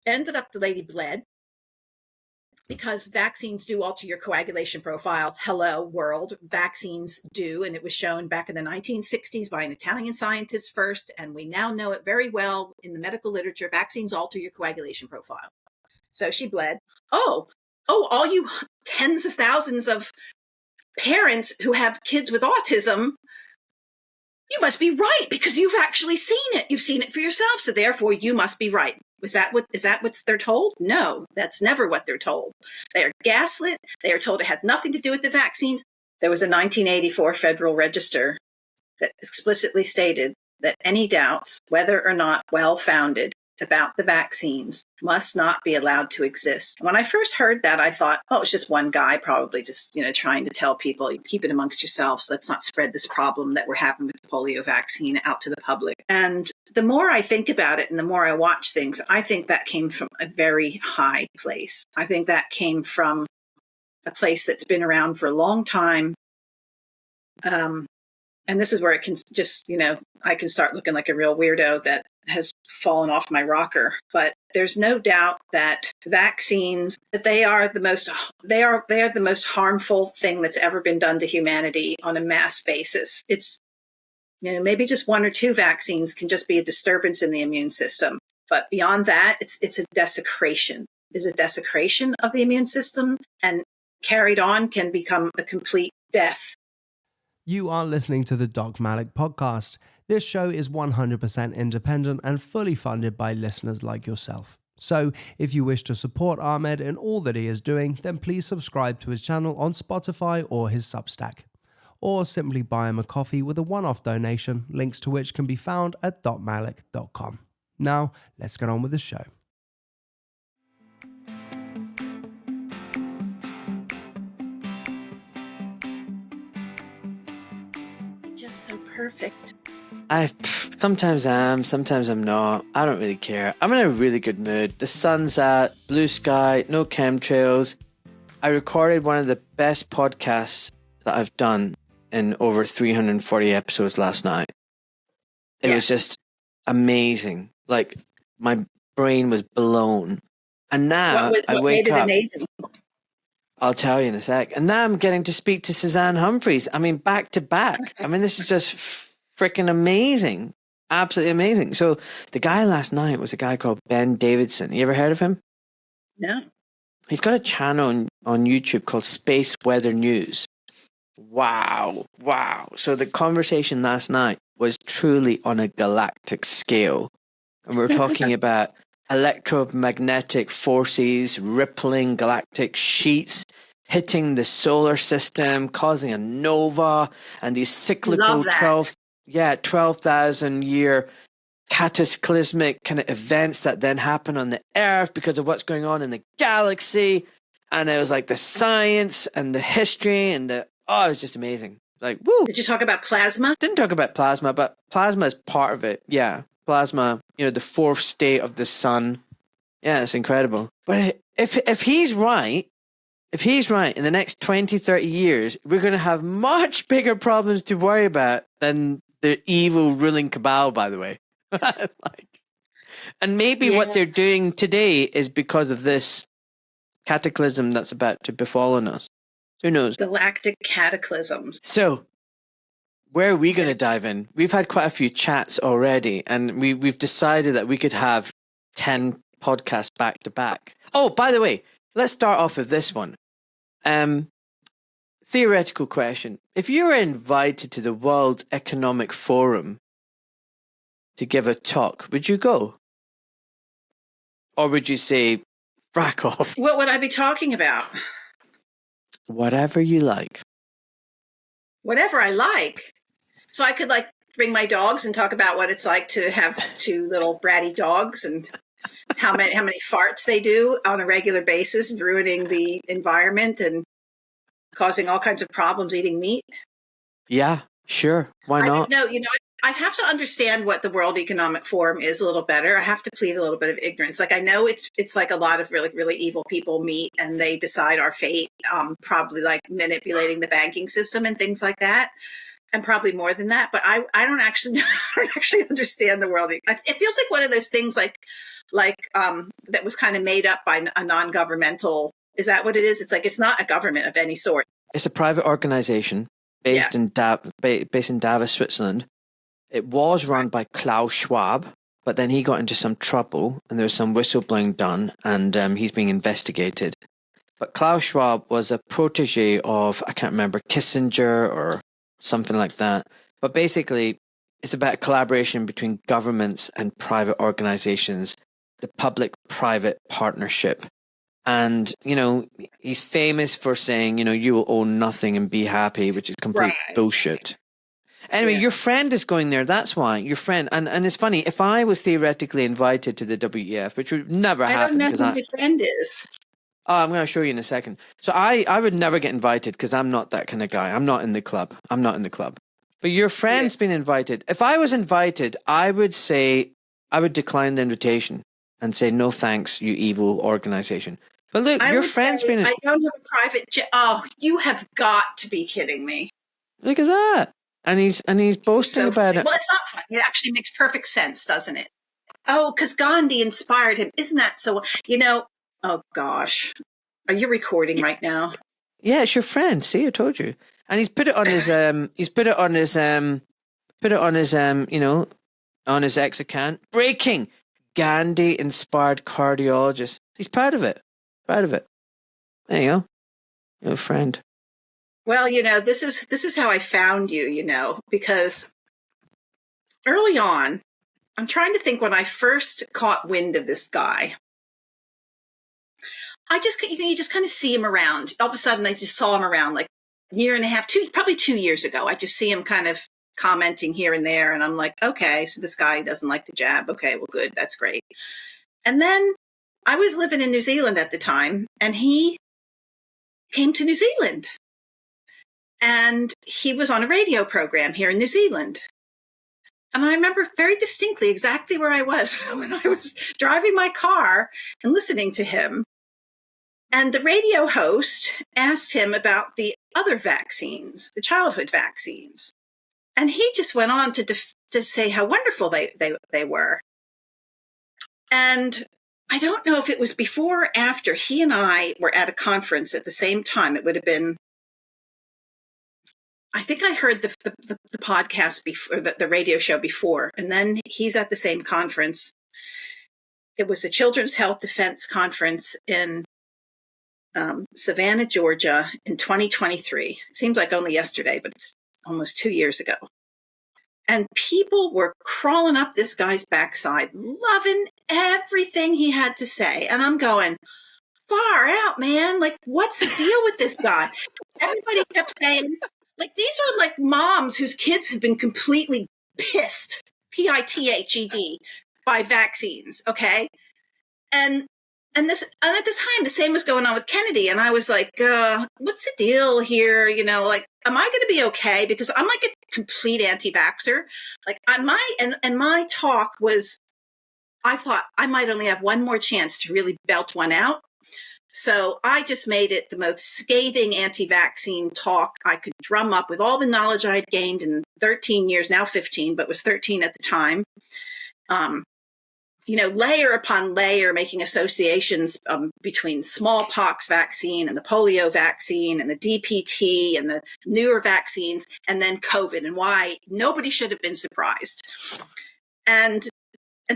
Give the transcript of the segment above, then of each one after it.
ended up the lady bled because vaccines do alter your coagulation profile. Hello, world. Vaccines do. And it was shown back in the 1960s by an Italian scientist first. And we now know it very well in the medical literature. Vaccines alter your coagulation profile. So she bled. Oh, all you tens of thousands of parents who have kids with autism, you must be right because you've actually seen it. You've seen it for yourself. So therefore you must be right. Is that what they're told? No, that's never what they're told. They are gaslit. They are told it had nothing to do with the vaccines. There was a 1984 Federal Register that explicitly stated that any doubts, whether or not well-founded, about the vaccines must not be allowed to exist. When I first heard that, I thought, oh, it's just one guy probably just, trying to tell people, keep it amongst yourselves. Let's not spread this problem that we're having with the polio vaccine out to the public. And the more I think about it and the more I watch things, I think that came from a very high place. I think that came from a place that's been around for a long time. And this is where it can just, I can start looking like a real weirdo that has fallen off my rocker. But there's no doubt that vaccines, that they are the most harmful thing that's ever been done to humanity on a mass basis. It's, maybe just one or two vaccines can just be a disturbance in the immune system. But beyond that, it's a desecration. It's a desecration of the immune system, and carried on can become a complete death. You are listening to the Doc Malik podcast. This show is 100% independent and fully funded by listeners like yourself. So if you wish to support Ahmed in all that he is doing, then please subscribe to his channel on Spotify or his Substack. Or simply buy him a coffee with a one-off donation, links to which can be found at docmalik.com. Now, let's get on with the show. Just so perfect. I sometimes am, sometimes I'm not. I don't really care. I'm in a really good mood. The sun's out, blue sky, no chemtrails. I recorded one of the best podcasts that I've done in over 340 episodes last night. It was just amazing. Like, my brain was blown. And now I wake up. Amazing? I'll tell you in a sec. And now I'm getting to speak to Suzanne Humphries. I mean, back to back. I mean, this is just freaking amazing. Absolutely amazing. So the guy last night was a guy called Ben Davidson. You ever heard of him? No. He's got a channel on YouTube called Space Weather News. Wow. So the conversation last night was truly on a galactic scale. And we're talking about electromagnetic forces rippling galactic sheets, hitting the solar system, causing a nova, and these cyclical 12,000 year cataclysmic kind of events that then happen on the Earth because of what's going on in the galaxy. And it was like the science and the history and it was just amazing. Like, woo. Did you talk about plasma? Didn't talk about plasma, but plasma is part of it. Yeah. Plasma, the fourth state of the sun. Yeah, it's incredible. But if he's right in the next 20, 30 years, we're going to have much bigger problems to worry about than the evil ruling cabal, by the way. It's like, and maybe what they're doing today is because of this cataclysm that's about to befallen us. Who knows? Galactic cataclysms. So, where are we going to dive in? We've had quite a few chats already, and we've decided that we could have 10 podcasts back to back. Oh, by the way, let's start off with this one. Theoretical question. If you were invited to the World Economic Forum to give a talk, would you go? Or would you say, frack off? What would I be talking about? Whatever you like. Whatever I like. So I could bring my dogs and talk about what it's like to have two little bratty dogs and how many farts they do on a regular basis, ruining the environment and causing all kinds of problems eating meat. Yeah, sure. Why not? No, I have to understand what the World Economic Forum is a little better. I have to plead a little bit of ignorance. Like, I know it's like a lot of really, really evil people meet and they decide our fate, probably like manipulating the banking system and things like that. and probably more than that. But I don't actually know, I don't actually understand the world. It feels like one of those things like that was kind of made up by a non-governmental. Is that what it is? It's like it's not a government of any sort. It's a private organization based in Davos, Switzerland. It was run by Klaus Schwab, but then he got into some trouble and there was some whistleblowing done, and he's being investigated. But Klaus Schwab was a protege of, I can't remember, Kissinger or something like that. But basically, it's about collaboration between governments and private organizations, the public-private partnership. And, you know, he's famous for saying, you know, you will own nothing and be happy, which is complete bullshit. Anyway, your friend is going there. That's why. Your friend. And it's funny, if I was theoretically invited to the WEF, which would never happen. I don't know who your friend is. Oh, I'm going to show you in a second. So I would never get invited because I'm not that kind of guy. I'm not in the club. But your friend's been invited. If I was invited, I would decline the invitation and say, no thanks, you evil organization. But look, your friend's been... I don't have a private jet. Oh, you have got to be kidding me. Look at that. And he's boasting about it. Well, it's not fun. It actually makes perfect sense, doesn't it? Oh, because Gandhi inspired him. Isn't that so? You know, oh gosh. Are you recording right now? Yeah, it's your friend. See, I told you. And he's put it on his you know, on his X account. Breaking. Gandhi inspired cardiologist. He's proud of it. There you go. Your friend. Well, you know, this is how I found you, you know, because early on, I'm trying to think when I first caught wind of this guy. You just kind of see him around. All of a sudden, I just saw him around like a year and a half, probably 2 years ago. I just see him kind of commenting here and there. And I'm like, okay, so this guy doesn't like the jab. Okay, well, good. That's great. And then I was living in New Zealand at the time, and he came to New Zealand. And he was on a radio program here in New Zealand. And I remember very distinctly exactly where I was when I was driving my car and listening to him. And the radio host asked him about the other vaccines, the childhood vaccines. And he just went on to say how wonderful they were. And I don't know if it was before or after he and I were at a conference at the same time. It would have been, I think I heard the podcast before, the radio show before, and then he's at the same conference. It was the Children's Health Defense Conference in Savannah, Georgia in 2023. It seems like only yesterday, but it's almost 2 years ago. And people were crawling up this guy's backside, loving everything he had to say. And I'm going, far out, man. Like, what's the deal with this guy? Everybody kept saying, like, these are like moms whose kids have been completely pithed, P-I-T-H-E-D, by vaccines, okay? And at this time, the same was going on with Kennedy. And I was like, what's the deal here? You know, like, am I going to be okay? Because I'm like a complete anti-vaxxer. Like, my talk was, I thought I might only have one more chance to really belt one out. So I just made it the most scathing anti-vaccine talk I could drum up with all the knowledge I had gained in 13 years, now 15, but was 13 at the time. You know, layer upon layer, making associations between smallpox vaccine and the polio vaccine and the DPT and the newer vaccines, and then COVID, and why nobody should have been surprised. And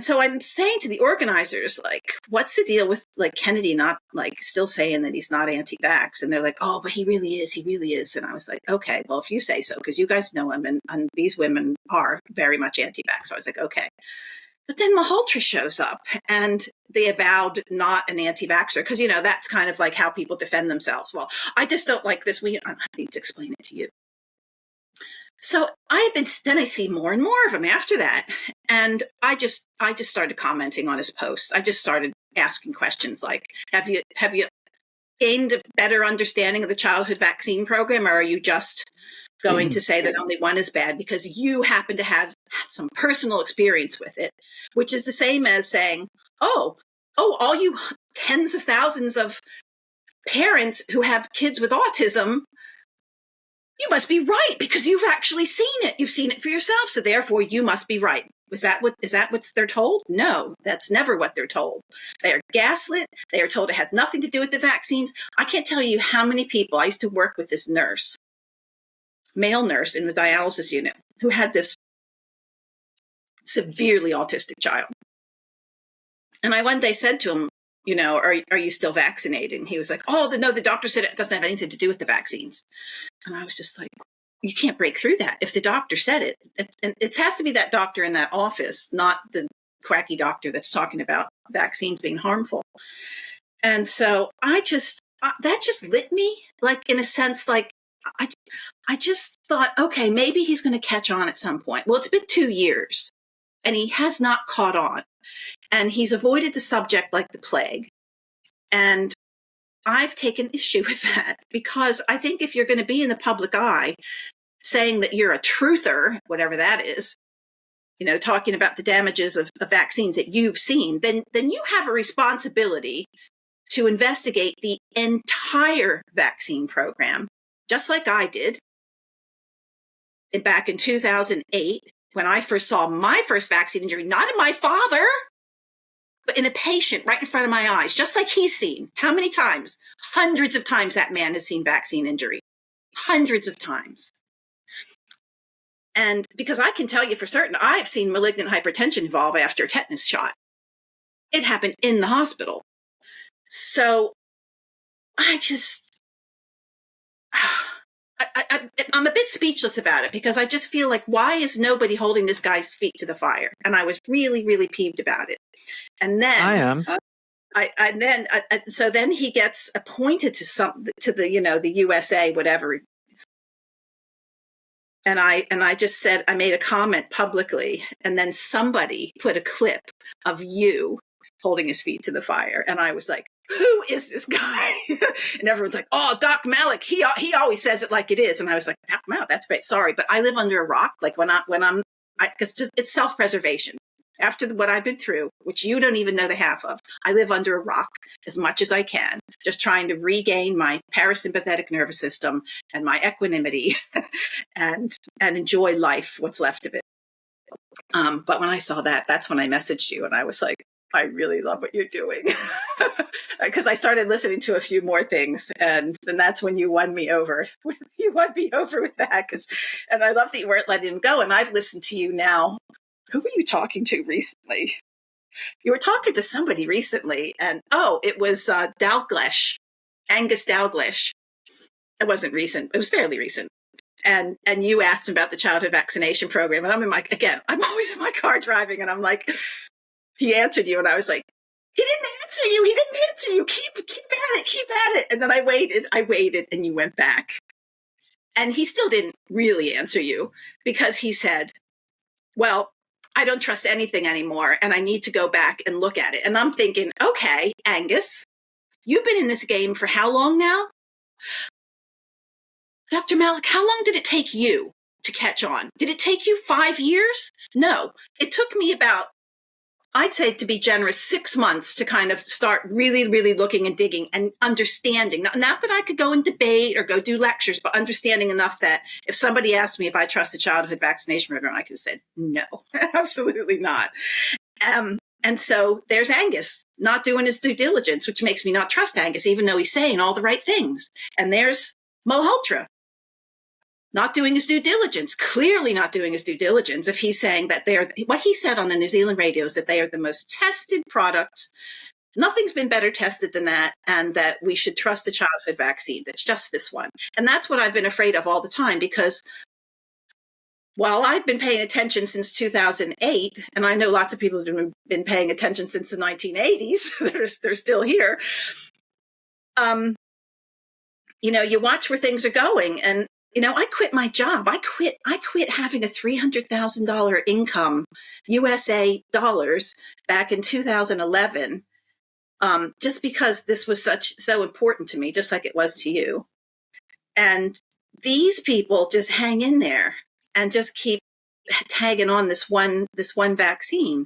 so I'm saying to the organizers, like, what's the deal with like Kennedy not like still saying that he's not anti-vax? And they're like, oh, but he really is. And I was like, okay, well, if you say so, because you guys know him, and these women are very much anti-vax. So I was like, okay. But then Malhotra shows up, and they avowed not an anti-vaxxer, because, you know, that's kind of like how people defend themselves. Well, I just don't like this. I need to explain it to you. So then I see more and more of him after that. And I just started commenting on his posts. I just started asking questions like, have you gained a better understanding of the childhood vaccine program, or are you just going to say that only one is bad because you happen to have some personal experience with it, which is the same as saying, oh, all you tens of thousands of parents who have kids with autism, You must be right because you've actually seen it. You've seen it for yourself. So therefore you must be right. Is that what they're told? No, that's never what they're told. They are gaslit. They are told it had nothing to do with the vaccines. I can't tell you how many people. I used to work with this nurse, male nurse in the dialysis unit, who had this severely autistic child. And I one day said to him, are you still vaccinated? And he was like, no, the doctor said it doesn't have anything to do with the vaccines. And I was just like, you can't break through that. If the doctor said it, and it has to be that doctor in that office, not the quacky doctor that's talking about vaccines being harmful. And so that just lit me, like, in a sense, like, I just thought, okay, maybe he's going to catch on at some point. Well, it's been 2 years and he has not caught on, and he's avoided the subject like the plague. And I've taken issue with that, because I think if you're going to be in the public eye saying that you're a truther, whatever that is, talking about the damages of vaccines that you've seen, then you have a responsibility to investigate the entire vaccine program, just like I did back in 2008, when I first saw my first vaccine injury, not in my father, but in a patient right in front of my eyes, just like he's seen. How many times? Hundreds of times that man has seen vaccine injury. Hundreds of times. And because I can tell you for certain, I've seen malignant hypertension evolve after a tetanus shot. It happened in the hospital. So I'm a bit speechless about it, because I just feel like, why is nobody holding this guy's feet to the fire? And I was really, really peeved about it. And then I am. So then he gets appointed to the USA, whatever. And I just said, I made a comment publicly, and then somebody put a clip of you holding his feet to the fire. And I was like, who is this guy? And everyone's like, oh, Doc Malik. He always says it like it is. And I was like, Doc Malik, that's great. Sorry, but I live under a rock. Like because it's self-preservation. After what I've been through, which you don't even know the half of, I live under a rock as much as I can, just trying to regain my parasympathetic nervous system and my equanimity and enjoy life, what's left of it. But when I saw that, that's when I messaged you, and I was like, I really love what you're doing. Because I started listening to a few more things, and that's when you won me over. You won me over with that. And I love that you weren't letting him go. And I've listened to you now. Who were you talking to recently? You were talking to somebody recently, and it was Dalgleish, Angus Dalgleish. It wasn't recent. It was fairly recent. And you asked him about the childhood vaccination program. And I'm always in my car driving, and I'm like, he answered you, and I was like, he didn't answer you. Keep at it. And then I waited, and you went back. And he still didn't really answer you, because he said, well, I don't trust anything anymore, and I need to go back and look at it. And I'm thinking, okay, Angus, you've been in this game for how long now? Dr. Malik, how long did it take you to catch on? Did it take you 5 years? No, it took me about, I'd say, to be generous, 6 months to kind of start really, really looking and digging and understanding. Not that I could go and debate or go do lectures, but understanding enough that if somebody asked me if I trust a childhood vaccination program, I could have said, no, absolutely not. And so there's Angus not doing his due diligence, which makes me not trust Angus, even though he's saying all the right things. And there's Malhotra not doing his due diligence, clearly not doing his due diligence, if he's saying that what he said on the New Zealand radio is that they are the most tested products. Nothing's been better tested than that, and that we should trust the childhood vaccines. It's just this one. And that's what I've been afraid of all the time, because while I've been paying attention since 2008, and I know lots of people have been paying attention since the 1980s, they're still here. You watch where things are going, and I quit my job. I quit having a $300,000 income, USA dollars, back in 2011, just because this was so important to me, just like it was to you. And these people just hang in there and just keep tagging on this one vaccine,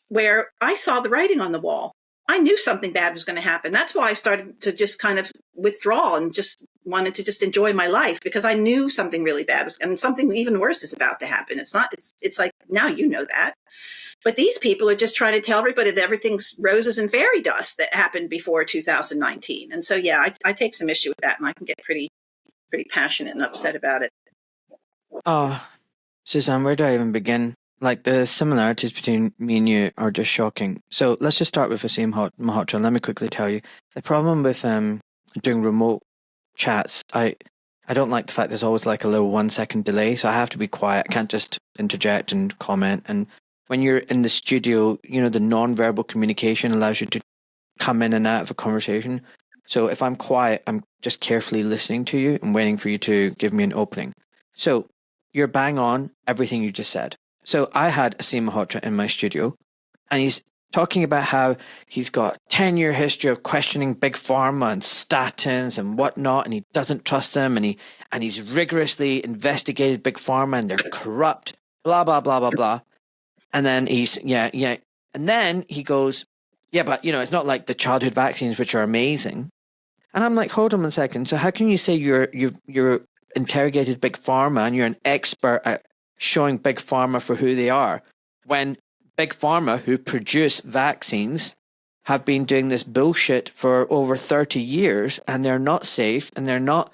where I saw the writing on the wall. I knew something bad was going to happen. That's why I started to just kind of withdrawal and just wanted to just enjoy my life because I knew something really bad was, and something even worse is about to happen. It's like, now you know that. But these people are just trying to tell everybody that everything's roses and fairy dust that happened before 2019. And so, yeah, I take some issue with that, and I can get pretty passionate and upset about it. Oh, Suzanne, where do I even begin? Like, the similarities between me and you are just shocking. So let's just start with Vaseem Malhotra. Let me quickly tell you. The problem with doing remote chats, I don't like the fact there's always like a little 1 second delay, so I have to be quiet. I can't just interject and comment. And when you're in the studio, the non-verbal communication allows you to come in and out of a conversation. So if I'm quiet, I'm just carefully listening to you and waiting for you to give me an opening. So you're bang on everything you just said. So I had Asim Malhotra in my studio, and he's talking about how he's got a 10-year history of questioning big pharma and statins and whatnot, and he doesn't trust them, and he's rigorously investigated big pharma and they're corrupt, blah, blah, blah, blah, blah. And then and then he goes, yeah, but it's not like the childhood vaccines, which are amazing. And I'm like, hold on a second. So how can you say you're interrogated big pharma and you're an expert at showing big pharma for who they are, when big pharma who produce vaccines have been doing this bullshit for over 30 years and they're not safe and they're not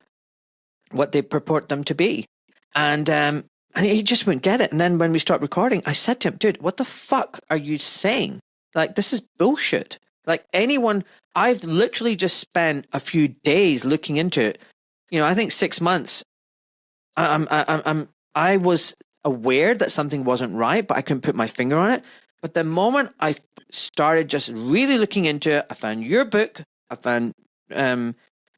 what they purport them to be? And he just wouldn't get it. And then when we start recording, I said to him, dude, what the fuck are you saying? Like, this is bullshit. Like, I've literally just spent a few days looking into it. I think 6 months. I was aware that something wasn't right, but I couldn't put my finger on it. But the moment I started just really looking into it, I found your book, I found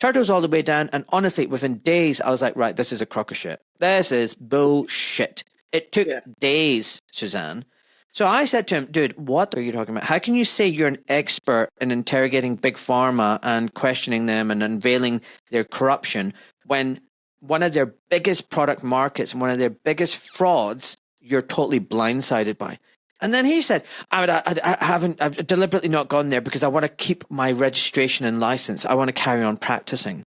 Turtles All the Way Down, and honestly, within days, I was like, right, this is a crock of shit. This is bullshit. It took days, Suzanne. So I said to him, dude, what are you talking about? How can you say you're an expert in interrogating big pharma and questioning them and unveiling their corruption when one of their biggest product markets and one of their biggest frauds you're totally blindsided by? And then he said, I've deliberately not gone there because I want to keep my registration and license. I want to carry on practicing.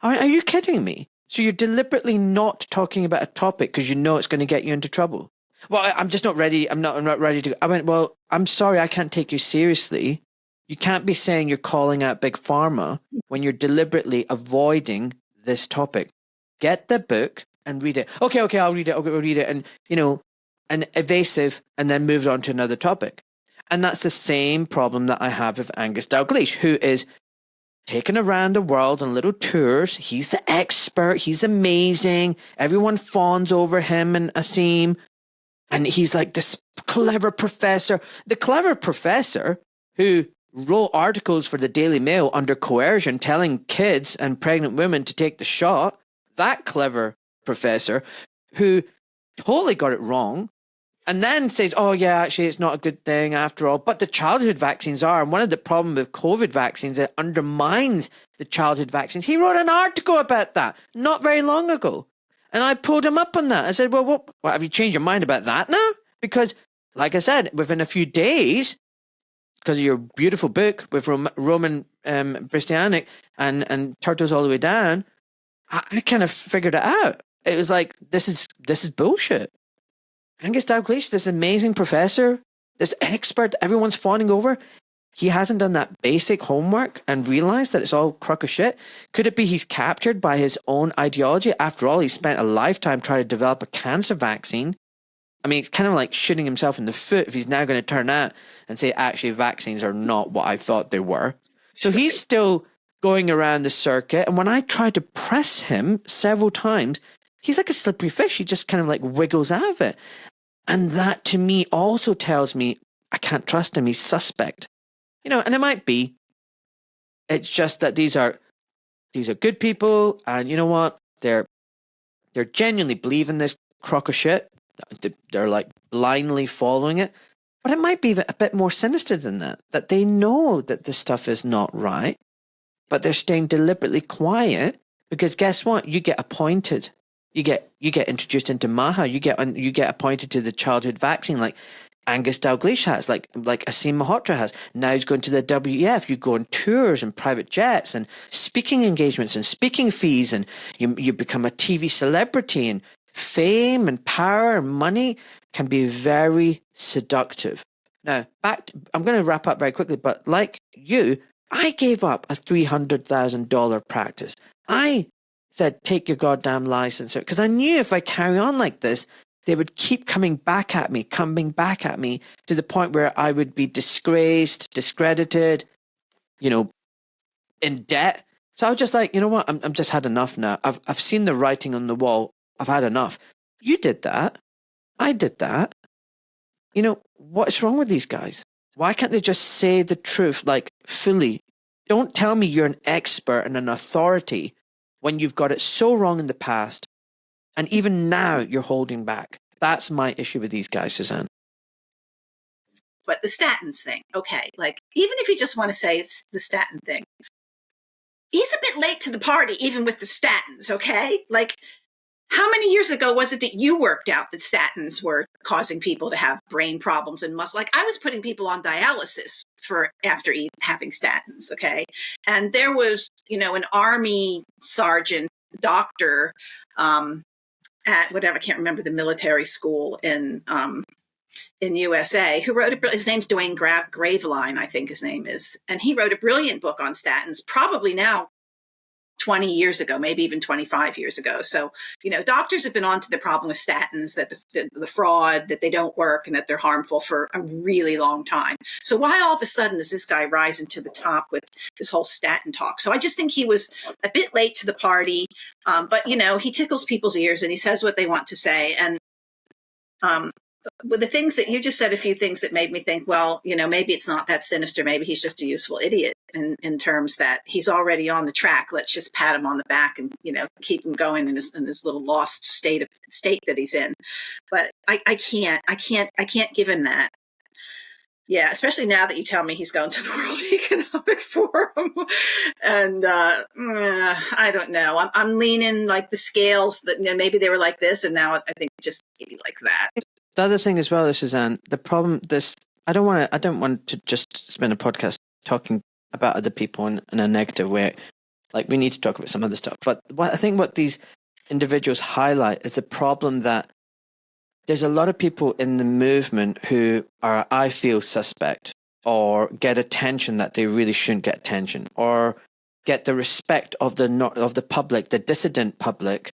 I mean, are you kidding me? So you're deliberately not talking about a topic because you know it's going to get you into trouble. Well, I'm just not ready. I'm not ready to. I went, well, I'm sorry, I can't take you seriously. You can't be saying you're calling out big pharma when you're deliberately avoiding this topic. Get the book and read it. Okay, I'll read it. Okay, we'll read it. And, and evasive, and then moved on to another topic. And that's the same problem that I have with Angus Dalgleish, who is taken around the world on little tours. He's the expert. He's amazing. Everyone fawns over him and Asim. And he's like this clever professor. The clever professor who wrote articles for the Daily Mail under coercion, telling kids and pregnant women to take the shot. That clever professor who totally got it wrong. And then says, oh, yeah, actually, it's not a good thing after all. But the childhood vaccines are. And one of the problems with COVID vaccines, it undermines the childhood vaccines. He wrote an article about that not very long ago. And I pulled him up on that. I said, well, what have you changed your mind about that now? Because, like I said, within a few days, because of your beautiful book with Roman Bristianic and Turtles All the Way Down, I kind of figured it out. It was like, this is bullshit. Angus Dalgleish, this amazing professor, this expert that everyone's fawning over, he hasn't done that basic homework and realized that it's all crock of shit. Could it be he's captured by his own ideology? After all, he spent a lifetime trying to develop a cancer vaccine. I mean, it's kind of like shooting himself in the foot if he's now going to turn out and say, actually, vaccines are not what I thought they were. So he's still going around the circuit. And when I tried to press him several times, he's like a slippery fish. He just kind of like wiggles out of it. And that to me also tells me I can't trust him. He's suspect. And it might be. It's just that these are good people, and you know what? They're genuinely believing this crock of shit. They're like blindly following it. But it might be a bit more sinister than that. That they know that this stuff is not right, but they're staying deliberately quiet because guess what? You get appointed. You get introduced into MAHA. You get appointed to the childhood vaccine. Like, Angus Dalgleish has, like Asim Malhotra has. Now he's going to the WEF. You go on tours and private jets and speaking engagements and speaking fees, and you become a TV celebrity, and fame and power and money can be very seductive. Now, I'm going to wrap up very quickly, but like you, I gave up a $300,000 practice. I said, take your goddamn license, because I knew if I carry on like this, they would keep coming back at me to the point where I would be disgraced, discredited, in debt. So I was just like, you know what? I'm just had enough now. I've seen the writing on the wall. I've had enough. You did that. I did that. What's wrong with these guys? Why can't they just say the truth, like fully? Don't tell me you're an expert and an authority when you've got it so wrong in the past. And even now you're holding back. That's my issue with these guys, Suzanne. But the statins thing, okay, like even if you just want to say it's the statin thing, he's a bit late to the party, even with the statins, okay? Like, how many years ago was it that you worked out that statins were causing people to have brain problems and muscle? Like, I was putting people on dialysis after having statins, okay? And there was, an Army sergeant doctor at whatever, I can't remember the military school in USA, who wrote his name's Dwayne Graveline, I think his name is. And he wrote a brilliant book on statins, probably now 20 years ago, maybe even 25 years ago. So, doctors have been on to the problem with statins, that the fraud, that they don't work and that they're harmful for a really long time. So why all of a sudden does this guy rise into the top with this whole statin talk? So I just think he was a bit late to the party. But, he tickles people's ears and he says what they want to say. And with the things that you just said, a few things that made me think, well, maybe it's not that sinister. Maybe he's just a useful idiot in terms that he's already on the track. Let's just pat him on the back and, keep him going in his little lost state that he's in. But I can't give him that. Yeah, especially now that you tell me he's going to the World Economic Forum. And I don't know. I'm leaning like the scales that maybe they were like this, and now I think just maybe like that. The other thing as well is, Suzanne, the problem, I don't want to just spend a podcast talking about other people in a negative way. Like, we need to talk about some other stuff. But I think what these individuals highlight is the problem that there's a lot of people in the movement who are, I feel, suspect, or get attention that they really shouldn't get attention, or get the respect of the public, the dissident public,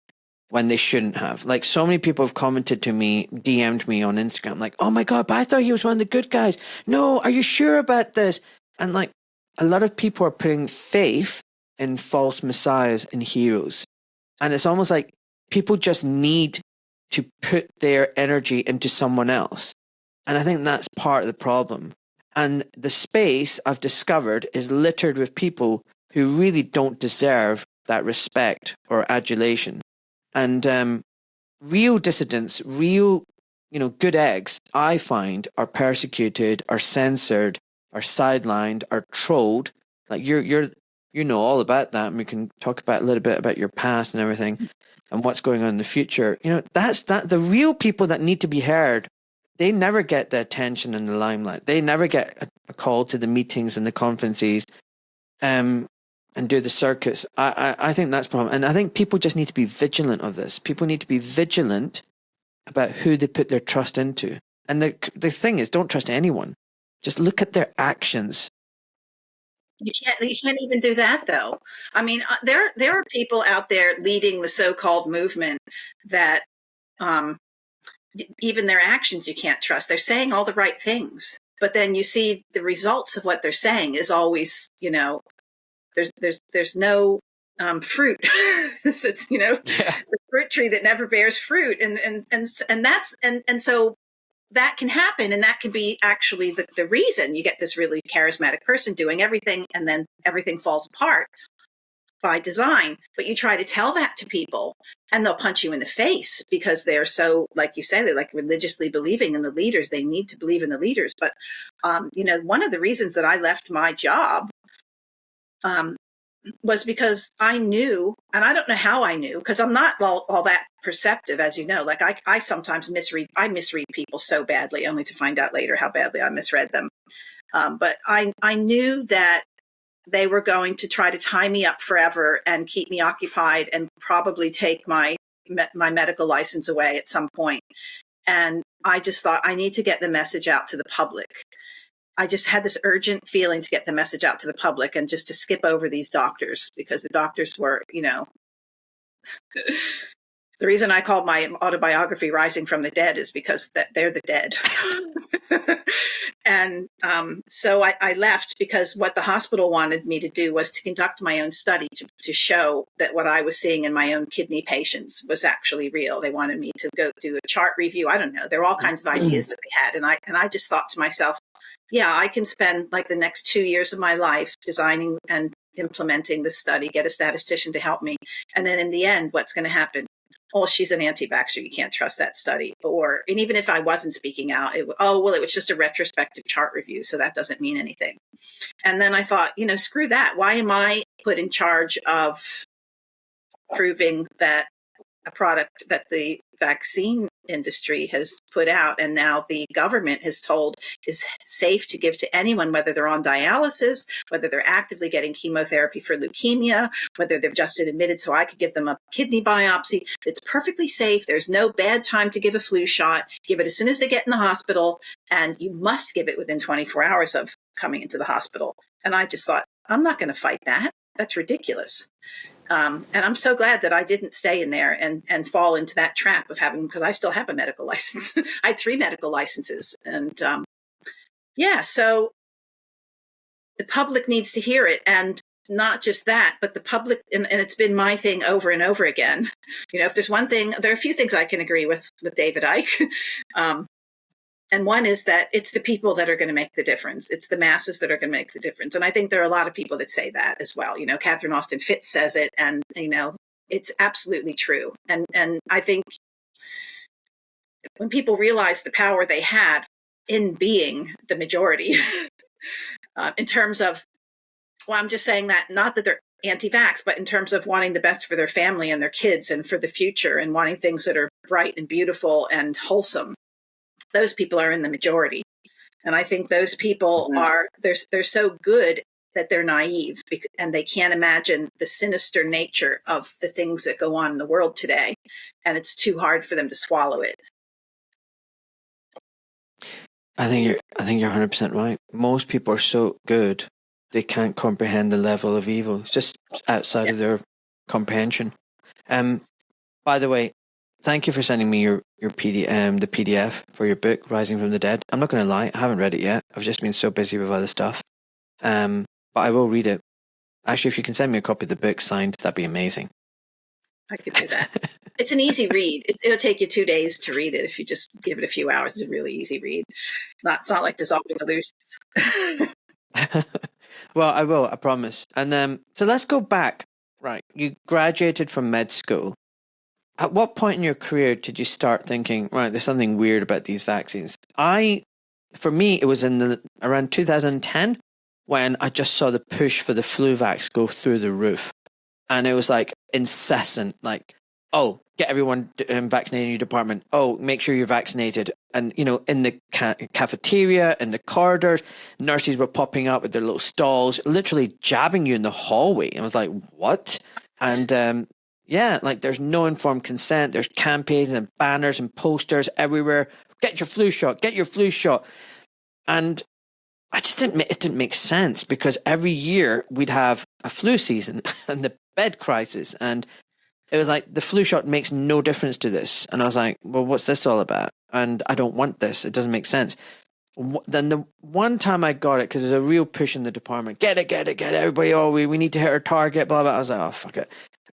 when they shouldn't have. Like, so many people have commented to me, DM'd me on Instagram, like, oh my God, but I thought he was one of the good guys. No, are you sure about this? And like, a lot of people are putting faith in false messiahs and heroes. And it's almost like people just need to put their energy into someone else. And I think that's part of the problem. And the space, I've discovered, is littered with people who really don't deserve that respect or adulation. And real dissidents, real, good eggs, I find, are persecuted, are censored, are sidelined, are trolled. Like, you know all about that, and we can talk about a little bit about your past and everything, and what's going on in the future. That's the real people that need to be heard. They never get the attention and the limelight. They never get a call to the meetings and the conferences, and do the circuits. I think that's a problem. And I think people just need to be vigilant of this. People need to be vigilant about who they put their trust into. And the thing is, don't trust anyone. Just look at their actions. You can't even do that, though. I mean, there are people out there leading the so-called movement that even their actions you can't trust. They're saying all the right things, but then you see the results of what they're saying is always, there's no fruit. It's the fruit tree that never bears fruit, and so that can happen, and that can be actually the reason you get this really charismatic person doing everything, and then everything falls apart by design. But you try to tell that to people, and they'll punch you in the face because they're so, like you say, they're like religiously believing in the leaders. They need to believe in the leaders. But one of the reasons that I left my job was because I knew, and I don't know how I knew, because I'm not all that perceptive, as you know. Like I sometimes misread people so badly, only to find out later how badly I misread them. But I knew that they were going to try to tie me up forever and keep me occupied and probably take my medical license away at some point. And I just thought, I need to get the message out to the public. I just had this urgent feeling to get the message out to the public and just to skip over these doctors, because the doctors were, the reason I called my autobiography Rising from the Dead is because they're the dead. And so I left, because what the hospital wanted me to do was to conduct my own study to show that what I was seeing in my own kidney patients was actually real. They wanted me to go do a chart review. I don't know. There were all kinds of ideas that they had. And I just thought to myself, yeah, I can spend like the next 2 years of my life designing and implementing this study, get a statistician to help me. And then in the end, what's going to happen? Oh, she's an anti-vaxxer. You can't trust that study. And even if I wasn't speaking out, it was just a retrospective chart review. So that doesn't mean anything. And then I thought, screw that. Why am I put in charge of proving that a product that the vaccine industry has put out and now the government has told is safe to give to anyone, whether they're on dialysis, whether they're actively getting chemotherapy for leukemia, whether they've just admitted so I could give them a kidney biopsy. It's perfectly safe. There's no bad time to give a flu shot. Give it as soon as they get in the hospital, and you must give it within 24 hours of coming into the hospital. And I just thought, I'm not going to fight that. That's ridiculous. And I'm so glad that I didn't stay in there and fall into that trap of because I still have a medical license. I had 3 medical licenses. And so the public needs to hear it. And not just that, but the public, and it's been my thing over and over again. If there's one thing, there are a few things I can agree with David Icke. And one is that it's the people that are going to make the difference. It's the masses that are going to make the difference. And I think there are a lot of people that say that as well. Catherine Austin Fitts says it, and, it's absolutely true. And I think when people realize the power they have in being the majority, in terms of, well, I'm just saying that, not that they're anti-vax, but in terms of wanting the best for their family and their kids and for the future and wanting things that are bright and beautiful and wholesome. Those people are in the majority. And I think those people they're so good that they're naive, and they can't imagine the sinister nature of the things that go on in the world today. And it's too hard for them to swallow it. I think you're 100% right. Most people are so good, they can't comprehend the level of evil. It's just outside of their comprehension. By the way, thank you for sending me the PDF for your book, Rising from the Dead. I'm not going to lie, I haven't read it yet. I've just been so busy with other stuff. But I will read it. Actually, if you can send me a copy of the book signed, that'd be amazing. I could do that. It's an easy read. It'll take you 2 days to read it if you just give it a few hours. It's a really easy read. It's not like Dissolving Illusions. Well, I will, I promise. And so let's go back. Right, you graduated from med school. At what point in your career did you start thinking, right, there's something weird about these vaccines? For me, it was around 2010 when I just saw the push for the flu vax go through the roof. And it was like incessant, like, oh, get everyone vaccinated in your department. Oh, make sure you're vaccinated. And, in the cafeteria, in the corridors, nurses were popping up with their little stalls, literally jabbing you in the hallway. And I was like, what? And like there's no informed consent. There's campaigns and banners and posters everywhere. Get your flu shot. Get your flu shot. And it didn't make sense, because every year we'd have a flu season and the bed crisis. And it was like, the flu shot makes no difference to this. And I was like, well, what's this all about? And I don't want this. It doesn't make sense. Then the one time I got it, because there's a real push in the department, get it, everybody, we need to hit our target, blah, blah. I was like, oh, fuck it.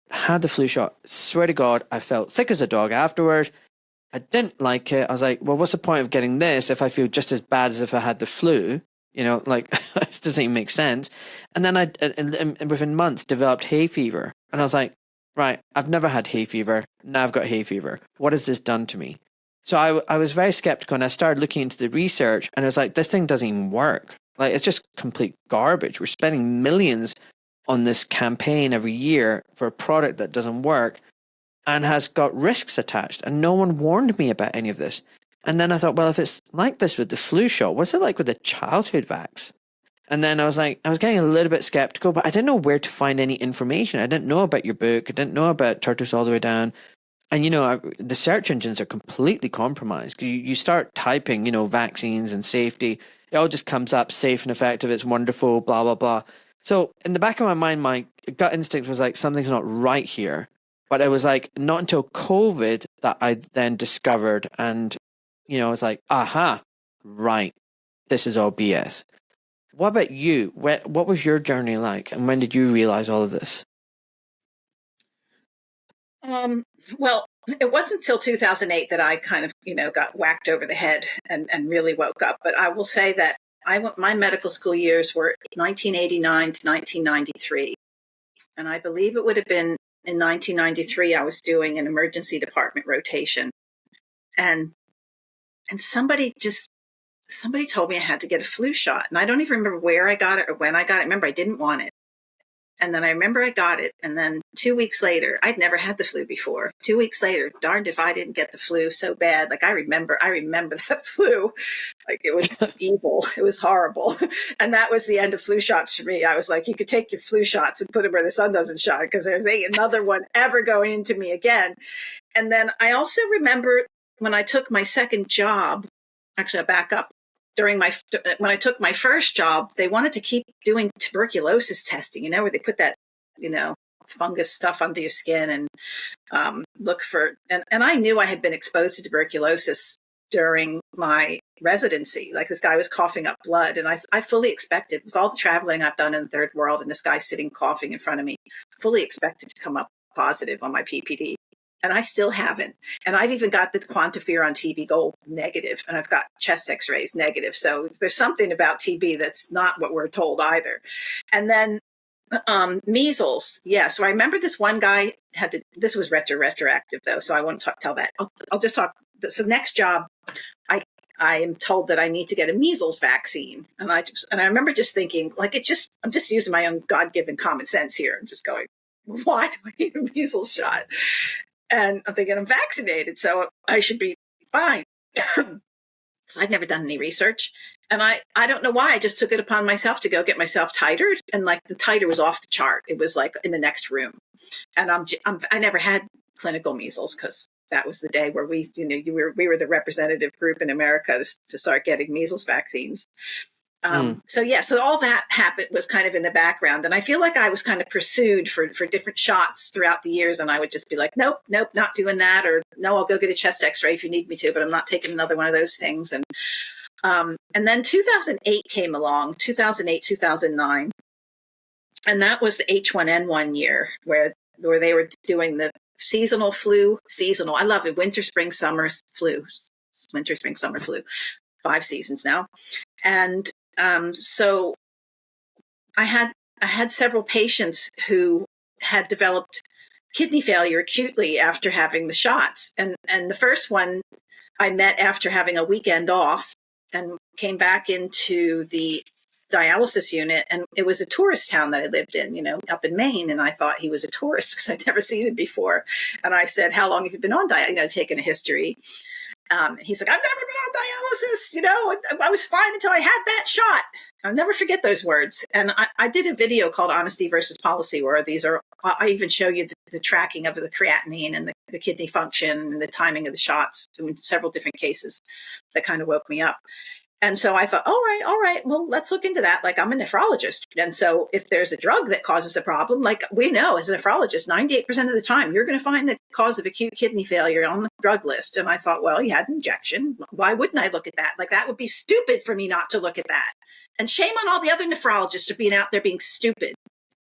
Had the flu shot. Swear to God, I felt sick as a dog afterwards. I didn't like it. I was like, well, what's the point of getting this if I feel just as bad as if I had the flu? It doesn't even make sense. And then I, within months, developed hay fever. And I was like, right, I've never had hay fever. Now I've got hay fever. What has this done to me? So I was very skeptical, and I started looking into the research, and I was like, this thing doesn't even work. Like, it's just complete garbage. We're spending millions on this campaign every year for a product that doesn't work and has got risks attached. And no one warned me about any of this. And then I thought, well, if it's like this with the flu shot, what's it like with the childhood vax? And then I was getting a little bit skeptical, but I didn't know where to find any information. I didn't know about your book. I didn't know about Turtles All the Way Down. And, the search engines are completely compromised. You start typing, vaccines and safety. It all just comes up, safe and effective. It's wonderful, blah, blah, blah. So in the back of my mind, my gut instinct was like, something's not right here. But it was like, not until COVID that I then discovered. And, I was like, aha, right. This is all BS. What about you? What was your journey like? And when did you realize all of this? Well, it wasn't until 2008 that I kind of, got whacked over the head and really woke up. But I will say that my medical school years were 1989 to 1993. And I believe it would have been in 1993, I was doing an emergency department rotation. And somebody told me I had to get a flu shot. And I don't even remember where I got it or when I got it. I remember I didn't want it. And then I remember I got it. And then 2 weeks later, I'd never had the flu before. 2 weeks later, darned if I didn't get the flu so bad. Like I remember that flu. Like it was evil. It was horrible. And that was the end of flu shots for me. I was like, you could take your flu shots and put them where the sun doesn't shine because there's ain't another one ever going into me again. And then I also remember when I took my second job, actually I'll back up. When I took my first job, they wanted to keep doing tuberculosis testing, where they put that, fungus stuff under your skin and look for, and I knew I had been exposed to tuberculosis during my residency. Like this guy was coughing up blood and I fully expected, with all the traveling I've done in the third world and this guy sitting coughing in front of me, fully expected to come up positive on my PPD. And I still haven't. And I've even got the quantiferon TB gold negative, and I've got chest x-rays negative. So there's something about TB that's not what we're told either. And then measles. Yeah. So I remember this one guy this was retroactive though. So I won't tell that. I'll just talk. So next job, I am told that I need to get a measles vaccine. And I remember just thinking like, I'm just using my own God-given common sense here. I'm just going, why do I need a measles shot? And I'm thinking I'm vaccinated, so I should be fine. So I'd never done any research. And I don't know why. I just took it upon myself to go get myself titered. And like the titer was off the chart. It was like in the next room. And I never had clinical measles because that was the day where we were the representative group in America to start getting measles vaccines. So all that happened was kind of in the background. And I feel like I was kind of pursued for different shots throughout the years. And I would just be like, nope, not doing that. Or no, I'll go get a chest x-ray if you need me to, but I'm not taking another one of those things. And then 2008 came along, 2008, 2009. And that was the H1N1 year where they were doing the seasonal flu. I love it. Winter, spring, summer flu. Winter, spring, summer flu. 5 seasons now. And so I had several patients who had developed kidney failure acutely after having the shots. And the first one I met after having a weekend off and came back into the dialysis unit. And it was a tourist town that I lived in, up in Maine. And I thought he was a tourist because I'd never seen him before. And I said, how long have you been on taking a history? He's like, I've never been on dialysis, I was fine until I had that shot. I'll never forget those words. And I did a video called Honesty versus Policy, where I even show you the tracking of the creatinine and the kidney function and the timing of the shots in several different cases that kind of woke me up. And so I thought, all right, well, let's look into that. Like, I'm a nephrologist. And so if there's a drug that causes a problem, like we know as a nephrologist, 98% of the time, you're going to find the cause of acute kidney failure on the drug list. And I thought, well, you had an injection. Why wouldn't I look at that? Like, that would be stupid for me not to look at that. And shame on all the other nephrologists for being out there being stupid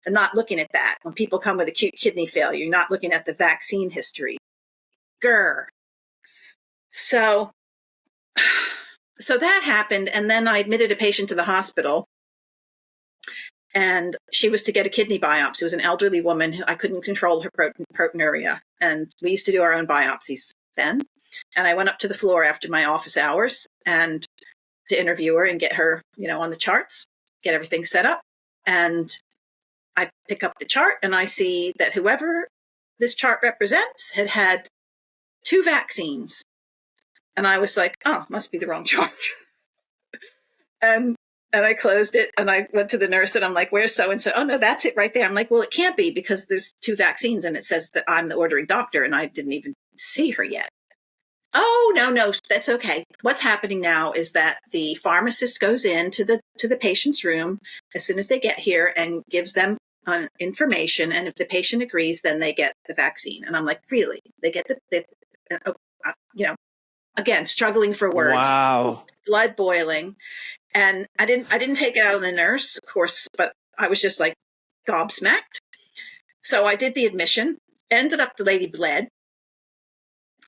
and not looking at that. When people come with acute kidney failure, you're not looking at the vaccine history. Grr. So that happened, and then I admitted a patient to the hospital, and she was to get a kidney biopsy. It was an elderly woman who I couldn't control her proteinuria, and we used to do our own biopsies then. And I went up to the floor after my office hours and to interview her and get her, on the charts, get everything set up. And I pick up the chart and I see that whoever this chart represents had had 2 vaccines. And I was like, oh, must be the wrong chart. and I closed it and I went to the nurse and I'm like, where's so-and-so? Oh, no, that's it right there. I'm like, well, it can't be because there's 2 vaccines and it says that I'm the ordering doctor and I didn't even see her yet. Oh, no, that's okay. What's happening now is that the pharmacist goes into the patient's room as soon as they get here and gives them information. And if the patient agrees, then they get the vaccine. And I'm like, really? They get again, struggling for words. Wow. Blood boiling. And I didn't take it out on the nurse, of course, but I was just like gobsmacked. So I did the admission. Ended up the lady bled.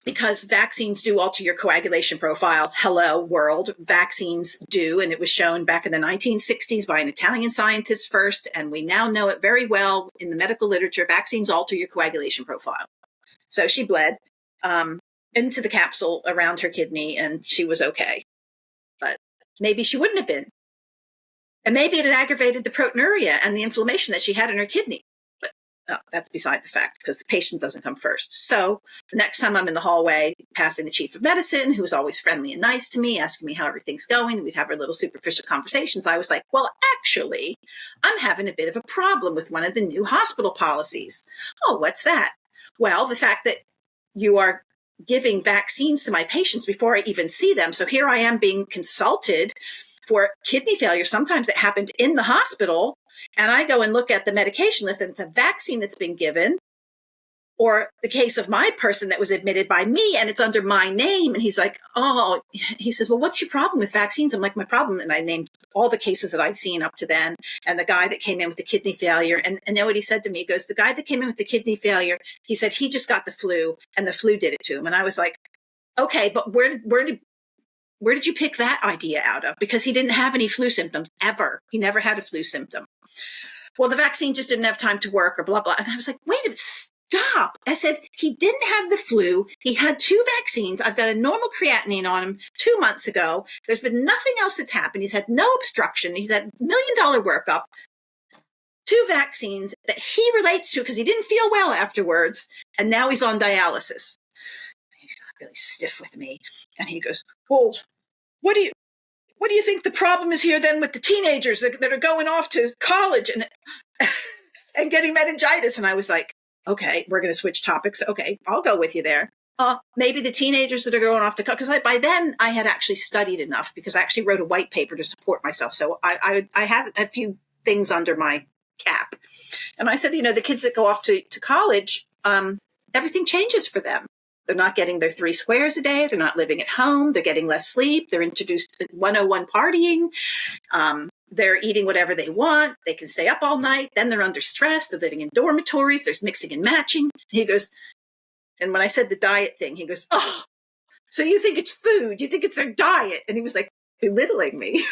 Because vaccines do alter your coagulation profile. Hello, world. Vaccines do. And it was shown back in the 1960s by an Italian scientist first. And we now know it very well in the medical literature. Vaccines alter your coagulation profile. So she bled into the capsule around her kidney and she was okay. But maybe she wouldn't have been. And maybe it had aggravated the proteinuria and the inflammation that she had in her kidney. That's beside the fact because the patient doesn't come first. So the next time I'm in the hallway passing the chief of medicine, who was always friendly and nice to me, asking me how everything's going, we'd have our little superficial conversations. I was like, well, actually, I'm having a bit of a problem with one of the new hospital policies. Oh, what's that? Well, the fact that you are giving vaccines to my patients before I even see them. So here I am being consulted for kidney failure. Sometimes it happened in the hospital. And I go and look at the medication list and it's a vaccine that's been given, or the case of my person that was admitted by me and it's under my name. And he's like, oh, he says, well, what's your problem with vaccines? I'm like, my problem. And I named all the cases that I'd seen up to then. And the guy that came in with the kidney failure. And then what he said to me, he goes, the guy that came in with the kidney failure, he said, he just got the flu and the flu did it to him. And I was like, okay, but where did you pick that idea out of? Because he didn't have any flu symptoms ever. He never had a flu symptom. Well, the vaccine just didn't have time to work or blah, blah. And I was like, wait a minute, stop. I said, he didn't have the flu. He had 2 vaccines. I've got a normal creatinine on him 2 months ago. There's been nothing else that's happened. He's had no obstruction. He's had $1 million workup. 2 vaccines that he relates to because he didn't feel well afterwards. And now he's on dialysis. He got really stiff with me. And he goes, well, what do you think the problem is here then with the teenagers that are going off to college and and getting meningitis? And I was like, okay, we're going to switch topics. Okay, I'll go with you there. Maybe the teenagers that are going off to college, because by then I had actually studied enough because I actually wrote a white paper to support myself. So I had a few things under my cap. And I said, the kids that go off to college, everything changes for them. They're not getting their 3 squares a day. They're not living at home. They're getting less sleep. They're introduced to 101 partying. They're eating whatever they want. They can stay up all night. Then they're under stress. They're living in dormitories. There's mixing and matching. He goes, and when I said the diet thing, he goes, oh, so you think it's food? You think it's their diet? And he was like belittling me.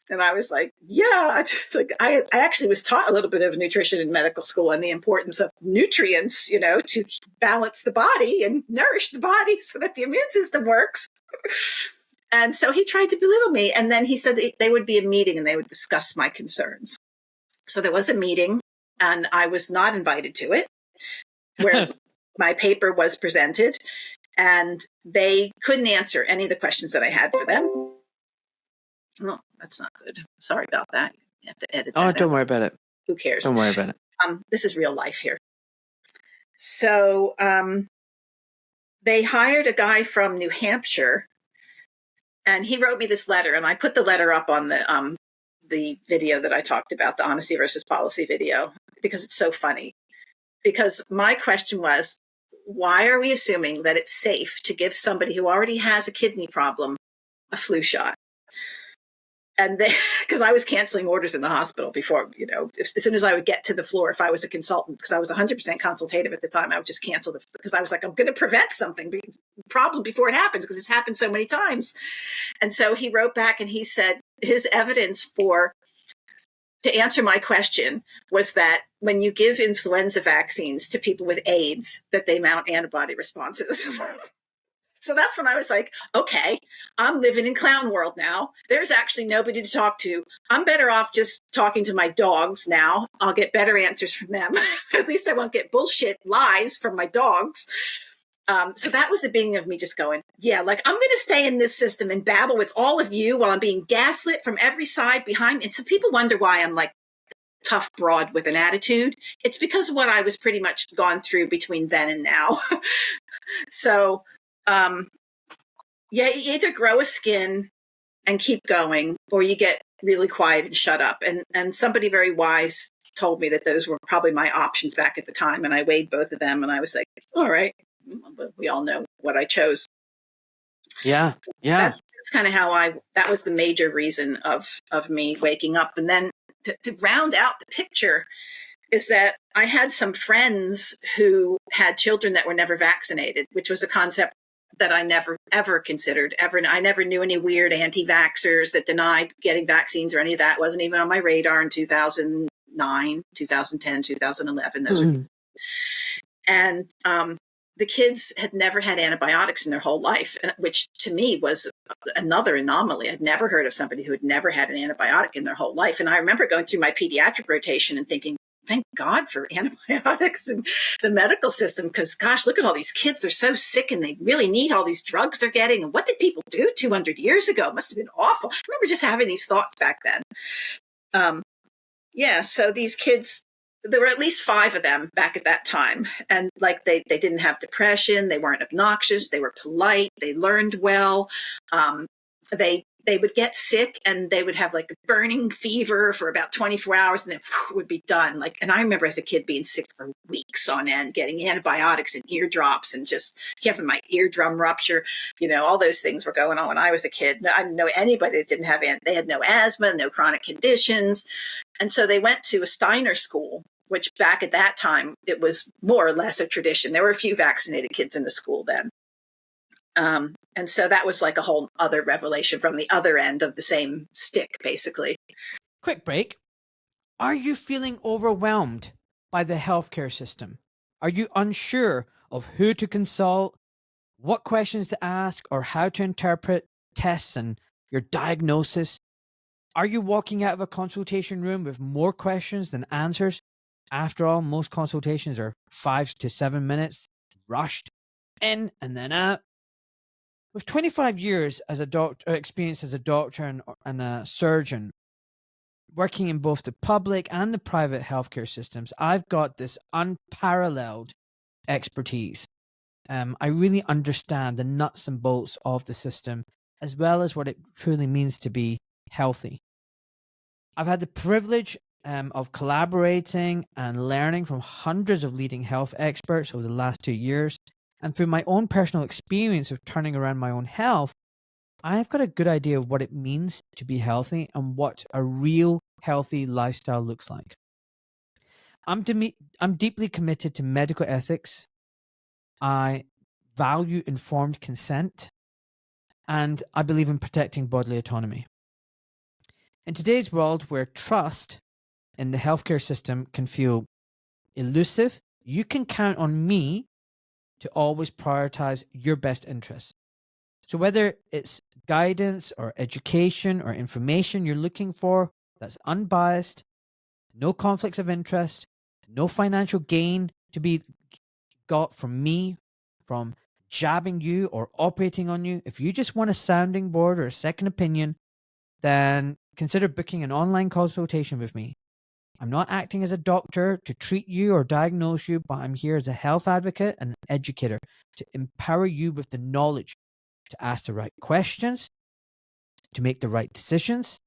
And I was like, yeah, it's like I actually was taught a little bit of nutrition in medical school and the importance of nutrients, to balance the body and nourish the body so that the immune system works. And so he tried to belittle me. And then he said that they would be a meeting and they would discuss my concerns. So there was a meeting and I was not invited to it where my paper was presented and they couldn't answer any of the questions that I had for them. Well, that's not good. Sorry about that. You have to edit that. Oh, don't worry about it. Who cares? Don't worry about it. This is real life here. So they hired a guy from New Hampshire, and he wrote me this letter, and I put the letter up on the video that I talked about, the honesty versus policy video, because it's so funny. Because my question was, why are we assuming that it's safe to give somebody who already has a kidney problem a flu shot? And because I was canceling orders in the hospital before, as soon as I would get to the floor, if I was a consultant, because I was 100% consultative at the time, I would just cancel because I was like, I'm going to prevent problem before it happens because it's happened so many times. And so he wrote back and he said his evidence to answer my question was that when you give influenza vaccines to people with AIDS, that they mount antibody responses. So that's when I was like, okay, I'm living in clown world now. There's actually nobody to talk to. I'm better off just talking to my dogs now. I'll get better answers from them. At least I won't get bullshit lies from my dogs. So that was the beginning of me just going, yeah, like I'm going to stay in this system and babble with all of you while I'm being gaslit from every side behind me. And so people wonder why I'm like tough broad with an attitude. It's because of what I was pretty much gone through between then and now. So, yeah, you either grow a skin and keep going, or you get really quiet and shut up. And somebody very wise told me that those were probably my options back at the time. And I weighed both of them and I was like, all right, we all know what I chose. Yeah. Yeah. That's kind of how that was the major reason of me waking up. And then to round out the picture is that I had some friends who had children that were never vaccinated, which was a concept that I never, ever considered. I never knew any weird anti-vaxxers that denied getting vaccines or any of that. It wasn't even on my radar in 2009, 2010, 2011. Those are, and the kids had never had antibiotics in their whole life, which to me was another anomaly. I'd never heard of somebody who had never had an antibiotic in their whole life. And I remember going through my pediatric rotation and thinking, thank God for antibiotics and the medical system, because gosh, look at all these kids. They're so sick and they really need all these drugs they're getting. And what did people do 200 years ago? It must have been awful. I remember just having these thoughts back then. Yeah, so these kids, there were at least 5 of them back at that time. And like they didn't have depression. They weren't obnoxious. They were polite. They learned well. They would get sick and they would have like a burning fever for about 24 hours and then it would be done. Like, and I remember as a kid being sick for weeks on end, getting antibiotics and eardrops and just having my eardrum rupture. You know, all those things were going on when I was a kid. I didn't know anybody that didn't have, they had no asthma, no chronic conditions. And so they went to a Steiner school, which back at that time, it was more or less a tradition. There were a few vaccinated kids in the school then. And so that was like a whole other revelation from the other end of the same stick, basically. Quick break. Are you feeling overwhelmed by the healthcare system? Are you unsure of who to consult, what questions to ask, or how to interpret tests and your diagnosis? Are you walking out of a consultation room with more questions than answers? After all, most consultations are 5 to 7 minutes, rushed in and then out. With 25 years as a doctor, experience as a doctor and a surgeon, working in both the public and the private healthcare systems, I've got this unparalleled expertise. I really understand the nuts and bolts of the system, as well as what it truly means to be healthy. I've had the privilege of collaborating and learning from hundreds of leading health experts over the last 2 years. And through my own personal experience of turning around my own health, I've got a good idea of what it means to be healthy and what a real healthy lifestyle looks like. I'm deeply committed to medical ethics. I value informed consent, and I believe in protecting bodily autonomy. In today's world where trust in the healthcare system can feel elusive, you can count on me to always prioritize your best interests. So whether it's guidance or education or information you're looking for that's unbiased, no conflicts of interest, no financial gain to be got from me, from jabbing you or operating on you, if you just want a sounding board or a second opinion, then consider booking an online consultation with me. I'm not acting as a doctor to treat you or diagnose you, but I'm here as a health advocate and an educator to empower you with the knowledge to ask the right questions, to make the right decisions,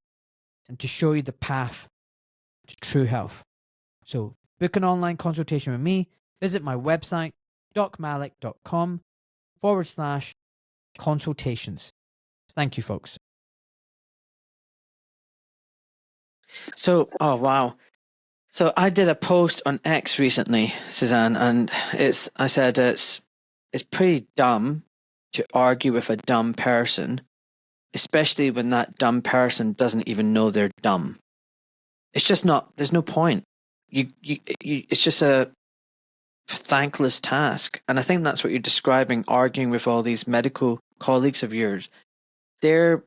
and to show you the path to true health. So book an online consultation with me. Visit my website, docmalik.com/consultations. Thank you, folks. So, oh wow. So I did a post on X recently, Suzanne, and I said it's pretty dumb to argue with a dumb person, especially when that dumb person doesn't even know they're dumb. It's just not. There's no point. It's just thankless task. And I think that's what you're describing, arguing with all these medical colleagues of yours. They're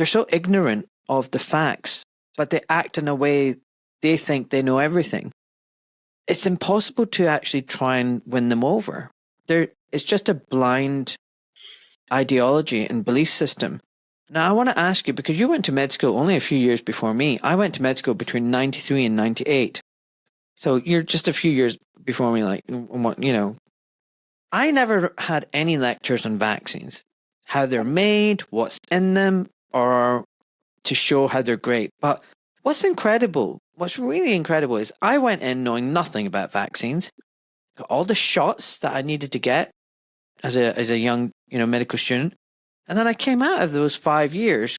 so ignorant of the facts, but they act in a way they think they know everything. It's impossible to actually try and win them over. It's just a blind ideology and belief system. Now, I want to ask you, because you went to med school only a few years before me. I went to med school between 93 and 98. So you're just a few years before me, like, you know. I never had any lectures on vaccines, how they're made, what's in them, or to show how they're great. But what's really incredible is I went in knowing nothing about vaccines, got all the shots that I needed to get as a young, medical student. And then I came out of those 5 years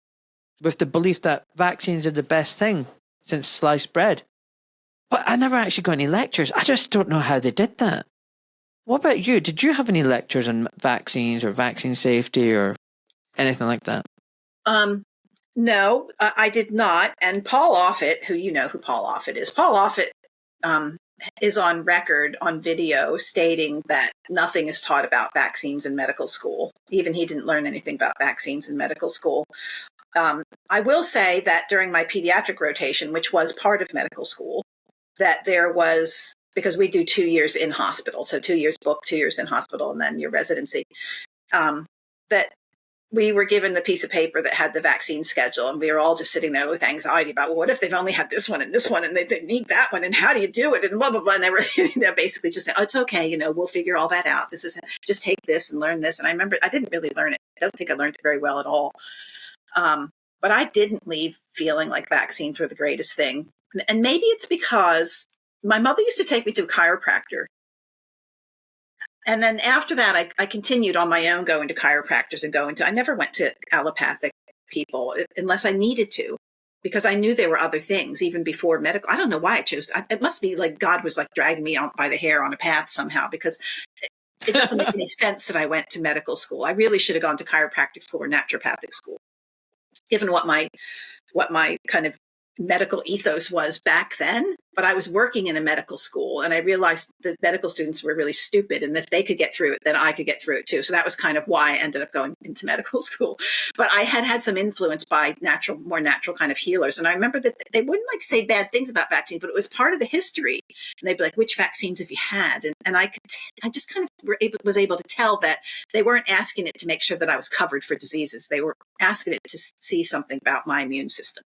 with the belief that vaccines are the best thing since sliced bread. But I never actually got any lectures. I just don't know how they did that. What about you? Did you have any lectures on vaccines or vaccine safety or anything like that? No, I did not. And Paul Offit, who you know who Paul Offit is, Paul Offit is on record on video stating that nothing is taught about vaccines in medical school. Even he didn't learn anything about vaccines in medical school. I will say that during my pediatric rotation, which was part of medical school, that there was, because we do 2 years in hospital, so 2 years book, 2 years in hospital, and then your residency, that we were given the piece of paper that had the vaccine schedule, and we were all just sitting there with anxiety about, well, what if they've only had this one, and they need that one, and how do you do it, and blah, blah, blah. And they were basically just saying, oh, it's okay, we'll figure all that out. This is, just take this and learn this. And I remember I didn't really learn it. I don't think I learned it very well at all. But I didn't leave feeling like vaccines were the greatest thing. And maybe it's because my mother used to take me to a chiropractor. And then after that, I continued on my own going to chiropractors and I never went to allopathic people unless I needed to, because I knew there were other things even before medical. I don't know why I chose. It must be like God was like dragging me out by the hair on a path somehow, because it doesn't make any sense that I went to medical school. I really should have gone to chiropractic school or naturopathic school, given what my kind of medical ethos was back then. But I was working in a medical school, and I realized that medical students were really stupid, and if they could get through it, then I could get through it too. So that was kind of why I ended up going into medical school. But I had some influence by more natural kind of healers. And I remember that they wouldn't like say bad things about vaccines, but it was part of the history. And they'd be like, which vaccines have you had? And I just kind of was able to tell that they weren't asking it to make sure that I was covered for diseases. They were asking it to see something about my immune system.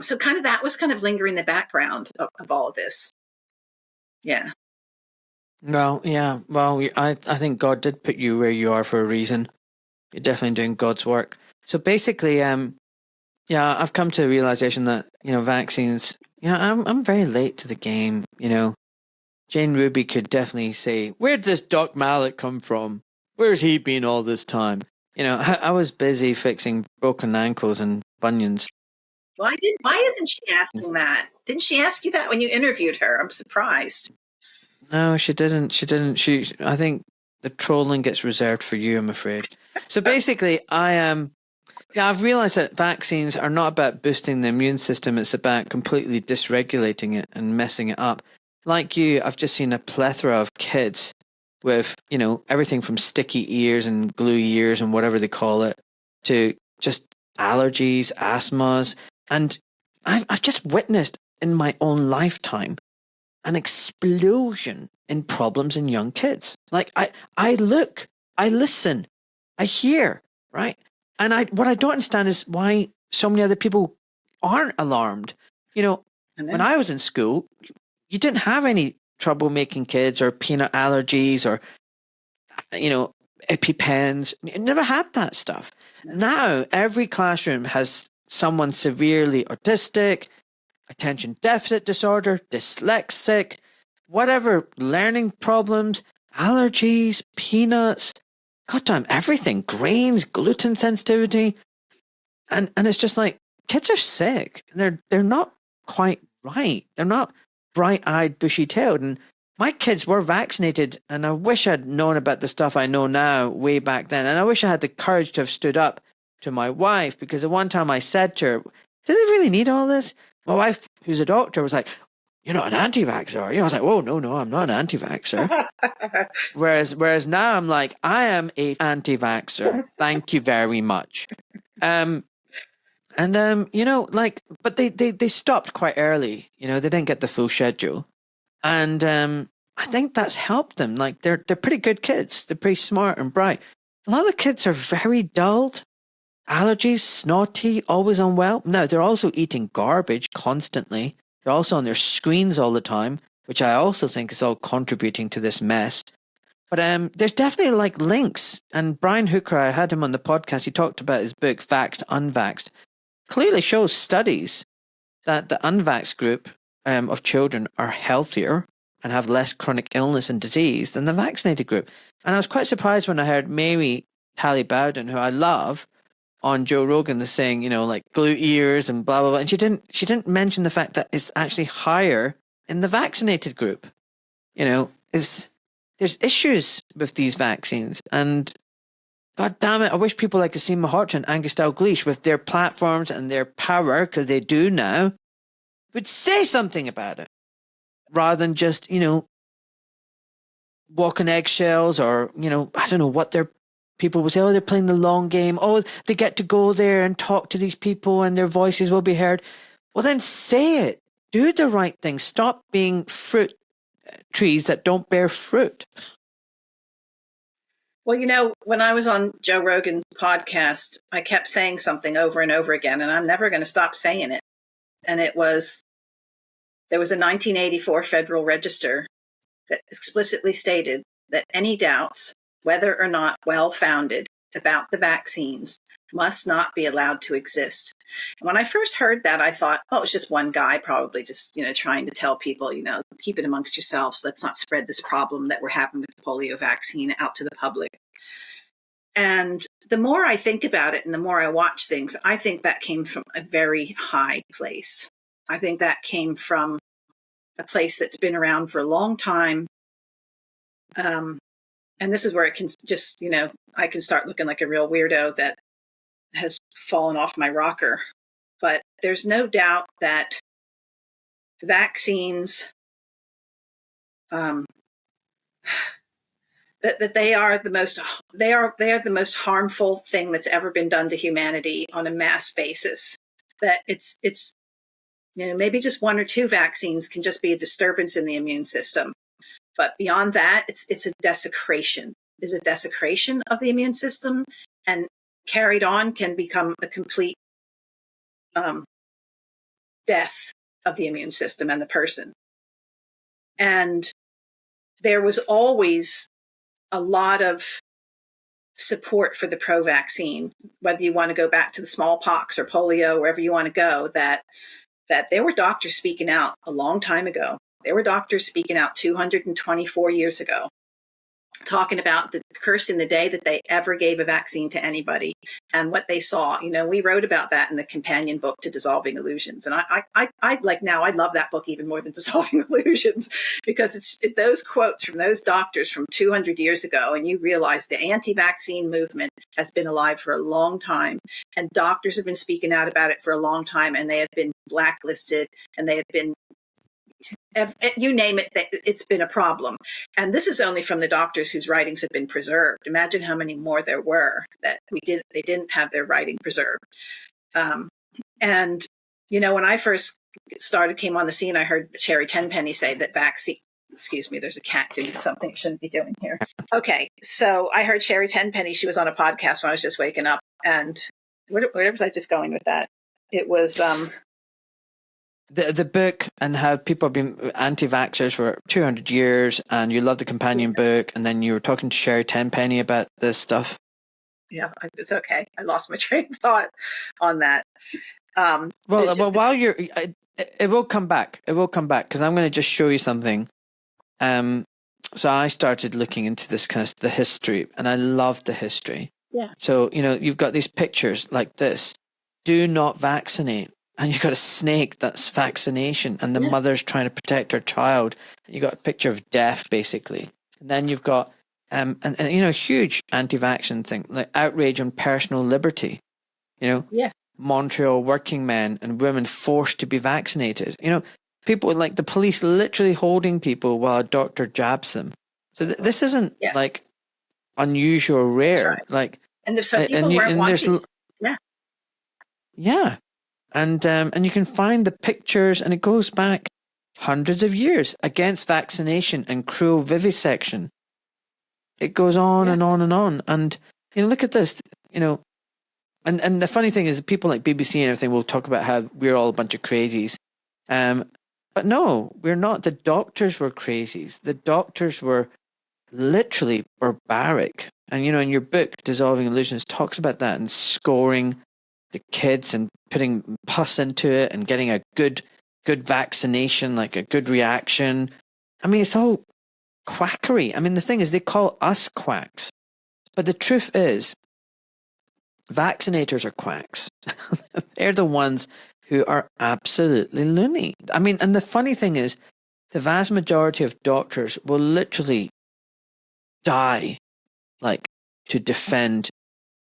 So kind of that was kind of lingering in the background of all of this. Yeah. Well, yeah. Well, I think God did put you where you are for a reason. You're definitely doing God's work. So basically, I've come to the realization that, vaccines, I'm very late to the game, Jane Ruby could definitely say, where'd this Doc Malik come from? Where's he been all this time? I was busy fixing broken ankles and bunions. Why isn't she asking that? Didn't she ask you that when you interviewed her? I'm surprised. No, she didn't. I think the trolling gets reserved for you, I'm afraid. So basically, I've realized that vaccines are not about boosting the immune system. It's about completely dysregulating it and messing it up. Like you, I've just seen a plethora of kids with, everything from sticky ears and glue ears and whatever they call it, to just allergies, asthmas. And I've just witnessed in my own lifetime an explosion in problems in young kids. Like I look, I listen, I hear, right? And what I don't understand is why so many other people aren't alarmed. When I was in school, you didn't have any trouble making kids or peanut allergies or, EpiPens. You never had that stuff. Now every classroom has someone severely autistic, attention deficit disorder, dyslexic, whatever, learning problems, allergies, peanuts, goddamn everything, grains, gluten sensitivity. And it's just like, kids are sick. They're not quite right. They're not bright-eyed, bushy-tailed. And my kids were vaccinated, and I wish I'd known about the stuff I know now way back then. And I wish I had the courage to have stood up to my wife, because at one time I said to her, do they really need all this? My wife, who's a doctor, was like, you're not an anti-vaxxer, are you? I was like, whoa, no, I'm not an anti-vaxxer. Whereas now I'm like, I am a anti-vaxxer. Thank you very much. But they stopped quite early. They didn't get the full schedule. And I think that's helped them. Like they're pretty good kids. They're pretty smart and bright. A lot of the kids are very dulled. Allergies, snotty, always unwell. Now, they're also eating garbage constantly. They're also on their screens all the time, which I also think is all contributing to this mess. But there's definitely like links. And Brian Hooker, I had him on the podcast. He talked about his book, Vaxxed, Unvaxxed. Clearly shows studies that the unvaxxed group of children are healthier and have less chronic illness and disease than the vaccinated group. And I was quite surprised when I heard Mary Tally Bowden, who I love, on Joe Rogan, saying, like glue ears and blah, blah, blah. And she didn't mention the fact that it's actually higher in the vaccinated group. There's issues with these vaccines. And God damn it, I wish people like Asim Maharcha and Angus Dalgleish, with their platforms and their power, because they do now, would say something about it. Rather than just, walk on eggshells, or, I don't know what people will say, oh, they're playing the long game. Oh, they get to go there and talk to these people and their voices will be heard. Well, then say it. Do the right thing. Stop being fruit trees that don't bear fruit. Well, when I was on Joe Rogan's podcast, I kept saying something over and over again, and I'm never going to stop saying it. And there was a 1984 Federal Register that explicitly stated that any doubts, whether or not well-founded, about the vaccines must not be allowed to exist. And when I first heard that, I thought, oh, it's just one guy probably just, trying to tell people, keep it amongst yourselves. Let's not spread this problem that we're having with the polio vaccine out to the public. And the more I think about it and the more I watch things, I think that came from a very high place. I think that came from a place that's been around for a long time. And this is where it can just, I can start looking like a real weirdo that has fallen off my rocker. But there's no doubt that vaccines, that they are the most harmful thing that's ever been done to humanity on a mass basis. That it's maybe just one or two vaccines can just be a disturbance in the immune system. But beyond that, it's a desecration. Is a desecration of the immune system, and carried on can become a complete death of the immune system and the person. And there was always a lot of support for the pro-vaccine, whether you want to go back to the smallpox or polio, wherever you want to go, that there were doctors speaking out a long time ago. There were doctors speaking out 224 years ago, talking about the curse in the day that they ever gave a vaccine to anybody and what they saw. We wrote about that in the companion book to Dissolving Illusions. And I love that book even more than Dissolving Illusions, because it's those quotes from those doctors from 200 years ago. And you realize the anti-vaccine movement has been alive for a long time, and doctors have been speaking out about it for a long time, and they have been blacklisted, and they have been, you name it, it's been a problem. And this is only from the doctors whose writings have been preserved. Imagine how many more there were that they didn't have their writing preserved. And when I first came on the scene, I heard Sherry Tenpenny say that vaccine, excuse me, there's a cat doing something it shouldn't be doing here. Okay, so I heard Sherry Tenpenny, she was on a podcast when I was just waking up, and where was I just going with that? It was the book, and how people have been anti-vaxxers for 200 years, and you love the companion book, and then you were talking to Sherry Tenpenny about this stuff. Yeah, it's okay. I lost my train of thought on that. While you're, it will come back. It will come back, because I'm going to just show you something. So I started looking into this kind of the history, and I love the history. Yeah. So, you've got these pictures like this. Do not vaccinate. And you've got a snake that's vaccination, and the mother's trying to protect her child. You got a picture of death, basically. And then you've got a huge anti-vaccine thing, like outrage on personal liberty. Montreal working men and women forced to be vaccinated. people like the police literally holding people while a doctor jabs them. So this isn't like unusual or rare. Right. Like, and so people weren't watching. Yeah. And you can find the pictures, and it goes back hundreds of years against vaccination and cruel vivisection. It goes on and on and on. And, look at this, and the funny thing is that people like BBC and everything will talk about how we're all a bunch of crazies. But no, we're not. The doctors were crazies. The doctors were literally barbaric. And, in your book, Dissolving Illusions, talks about that and scoring the kids and putting pus into it and getting a good vaccination, like a good reaction. I mean, it's all quackery. I mean, the thing is, they call us quacks. But the truth is, vaccinators are quacks. They're the ones who are absolutely loony. I mean, and the funny thing is, the vast majority of doctors will literally die, like, to defend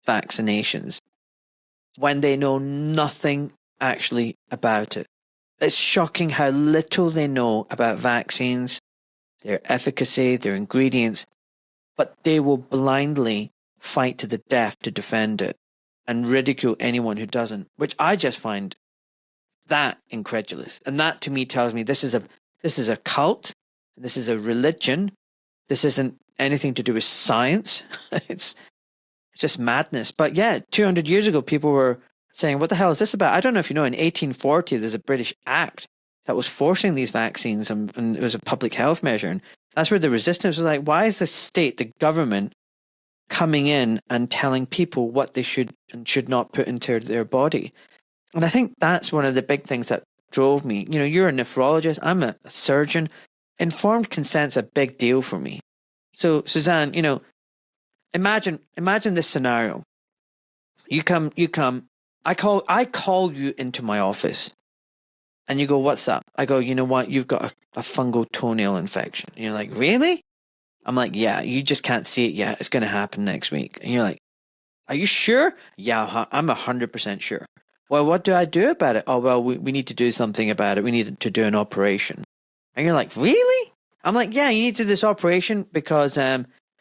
vaccinations when they know nothing actually about it. It's shocking how little they know about vaccines, their efficacy, their ingredients, but they will blindly fight to the death to defend it and ridicule anyone who doesn't, which I just find that incredulous. And that to me tells me this is a cult, this is a religion, this isn't anything to do with science. It's just madness. But yeah, 200 years ago, people were saying, what the hell is this about? I don't know if you know, in 1840, there's a British act that was forcing these vaccines, and it was a public health measure. And that's where the resistance was like, why is the state, the government, coming in and telling people what they should and should not put into their body? And I think that's one of the big things that drove me. You're a nephrologist, I'm a surgeon. Informed consent's a big deal for me. So, Suzanne, imagine this scenario. You come, I call you into my office and you go, what's up? I go, you know what? You've got a fungal toenail infection. And you're like, really? I'm like, yeah, you just can't see it yet. It's going to happen next week. And you're like, are you sure? Yeah, I'm 100% sure. Well, what do I do about it? Oh, well, we need to do something about it. We need to do an operation. And you're like, really? I'm like, yeah, you need to do this operation because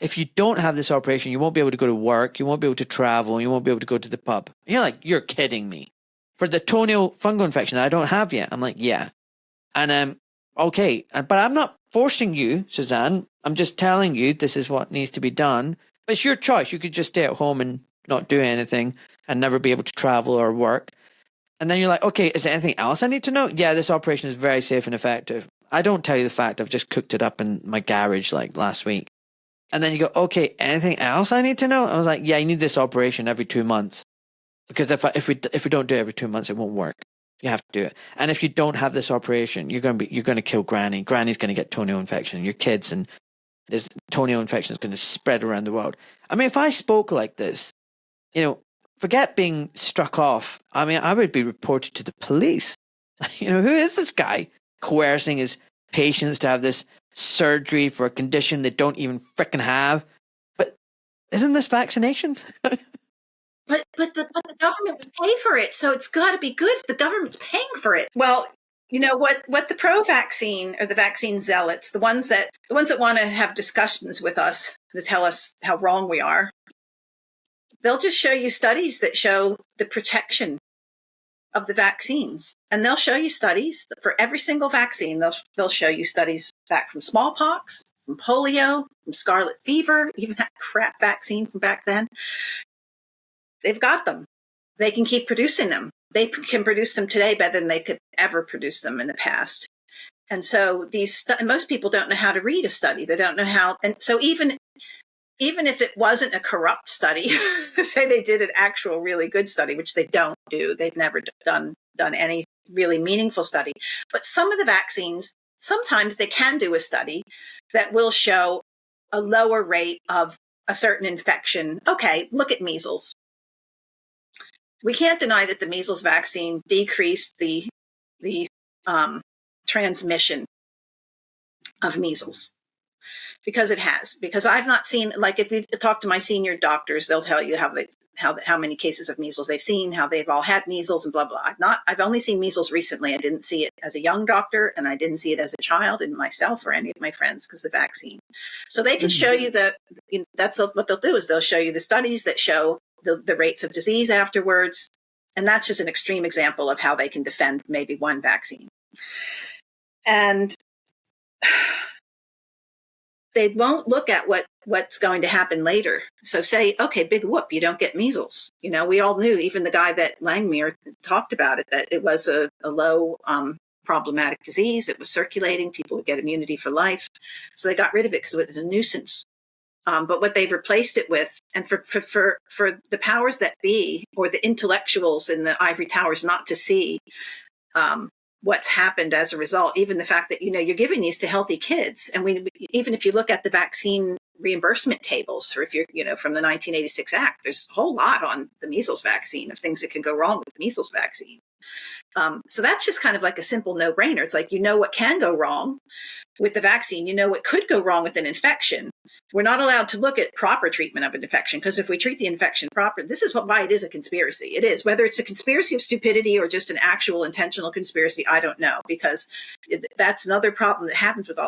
if you don't have this operation, you won't be able to go to work, you won't be able to travel, you won't be able to go to the pub. And you're like, you're kidding me. For the toenail fungal infection that I don't have yet. I'm like, yeah. And okay, but I'm not forcing you, Suzanne. I'm just telling you this is what needs to be done. But it's your choice. You could just stay at home and not do anything and never be able to travel or work. And then you're like, okay, is there anything else I need to know? Yeah, this operation is very safe and effective. I don't tell you the fact I've just cooked it up in my garage like last week. And then you go, okay, anything else I need to know? I was like, yeah, you need this operation every 2 months. Because if we don't do it every 2 months, it won't work. You have to do it. And if you don't have this operation, you're going to kill Granny. Granny's going to get toenail infection, your kids, and this toenail infection is going to spread around the world. I mean, if I spoke like this, forget being struck off. I mean, I would be reported to the police. Who is this guy coercing his patients to have this surgery for a condition they don't even frickin' have? But isn't this vaccination? But the government would pay for it, so it's got to be good if the government's paying for it. Well, what the pro-vaccine or the vaccine zealots, the ones that want to have discussions with us to tell us how wrong we are, they'll just show you studies that show the protection of the vaccines, and they'll show you studies for every single vaccine. They'll show you studies back from smallpox, from polio, from scarlet fever, even that crap vaccine from back then. They've got them. They can keep producing them. They can produce them today better than they could ever produce them in the past. And so most people don't know how to read a study. They don't know how. And so even if it wasn't a corrupt study, say they did an actual really good study, which they don't do. They've never done any really meaningful study. But some of the vaccines, sometimes they can do a study that will show a lower rate of a certain infection. Okay, look at measles. We can't deny that the measles vaccine decreased the transmission of measles. Because it has. Because I've not seen, like, if you talk to my senior doctors, they'll tell you how many cases of measles they've seen, how they've all had measles and blah, blah. I've only seen measles recently. I didn't see it as a young doctor, and I didn't see it as a child in myself or any of my friends because of the vaccine. So they can show you that's what they'll do, is they'll show you the studies that show the rates of disease afterwards. And that's just an extreme example of how they can defend maybe one vaccine. And they won't look at what's going to happen later. So say, okay, big whoop, you don't get measles. We all knew, even the guy that Langmuir talked about it, that it was a low problematic disease. It was circulating. People would get immunity for life. So they got rid of it because it was a nuisance. But what they've replaced it with, and for the powers that be, or the intellectuals in the ivory towers not to see what's happened as a result, even the fact that, you're giving these to healthy kids. And even if you look at the vaccine reimbursement tables, or if you're, from the 1986 Act, there's a whole lot on the measles vaccine of things that can go wrong with the measles vaccine. So that's just kind of like a simple no-brainer. It's like, what can go wrong with the vaccine, what could go wrong with an infection. We're not allowed to look at proper treatment of an infection, because if we treat the infection proper, this is why it is a conspiracy. It is, whether it's a conspiracy of stupidity or just an actual intentional conspiracy, I don't know, because that's another problem that happens with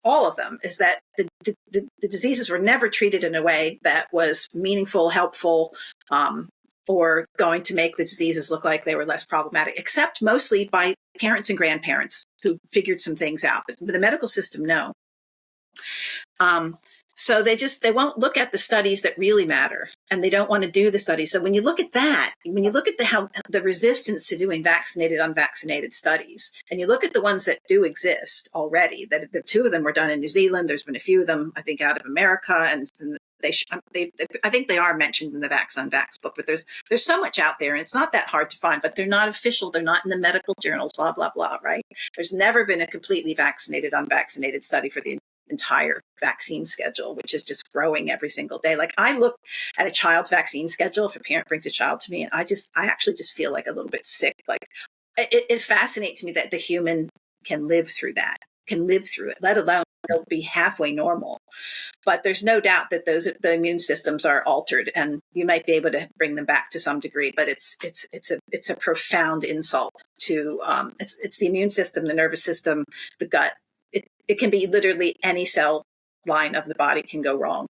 all of them, is that the diseases were never treated in a way that was meaningful, helpful, or going to make the diseases look like they were less problematic, except mostly by parents and grandparents who figured some things out. But the medical system, no. So they won't look at the studies that really matter, and they don't want to do the studies. So when you look at that, when you look at the resistance to doing vaccinated, unvaccinated studies, and you look at the ones that do exist already, that the two of them were done in New Zealand. There's been a few of them, I think, out of America, and I think they are mentioned in the Vax Unvax book, but there's so much out there, and it's not that hard to find, but they're not official. They're not in the medical journals, blah, blah, blah, right? There's never been a completely vaccinated, unvaccinated study for the entire vaccine schedule, which is just growing every single day. Like, I look at a child's vaccine schedule, if a parent brings a child to me, and I actually just feel like a little bit sick. Like, it fascinates me that the human can live through it, let alone they'll be halfway normal. But there's no doubt that the immune systems are altered, and you might be able to bring them back to some degree. But it's a profound insult to it's the immune system, the nervous system, the gut. It can be literally any cell line of the body can go wrong.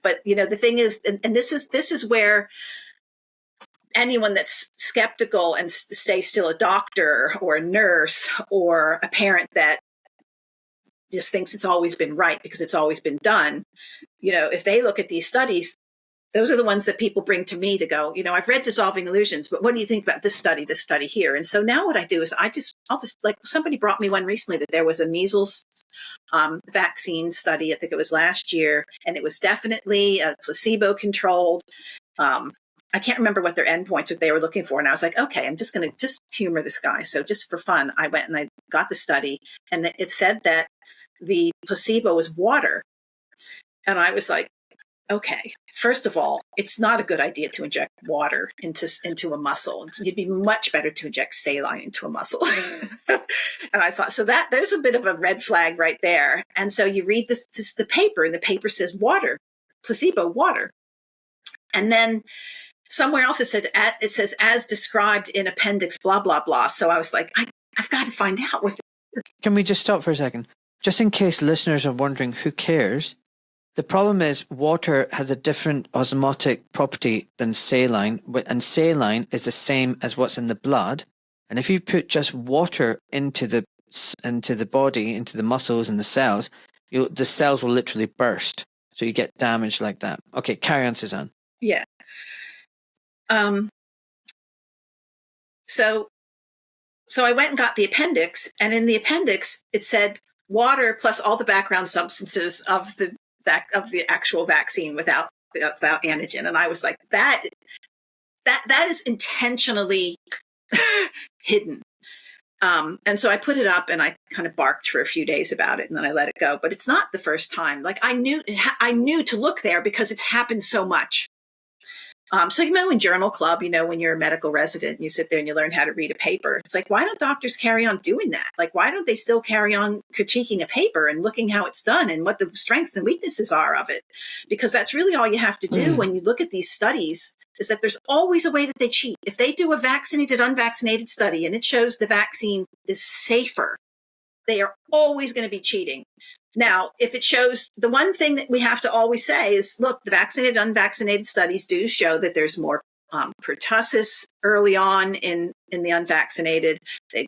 But the thing is, and this is where anyone that's skeptical and stays still a doctor or a nurse or a parent that just thinks it's always been right because it's always been done, if they look at these studies, those are the ones that people bring to me to go, I've read Dissolving Illusions, but what do you think about this study here? And so now what I do is I'll just like, somebody brought me one recently that there was a measles vaccine study. I think it was last year, and it was definitely placebo controlled. I can't remember what their endpoints that they were looking for. And I was like, okay, I'm just going to just humor this guy. So just for fun, I went and I got the study, and it said that the placebo was water. And I was like, okay, first of all, it's not a good idea to inject water into a muscle. It'd be much better to inject saline into a muscle. And I thought, so that there's a bit of a red flag right there. And so you read the paper, and the paper says water, placebo, water. And then somewhere else it says as described in appendix, blah, blah, blah. So I was like, I've got to find out what. Can we just stop for a second? Just in case listeners are wondering who cares, the problem is water has a different osmotic property than saline, and saline is the same as what's in the blood. And if you put just water into the body, into the muscles and the cells, the cells will literally burst. So you get damage like that. Okay, carry on, Suzanne. Yeah. So I went and got the appendix, and in the appendix it said water plus all the background substances of the actual vaccine without antigen. And I was like, that is intentionally hidden. And so I put it up, and I kind of barked for a few days about it, and then I let it go. But it's not the first time. Like, I knew to look there because it's happened so much. So you know, in journal club, you know, when you're a medical resident, you sit there and you learn how to read a paper. It's like, why don't doctors carry on doing that? Like, why don't they still carry on critiquing a paper and looking how it's done and what the strengths and weaknesses are of it? Because that's really all you have to do when you look at these studies, is that there's always a way that they cheat. If they do a vaccinated, unvaccinated study and it shows the vaccine is safer, they are always going to be cheating. Now, if it shows, the one thing that we have to always say is, look, the vaccinated, unvaccinated studies do show that there's more pertussis early on in the unvaccinated.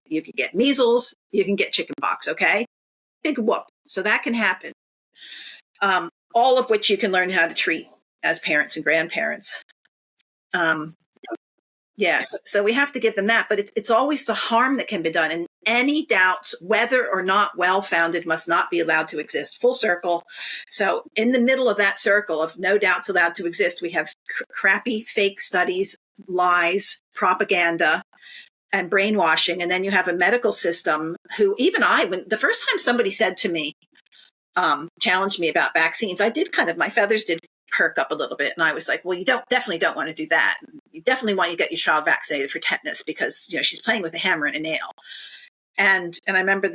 You can get measles, you can get chickenpox, okay? Big whoop. So that can happen. All of which you can learn how to treat as parents and grandparents. So we have to give them that, but it's always the harm that can be done. And any doubts, whether or not well-founded, must not be allowed to exist. Full circle. So in the middle of that circle of no doubts allowed to exist, we have crappy fake studies, lies, propaganda, and brainwashing. And then you have a medical system who, even when the first time somebody said to me, challenged me about vaccines, I did my feathers did perk up a little bit. And I was like, well, you definitely don't want to do that. You definitely want to get your child vaccinated for tetanus because, you know, she's playing with a hammer and a nail. And I remember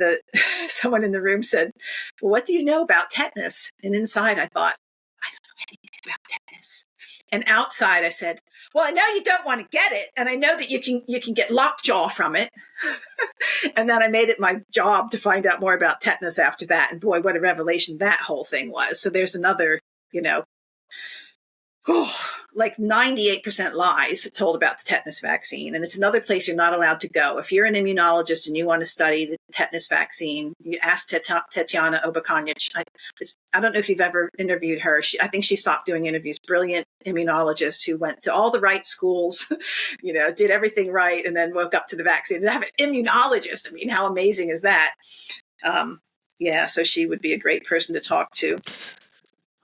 someone in the room said, well, what do you know about tetanus? And inside I thought, I don't know anything about tetanus. And outside I said, well, I know you don't want to get it. And I know that you can get lockjaw from it. And then I made it my job to find out more about tetanus after that. And boy, what a revelation that whole thing was. So there's another, you know, like 98% lies told about the tetanus vaccine. And it's another place you're not allowed to go. If you're an immunologist and you want to study the tetanus vaccine, you ask Tatiana Obakanyich. I don't know if you've ever interviewed her. I think she stopped doing interviews. Brilliant immunologist who went to all the right schools, you know, did everything right, and then woke up to the vaccine. And have an immunologist. I mean, how amazing is that? So she would be a great person to talk to.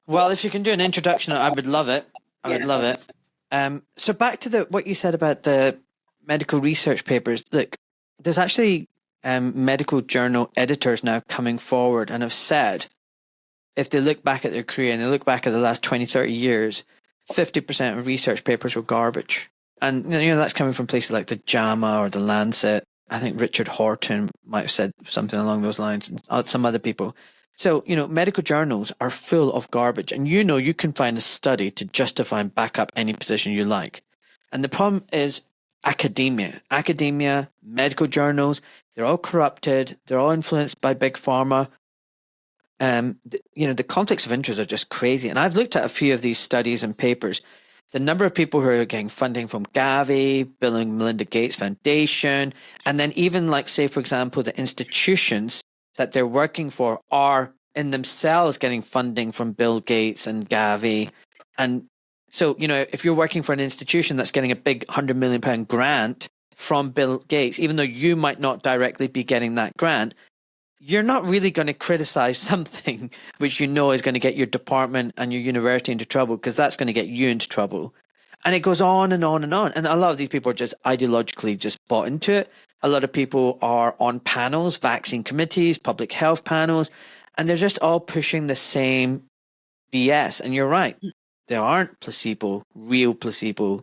Well, if you can do an introduction, I would love it. I would love it. So back to what you said about the medical research papers. Look, there's actually medical journal editors now coming forward and have said, if they look back at their career and they look back at the last 20, 30 years, 50% of research papers were garbage. And, you know, that's coming from places like the JAMA or the Lancet. I think Richard Horton might have said something along those lines, and some other people. So, you know, medical journals are full of garbage, and you know you can find a study to justify and back up any position you like. And the problem is academia, medical journals, they're all corrupted. They're all influenced by big pharma. You know, the conflicts of interest are just crazy. And I've looked at a few of these studies and papers. The number of people who are getting funding from Gavi, Bill and Melinda Gates Foundation, and then even like, say, for example, the institutions that they're working for are in themselves getting funding from Bill Gates and Gavi. And so, you know, if you're working for an institution that's getting a big £100 million grant from Bill Gates, even though you might not directly be getting that grant, you're not really going to criticize something which you know is going to get your department and your university into trouble, because that's going to get you into trouble. And it goes on and on and on. And a lot of these people are just ideologically just bought into it. A lot of people are on panels, vaccine committees, public health panels, and they're just all pushing the same BS. And you're right. There aren't real placebo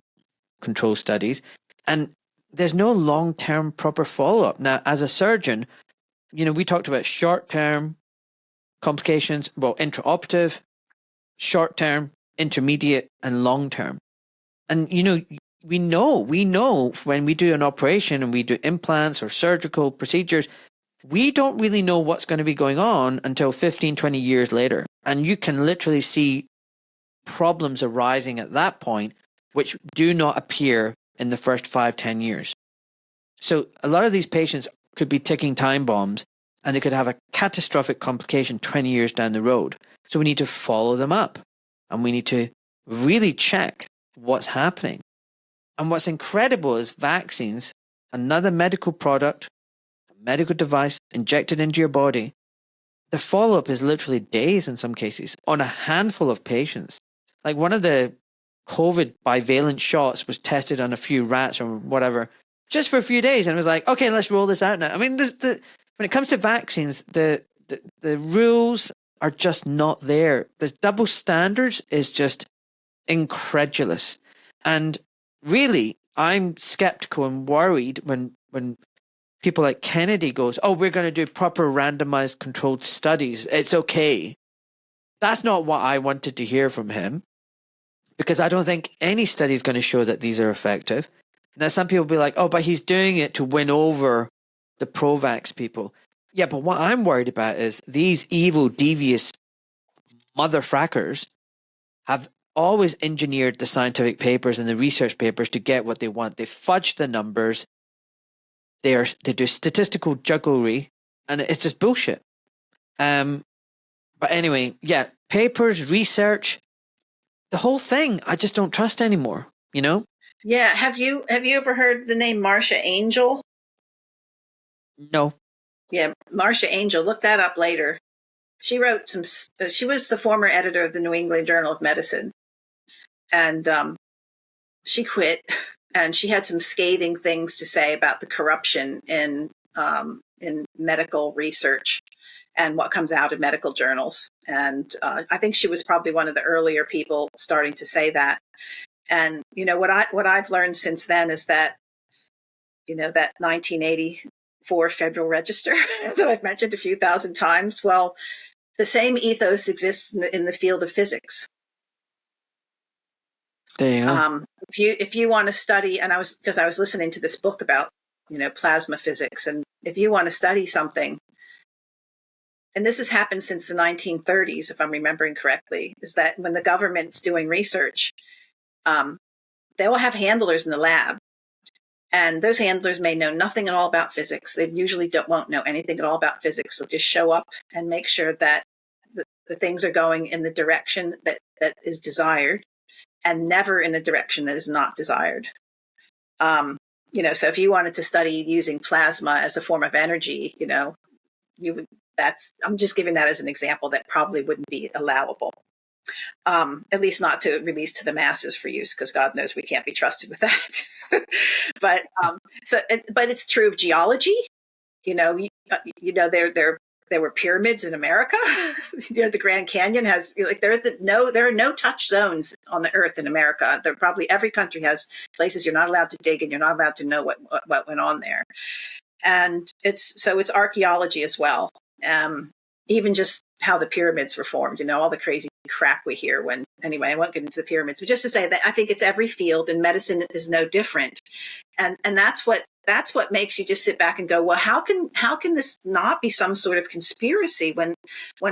control studies. And there's no long-term proper follow-up. Now, as a surgeon, you know, we talked about short-term complications, well, intraoperative, short-term, intermediate, and long-term. And, you know, we know when we do an operation and we do implants or surgical procedures, we don't really know what's going to be going on until 15, 20 years later. And you can literally see problems arising at that point, which do not appear in the first 5, 10 years. So a lot of these patients could be ticking time bombs, and they could have a catastrophic complication 20 years down the road. So we need to follow them up, and we need to really check what's happening. And what's incredible is vaccines, another medical product, a medical device injected into your body. The follow-up is literally days in some cases on a handful of patients. Like one of the COVID bivalent shots was tested on a few rats or whatever, just for a few days. And it was like, okay, let's roll this out now. I mean, when it comes to vaccines, the rules are just not there. The double standards is just incredulous. And really, I'm skeptical and worried when people like Kennedy goes, oh, we're going to do proper randomized controlled studies. It's okay. That's not what I wanted to hear from him, because I don't think any study is going to show that these are effective. Now, some people will be like, oh, but he's doing it to win over the pro-vax people. Yeah, but what I'm worried about is these evil, devious motherfrackers have always engineered the scientific papers and the research papers to get what they want. They fudge the numbers. They do statistical jugglery, and it's just bullshit. But anyway, yeah, papers, research, the whole thing, I just don't trust anymore, you know? Yeah. Have you ever heard the name Marcia Angel? No. Yeah, Marcia Angel. Look that up later. She wrote some. She was the former editor of the New England Journal of Medicine, and she quit. And she had some scathing things to say about the corruption in medical research and what comes out of medical journals. And I think she was probably one of the earlier people starting to say that. And what I've learned since then is that that 1984 Federal Register that I've mentioned a few thousand times. Well, the same ethos exists in the field of physics. There you go. If you want to study, and I was listening to this book about plasma physics, and if you want to study something, and this has happened since the 1930s, if I'm remembering correctly, is that when the government's doing research, they will have handlers in the lab, and those handlers may know nothing at all about physics. They usually won't know anything at all about physics. They'll just show up and make sure that the things are going in the direction that is desired, and never in the direction that is not desired. So if you wanted to study using plasma as a form of energy, I'm just giving that as an example that probably wouldn't be allowable. At least not to release to the masses for use, because God knows we can't be trusted with that. But it's true of geology. There were pyramids in America. The Grand Canyon has there are no touch zones on the earth in America. There probably every country has places you're not allowed to dig, and you're not allowed to know what went on there. And it's archaeology as well. Even just how the pyramids were formed, all the crazy crap we hear anyway, I won't get into the pyramids, but just to say that I think it's every field, and medicine is no different. And that's what makes you just sit back and go, well, how can this not be some sort of conspiracy when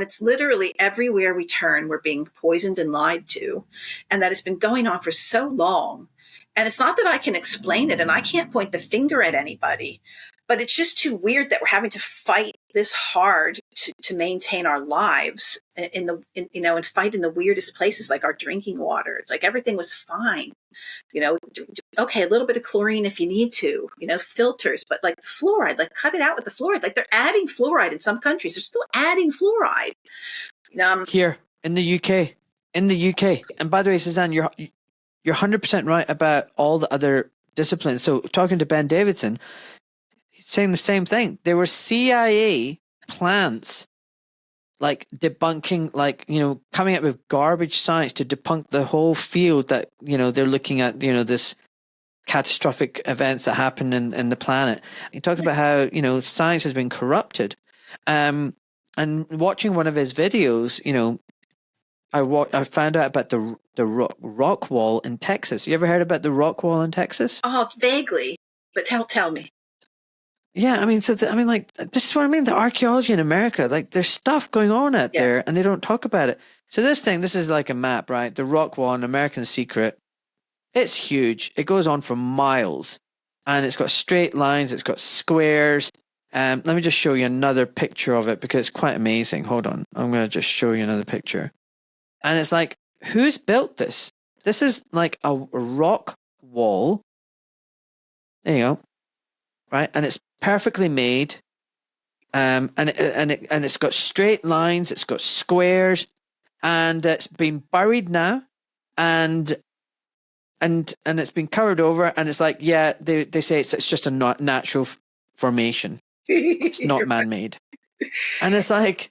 it's literally everywhere we turn, we're being poisoned and lied to, and that it's been going on for so long. And it's not that I can explain it, and I can't point the finger at anybody, but it's just too weird that we're having to fight this hard to maintain our lives and fight in the weirdest places, like our drinking water. It's like everything was fine. Okay, a little bit of chlorine if you need to, filters, but like fluoride, like cut it out with the fluoride. Like they're adding fluoride in some countries. They're still adding fluoride. Here in the UK. And by the way, Suzanne, you're 100% right about all the other disciplines. So talking to Ben Davidson, he's saying the same thing. There were CIA plants like debunking, coming up with garbage science to debunk the whole field that, they're looking at, this catastrophic events that happen in the planet. He talked about how, science has been corrupted. And watching one of his videos, I found out about the rock wall in Texas. You ever heard about the rock wall in Texas? Oh, vaguely, but tell me. Yeah, this is what I mean. The archaeology in America, there's stuff going on out there, and they don't talk about it. So this is like a map, right? The rock wall, an American secret. It's huge. It goes on for miles, and it's got straight lines. It's got squares. Let me just show you another picture of it because it's quite amazing. Hold on, I'm going to just show you another picture. And it's like, who's built this? This is like a rock wall. There you go. Right, and it's perfectly made, and it's got straight lines, it's got squares, and it's been buried now, and it's been covered over, and it's like, yeah, they say it's just a natural formation, it's not man-made, and it's like,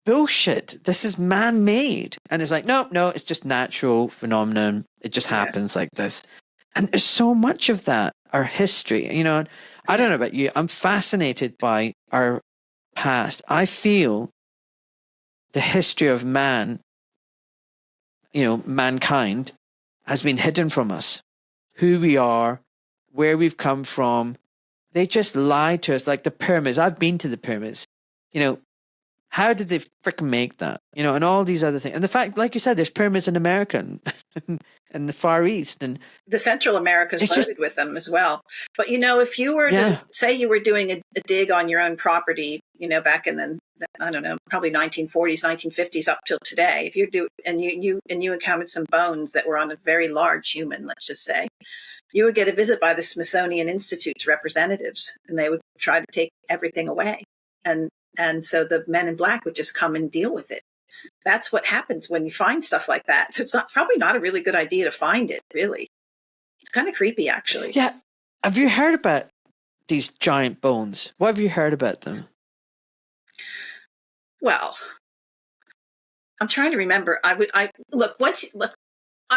bullshit. This is man-made. And it's like, no, it's just natural phenomenon. It just happens like this. And there's so much of that, our history, I don't know about you. I'm fascinated by our past. I feel the history of man, mankind has been hidden from us. Who we are, where we've come from. They just lied to us, like the pyramids. I've been to the pyramids. How did they freaking make that? And all these other things. And the fact, like you said, there's pyramids in America and the Far East. And the Central America is loaded with them as well. But, if you were to say you were doing a dig on your own property, back in the, I don't know, probably 1940s, 1950s up till today, if you do, and you encountered some bones that were on a very large human, let's just say, you would get a visit by the Smithsonian Institute's representatives, and they would try to take everything away. And so the men in black would just come and deal with it. That's what happens when you find stuff like that. So it's probably not a really good idea to find it, really. It's kind of creepy, actually. Yeah. Have you heard about these giant bones? What have you heard about them? Well, I'm trying to remember. I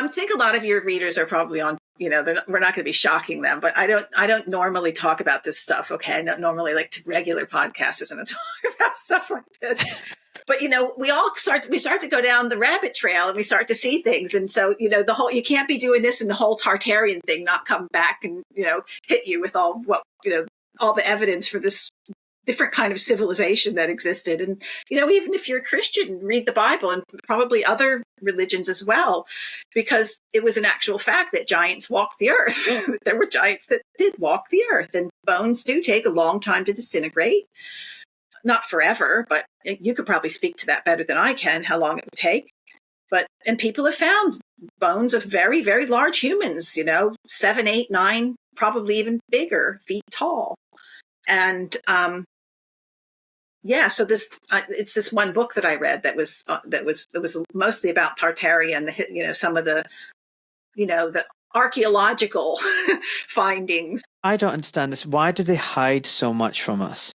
think a lot of your readers are probably on, we're not going to be shocking them, but I don't normally talk about this stuff. Okay. I don't normally like to regular podcasters and talk about stuff like this, but we start to go down the rabbit trail and we start to see things. And so, you can't be doing this and the whole Tartarian thing, not come back and, hit you with all the evidence for this different kind of civilization that existed. And, even if you're a Christian, read the Bible and probably other religions as well, because it was an actual fact that giants walked the earth. There were giants that did walk the earth, and bones do take a long time to disintegrate. Not forever, but you could probably speak to that better than I can, how long it would take. And people have found bones of very, very large humans, 7, 8, 9, probably even bigger feet tall. And, so it's this one book that I read that was mostly about Tartaria and some of the archaeological findings. I don't understand this. Why do they hide so much from us?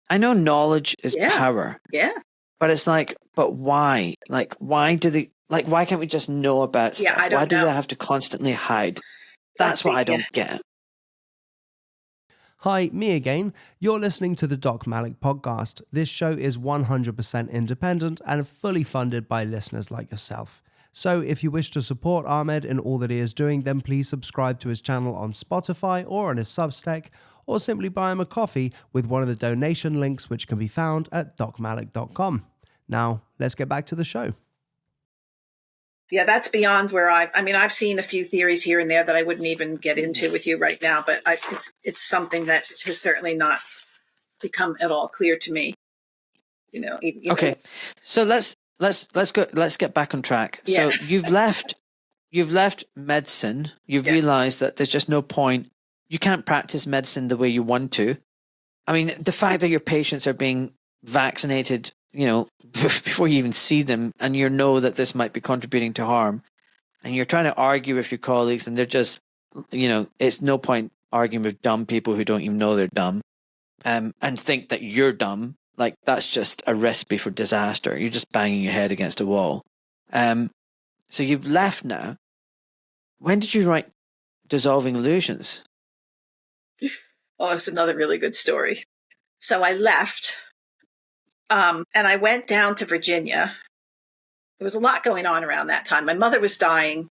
I know knowledge is power. Yeah. But it's like, but why? Like, why do they, why can't we just know about stuff? I don't why do know. they have to constantly hide? That's what I don't get. Hi, me again. You're listening to the Doc Malik podcast. This show is 100% independent and fully funded by listeners like yourself. So if you wish to support Ahmed in all that he is doing, then please subscribe to his channel on Spotify or on his Substack, or simply buy him a coffee with one of the donation links which can be found at docmalik.com. Now, let's get back to the show. Yeah, that's beyond where I've seen a few theories here and there that I wouldn't even get into with you right now, but it's something that has certainly not become at all clear to me. Okay. So let's get back on track. Yeah. So you've left medicine. You've realized that there's just no point. You can't practice medicine the way you want to. I mean, the fact that your patients are being vaccinated, before you even see them, and you know that this might be contributing to harm, and you're trying to argue with your colleagues, and they're just, it's no point arguing with dumb people who don't even know they're dumb, and think that you're dumb. Like, that's just a recipe for disaster. You're just banging your head against a wall. So you've left now. When did you write Dissolving Illusions? Oh, it's another really good story. So I left, and I went down to Virginia. There was a lot going on around that time. My mother was dying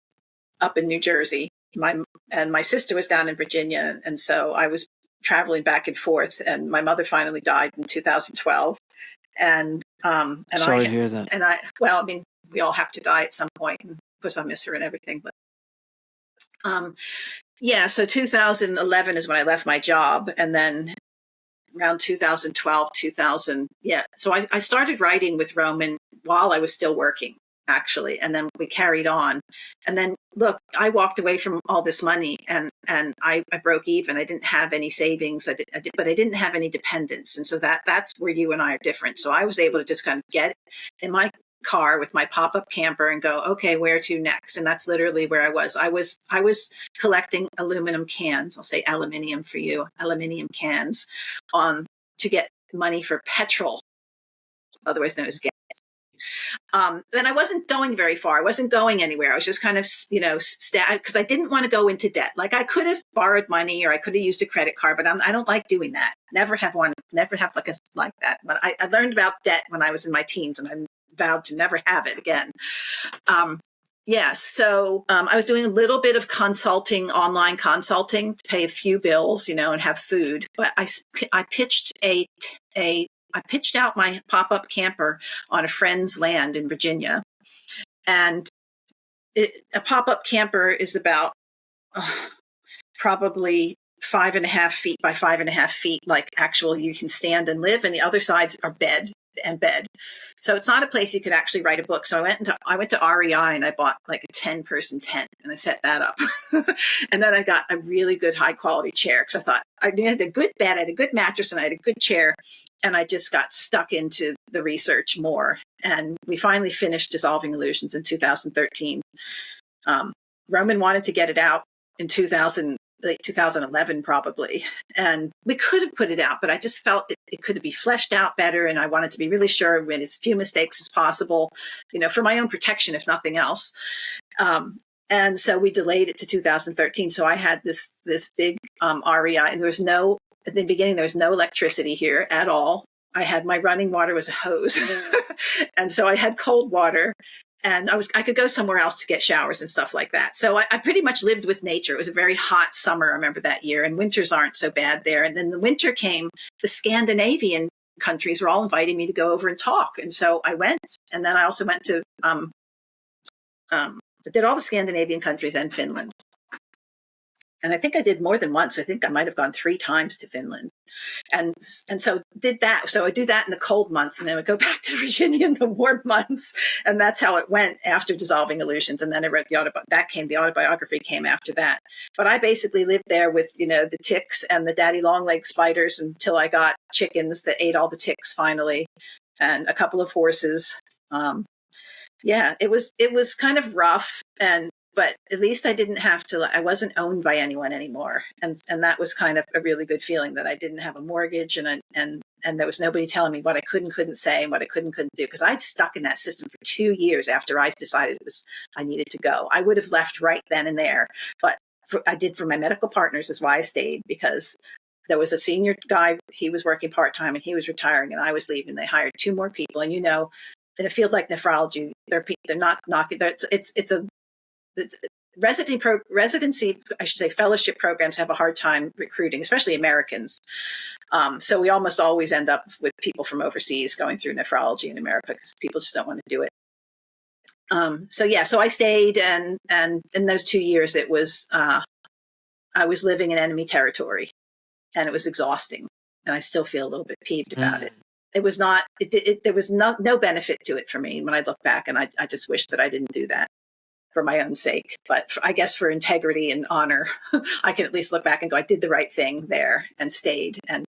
up in New Jersey. My sister was down in Virginia, and so I was traveling back and forth. And my mother finally died in 2012. And sorry to hear that. And we all have to die at some point. And of course, I miss her and everything. But so 2011 is when I left my job, and then around 2012, So I started writing with Roman while I was still working, actually, and then we carried on. And then, look, I walked away from all this money, and I broke even. I didn't have any savings, but I didn't have any dependents, and so that's where you and I are different. So I was able to just kind of get in my car with my pop-up camper and go, okay, where to next? And that's literally where I was. I was collecting aluminum cans. I'll say aluminium for you, aluminum cans, to get money for petrol, otherwise known as gas. And I wasn't going very far. I wasn't going anywhere. I was just kind of, because I didn't want to go into debt. Like I could have borrowed money or I could have used a credit card, but I don't like doing that. Never have like that. But I learned about debt when I was in my teens, and I vowed to never have it again. So I was doing a little bit of consulting, online consulting to pay a few bills, and have food. But I pitched I pitched out my pop-up camper on a friend's land in Virginia. And a pop-up camper is about probably 5.5 feet by 5.5 feet, like actual you can stand and live. And the other sides are bed. So it's not a place you could actually write a book. So I went to REI and I bought like a 10-person tent and I set that up. And then I got a really good high quality chair because I thought I had a good bed, I had a good mattress, and I had a good chair. And I just got stuck into the research more. And we finally finished Dissolving Illusions in 2013. Roman wanted to get it out in 2011 probably. And we could have put it out, but I just felt it could be fleshed out better. And I wanted to be really sure with as few mistakes as possible, for my own protection, if nothing else. And so we delayed it to 2013. So I had this big REI, and at the beginning, there was no electricity here at all. My running water was a hose. And so I had cold water. And I could go somewhere else to get showers and stuff like that. So I pretty much lived with nature. It was a very hot summer, I remember that year, and winters aren't so bad there. And then the winter came, the Scandinavian countries were all inviting me to go over and talk. And so I went, and then I also went to, did all the Scandinavian countries and Finland. And I think I did more than once. I think I might have gone 3 times to Finland. And so did that. So I do that in the cold months, and then I would go back to Virginia in the warm months. And that's how it went after Dissolving Illusions. And then I wrote the autobiography came after that. But I basically lived there with, the ticks and the daddy long leg spiders until I got chickens that ate all the ticks finally, and a couple of horses. It was kind of rough, but at least I wasn't owned by anyone anymore. And that was kind of a really good feeling that I didn't have a mortgage and there was nobody telling me what I couldn't say and what I couldn't do. Because I'd stuck in that system for 2 years after I decided I needed to go. I would have left right then and there, but I did for my medical partners is why I stayed, because there was a senior guy, he was working part-time and he was retiring and I was leaving. They hired 2 more people. And, in a field like nephrology, they're not knocking, it's residency, I should say, fellowship programs have a hard time recruiting, especially Americans. So we almost always end up with people from overseas going through nephrology in America because people just don't want to do it. So I stayed, and in those 2 years, it was I was living in enemy territory, and it was exhausting, and I still feel a little bit peeved about it. It was not. There was no benefit to it for me when I look back, and I just wish that I didn't do that for my own sake. But I guess for integrity and honor, I can at least look back and go, I did the right thing there and stayed and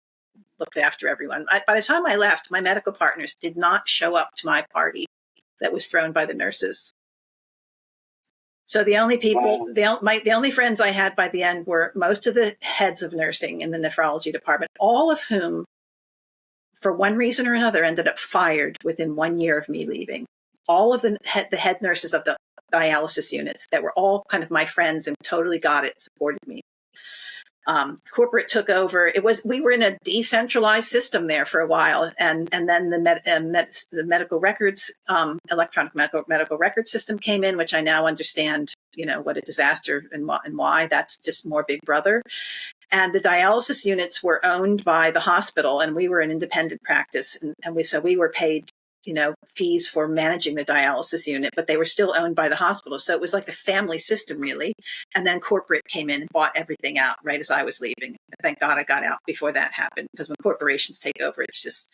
looked after everyone. By the time I left, my medical partners did not show up to my party that was thrown by the nurses. So the only people, the only friends I had by the end were most of the heads of nursing in the nephrology department, all of whom, for one reason or another, ended up fired within 1 year of me leaving. All of the head nurses of the dialysis units that were all kind of my friends and totally got it, supported me. Corporate took over. We were in a decentralized system there for a while, and then the medical records, electronic medical record system came in, which I now understand, what a disaster and why. That's just more Big Brother. And the dialysis units were owned by the hospital, and we were an independent practice, and we were paid fees for managing the dialysis unit, but they were still owned by the hospital. So it was like a family system, really. And then corporate came in and bought everything out right as I was leaving. Thank God I got out before that happened, because when corporations take over, it's just,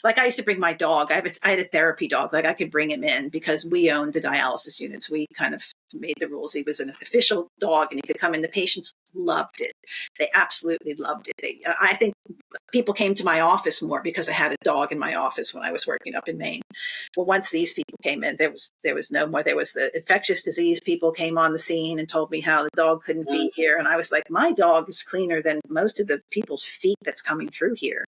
like I used to bring my dog. I had a therapy dog. Like I could bring him in because we owned the dialysis units. We kind of made the rules. He was an official dog and he could come in. The patients loved it. They absolutely loved it. I think people came to my office more because I had a dog in my office when I was working up in Maine. Well, once these people came in, there was no more. There was the infectious disease people came on the scene and told me how the dog couldn't be here. And I was like, my dog is cleaner than most of the people's feet that's coming through here.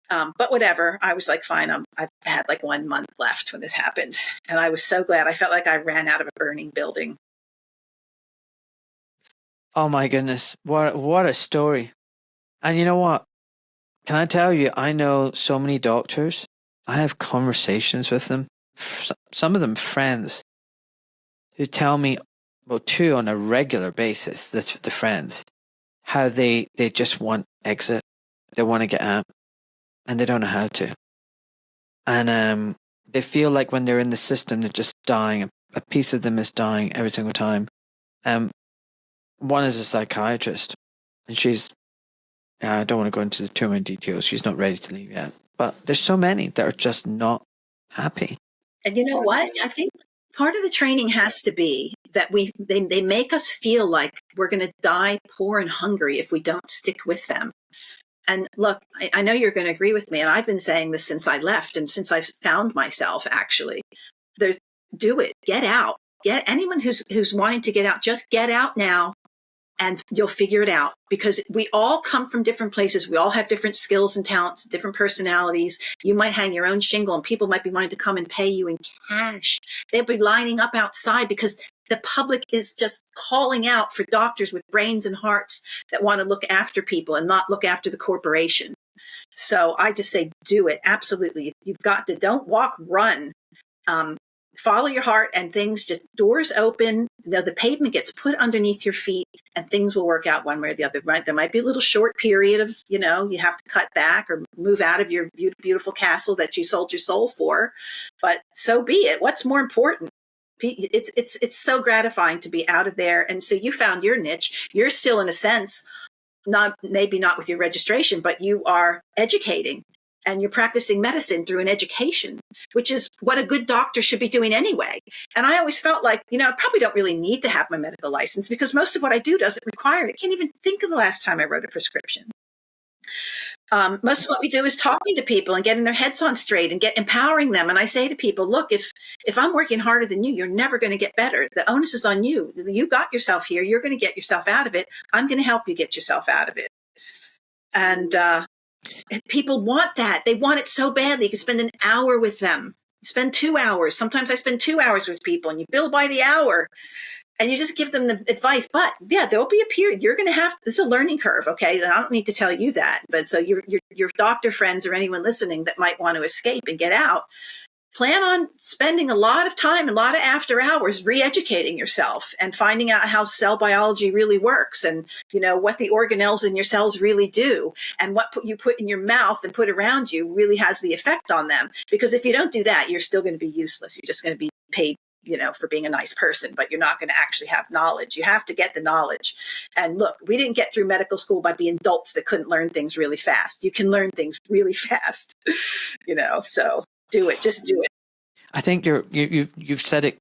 But whatever, I was like, fine, I've had like 1 month left when this happened. And I was so glad. I felt like I ran out of a burning building. Oh my goodness. What a story. And you know what? Can I tell you, I know so many doctors. I have conversations with them, some of them friends, who tell me, well, two on a regular basis, the friends, how they just want exit. They want to get out and they don't know how to. And they feel like when they're in the system, they're just dying. A piece of them is dying every single time. One is a psychiatrist, and she's, I don't want to go into too many details. She's not ready to leave yet. But there's so many that are just not happy. And you know what? I think part of the training has to be that they make us feel like we're going to die poor and hungry if we don't stick with them. And look, I know you're going to agree with me, and I've been saying this since I left and since I found myself, actually. Do it. Get out. Get anyone who's wanting to get out, just get out now, and you'll figure it out, because we all come from different places. We all have different skills and talents, different personalities. You might hang your own shingle and people might be wanting to come and pay you in cash. They'll be lining up outside because the public is just calling out for doctors with brains and hearts that want to look after people and not look after the corporation. So I just say, do it. Absolutely. You've got to, don't walk, run. Follow your heart, and things just, doors open, the pavement gets put underneath your feet, and things will work out one way or the other, right? There might be a little short period of, you have to cut back or move out of your beautiful castle that you sold your soul for, but so be it. What's more important? It's so gratifying to be out of there. And so you found your niche. You're still, in a sense, maybe not with your registration, but you are educating. And you're practicing medicine through an education, which is what a good doctor should be doing anyway. And I always felt like, I probably don't really need to have my medical license because most of what I do doesn't require it. I can't even think of the last time I wrote a prescription. Most of what we do is talking to people and getting their heads on straight and empowering them. And I say to people, look, if I'm working harder than you, you're never going to get better. The onus is on you. You got yourself here. You're going to get yourself out of it. I'm going to help you get yourself out of it. And people want that. They want it so badly. You can spend an hour with them. Spend 2 hours. Sometimes I spend 2 hours with people, and you bill by the hour. And you just give them the advice. But yeah, there'll be a period you're going to have. It's a learning curve, okay? And I don't need to tell you that. But so your doctor friends or anyone listening that might want to escape and get out, plan on spending a lot of time, a lot of after hours re-educating yourself and finding out how cell biology really works, and what the organelles in your cells really do, and what you put in your mouth and put around you really has the effect on them. Because if you don't do that, you're still going to be useless. You're just going to be paid for being a nice person, but you're not going to actually have knowledge. You have to get the knowledge. And look, we didn't get through medical school by being dolts that couldn't learn things really fast. You can learn things really fast, so do it. Just do it. I think you've said it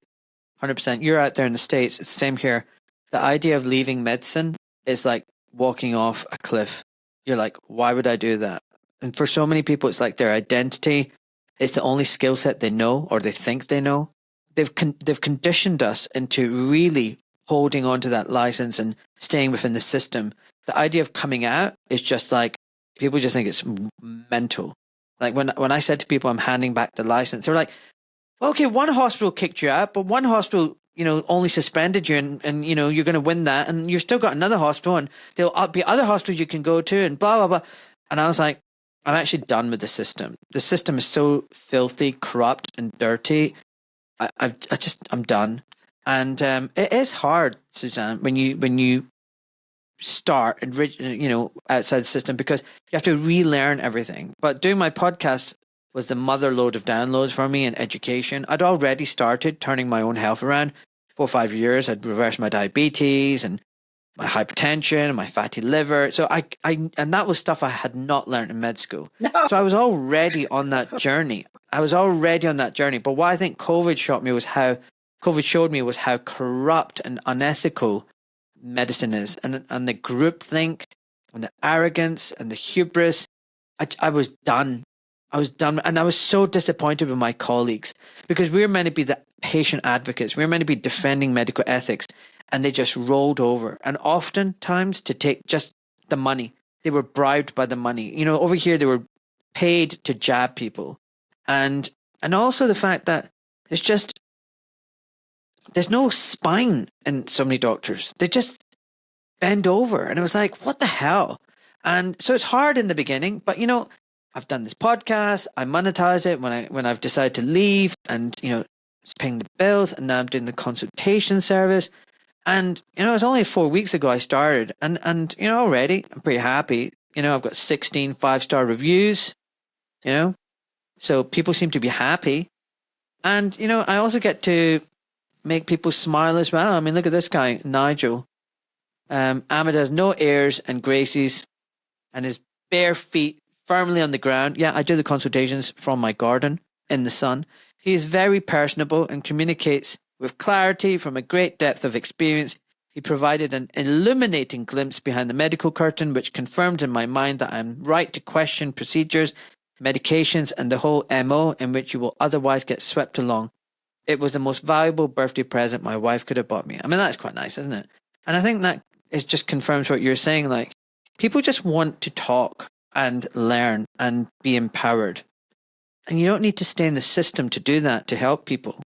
100%. You're out there in the States. It's the same here. The idea of leaving medicine is like walking off a cliff. You're like, why would I do that? And for so many people, it's like their identity. It's the only skill set they know, or they think they know. They've conditioned us into really holding on to that license and staying within the system. The idea of coming out is just like, people just think it's mental. Like when I said to people I'm handing back the license, they're like, okay, one hospital kicked you out, but one hospital, only suspended you, and you're going to win that, and you've still got another hospital, and there'll be other hospitals you can go to, and blah, blah, blah. And I was like, I'm actually done with the system. The system is so filthy, corrupt, and dirty. I'm done. And it is hard, Suzanne, when you start and outside the system, because you have to relearn everything. But doing my podcast was the mother load of downloads for me in education. I'd already started turning my own health around. 4 or 5 years, I'd reversed my diabetes and my hypertension and my fatty liver. So and that was stuff I had not learned in med school. No. So I was already on that journey. But what I think COVID showed me was how corrupt and unethical medicine is, and the groupthink and the arrogance and the hubris. I was done. And I was so disappointed with my colleagues, because we were meant to be the patient advocates. We were meant to be defending medical ethics, and they just rolled over. And oftentimes to take just the money. They were bribed by the money. Over here they were paid to jab people. And also the fact that there's no spine in so many doctors. They just bend over. And it was like, what the hell? And so it's hard in the beginning, but I've done this podcast, I monetize it when I've decided to leave, and it's paying the bills, and now I'm doing the consultation service. And it's only 4 weeks ago I started, and already I'm pretty happy. I've got 16 5-star reviews, so people seem to be happy. And I also get to make people smile as well. I mean, look at this guy, Nigel. Ahmed has no airs and graces, and his bare feet firmly on the ground. Yeah, I do the consultations from my garden in the sun. He is very personable and communicates with clarity from a great depth of experience. He provided an illuminating glimpse behind the medical curtain, which confirmed in my mind that I'm right to question procedures, medications, and the whole MO in which you will otherwise get swept along. It was the most valuable birthday present my wife could have bought me. I mean, that's quite nice, isn't it? And I think that just confirms what you're saying. Like, people just want to talk and learn and be empowered. And you don't need to stay in the system to do that, to help people.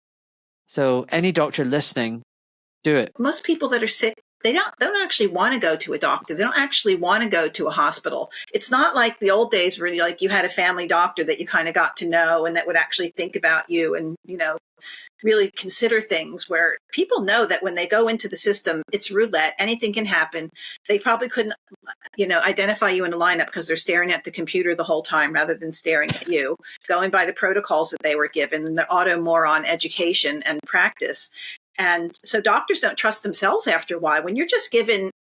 So any doctor listening, do it. Most people that are sick, they don't actually want to go to a doctor. They don't actually want to go to a hospital. It's not like the old days where you had a family doctor that you kind of got to know and that would actually think about you and, really consider things, where people know that when they go into the system, it's roulette. Anything can happen. They probably couldn't, identify you in a lineup because they're staring at the computer the whole time rather than staring at you, going by the protocols that they were given and the automoron education and practice. And so doctors don't trust themselves after a while. When you're just given,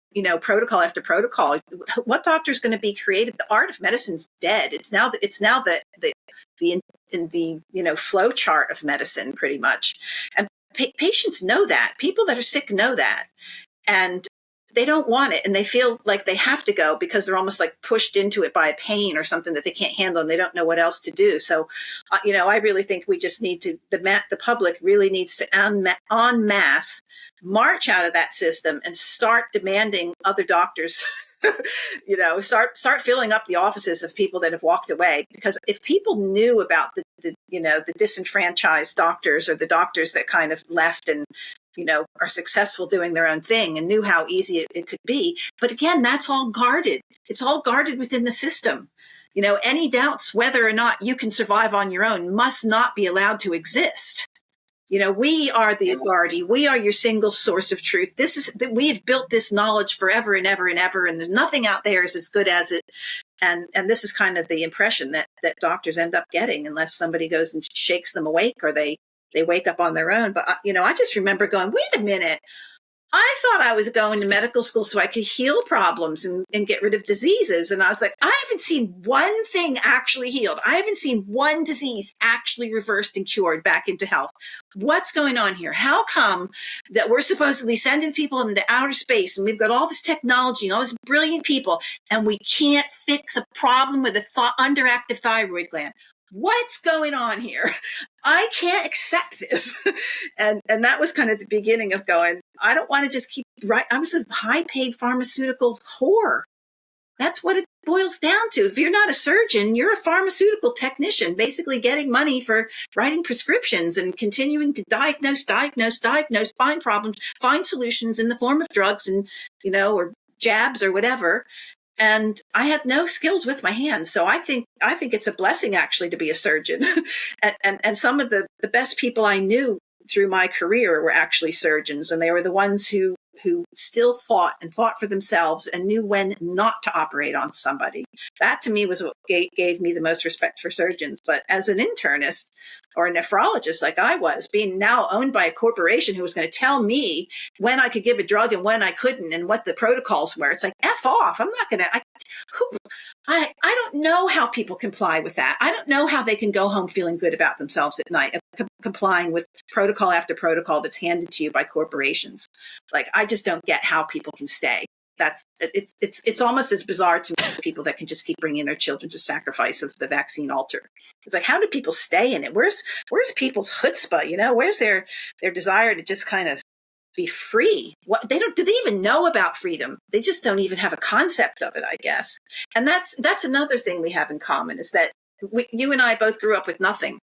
protocol after protocol, what doctor's going to be creative? The art of medicine's dead. It's now the flow chart of medicine, pretty much. And patients know that. People that are sick know that. And they don't want it. And they feel like they have to go because they're almost like pushed into it by a pain or something that they can't handle and they don't know what else to do. So, I really think we just need to, the public really needs to en masse march out of that system and start demanding other doctors start filling up the offices of people that have walked away. Because if people knew about the disenfranchised doctors or the doctors that kind of left and, are successful doing their own thing and knew how easy it could be. But again, that's all guarded. It's all guarded within the system. Any doubts whether or not you can survive on your own must not be allowed to exist. We are the authority. We are your single source of truth. We have built this knowledge forever and ever and ever, and there's nothing out there is as good as it. And this is kind of the impression that doctors end up getting, unless somebody goes and shakes them awake or they wake up on their own. But, I just remember going, wait a minute. I thought I was going to medical school so I could heal problems and get rid of diseases. And I was like, I haven't seen one thing actually healed. I haven't seen one disease actually reversed and cured back into health. What's going on here? How come that we're supposedly sending people into outer space and we've got all this technology and all these brilliant people and we can't fix a problem with a underactive thyroid gland? What's going on here? I can't accept this. And that was kind of the beginning of going, I don't want to just keep I was a high paid pharmaceutical whore. That's what it boils down to. If you're not a surgeon, you're a pharmaceutical technician, basically getting money for writing prescriptions and continuing to diagnose, find problems, find solutions in the form of drugs and, or jabs or whatever. And I had no skills with my hands. So I think it's a blessing actually to be a surgeon. and some of the best people I knew through my career were actually surgeons. And they were the ones who still thought for themselves and knew when not to operate on somebody. That to me was what gave me the most respect for surgeons. But as an internist or a nephrologist like I was, being now owned by a corporation who was going to tell me when I could give a drug and when I couldn't and what the protocols were, it's like, F off. I'm not going to, I don't know how people comply with that. I don't know how they can go home feeling good about themselves at night, complying with protocol after protocol that's handed to you by corporations. Like, I just don't get how people can stay. It's almost as bizarre to me as people that can just keep bringing their children to sacrifice of the vaccine altar. It's like, how do people stay in it? Where's people's chutzpah? Where's their desire to just kind of be free? What do they even know about freedom? They just don't even have a concept of it, I guess. And that's another thing we have in common, is that you and I both grew up with nothing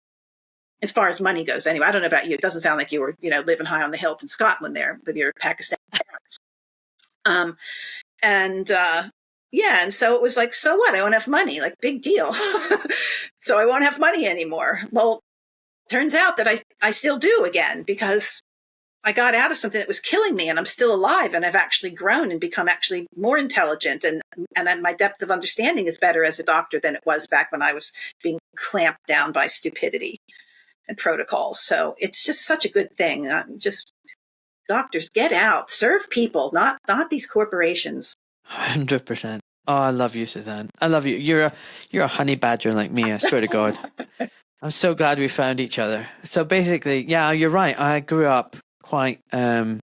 as far as money goes. Anyway, I don't know about you. It doesn't sound like you were, living high on the hilt in Scotland there with your Pakistani parents. And so it was like, so what? I won't have money. Like, big deal. So I won't have money anymore. Well, turns out that I still do again, because I got out of something that was killing me, and I'm still alive, and I've actually grown and become actually more intelligent, and my depth of understanding is better as a doctor than it was back when I was being clamped down by stupidity and protocols. So it's just such a good thing. Just doctors, get out, serve people, not these corporations. 100%. Oh, I love you, Suzanne. I love you. You're a honey badger like me, I swear to God. I'm so glad we found each other. So basically, yeah, you're right. I grew up quite, poor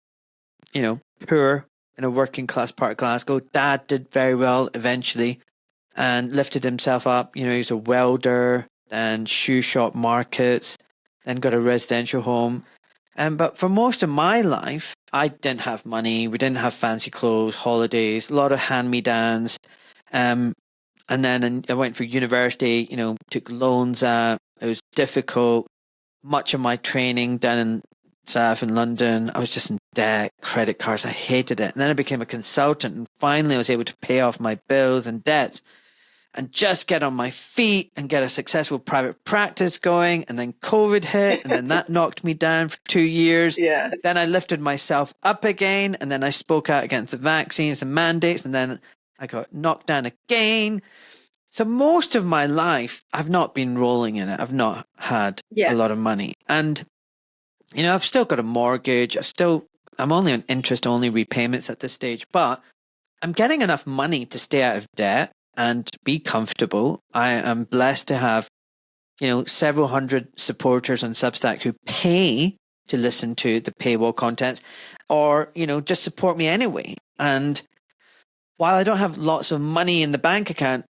in a working class part of Glasgow. Dad did very well eventually and lifted himself up. He was a welder, then shoe shop markets, then got a residential home. But for most of my life, I didn't have money. We didn't have fancy clothes, holidays, a lot of hand-me-downs. And then I went for university, took loans out. It was difficult. Much of my training down in South in London, I was just in debt, credit cards. I hated it. And then I became a consultant, and finally I was able to pay off my bills and debts and just get on my feet and get a successful private practice going. And then COVID hit, and then that knocked me down for 2 years. Yeah. Then I lifted myself up again, and then I spoke out against the vaccines and mandates, and then I got knocked down again. So most of my life, I've not been rolling in it. I've not had a lot of money. And, I've still got a mortgage. I'm only on interest-only repayments at this stage, but I'm getting enough money to stay out of debt and be comfortable. I am blessed to have, several hundred supporters on Substack who pay to listen to the paywall content, or, just support me anyway. And while I don't have lots of money in the bank account,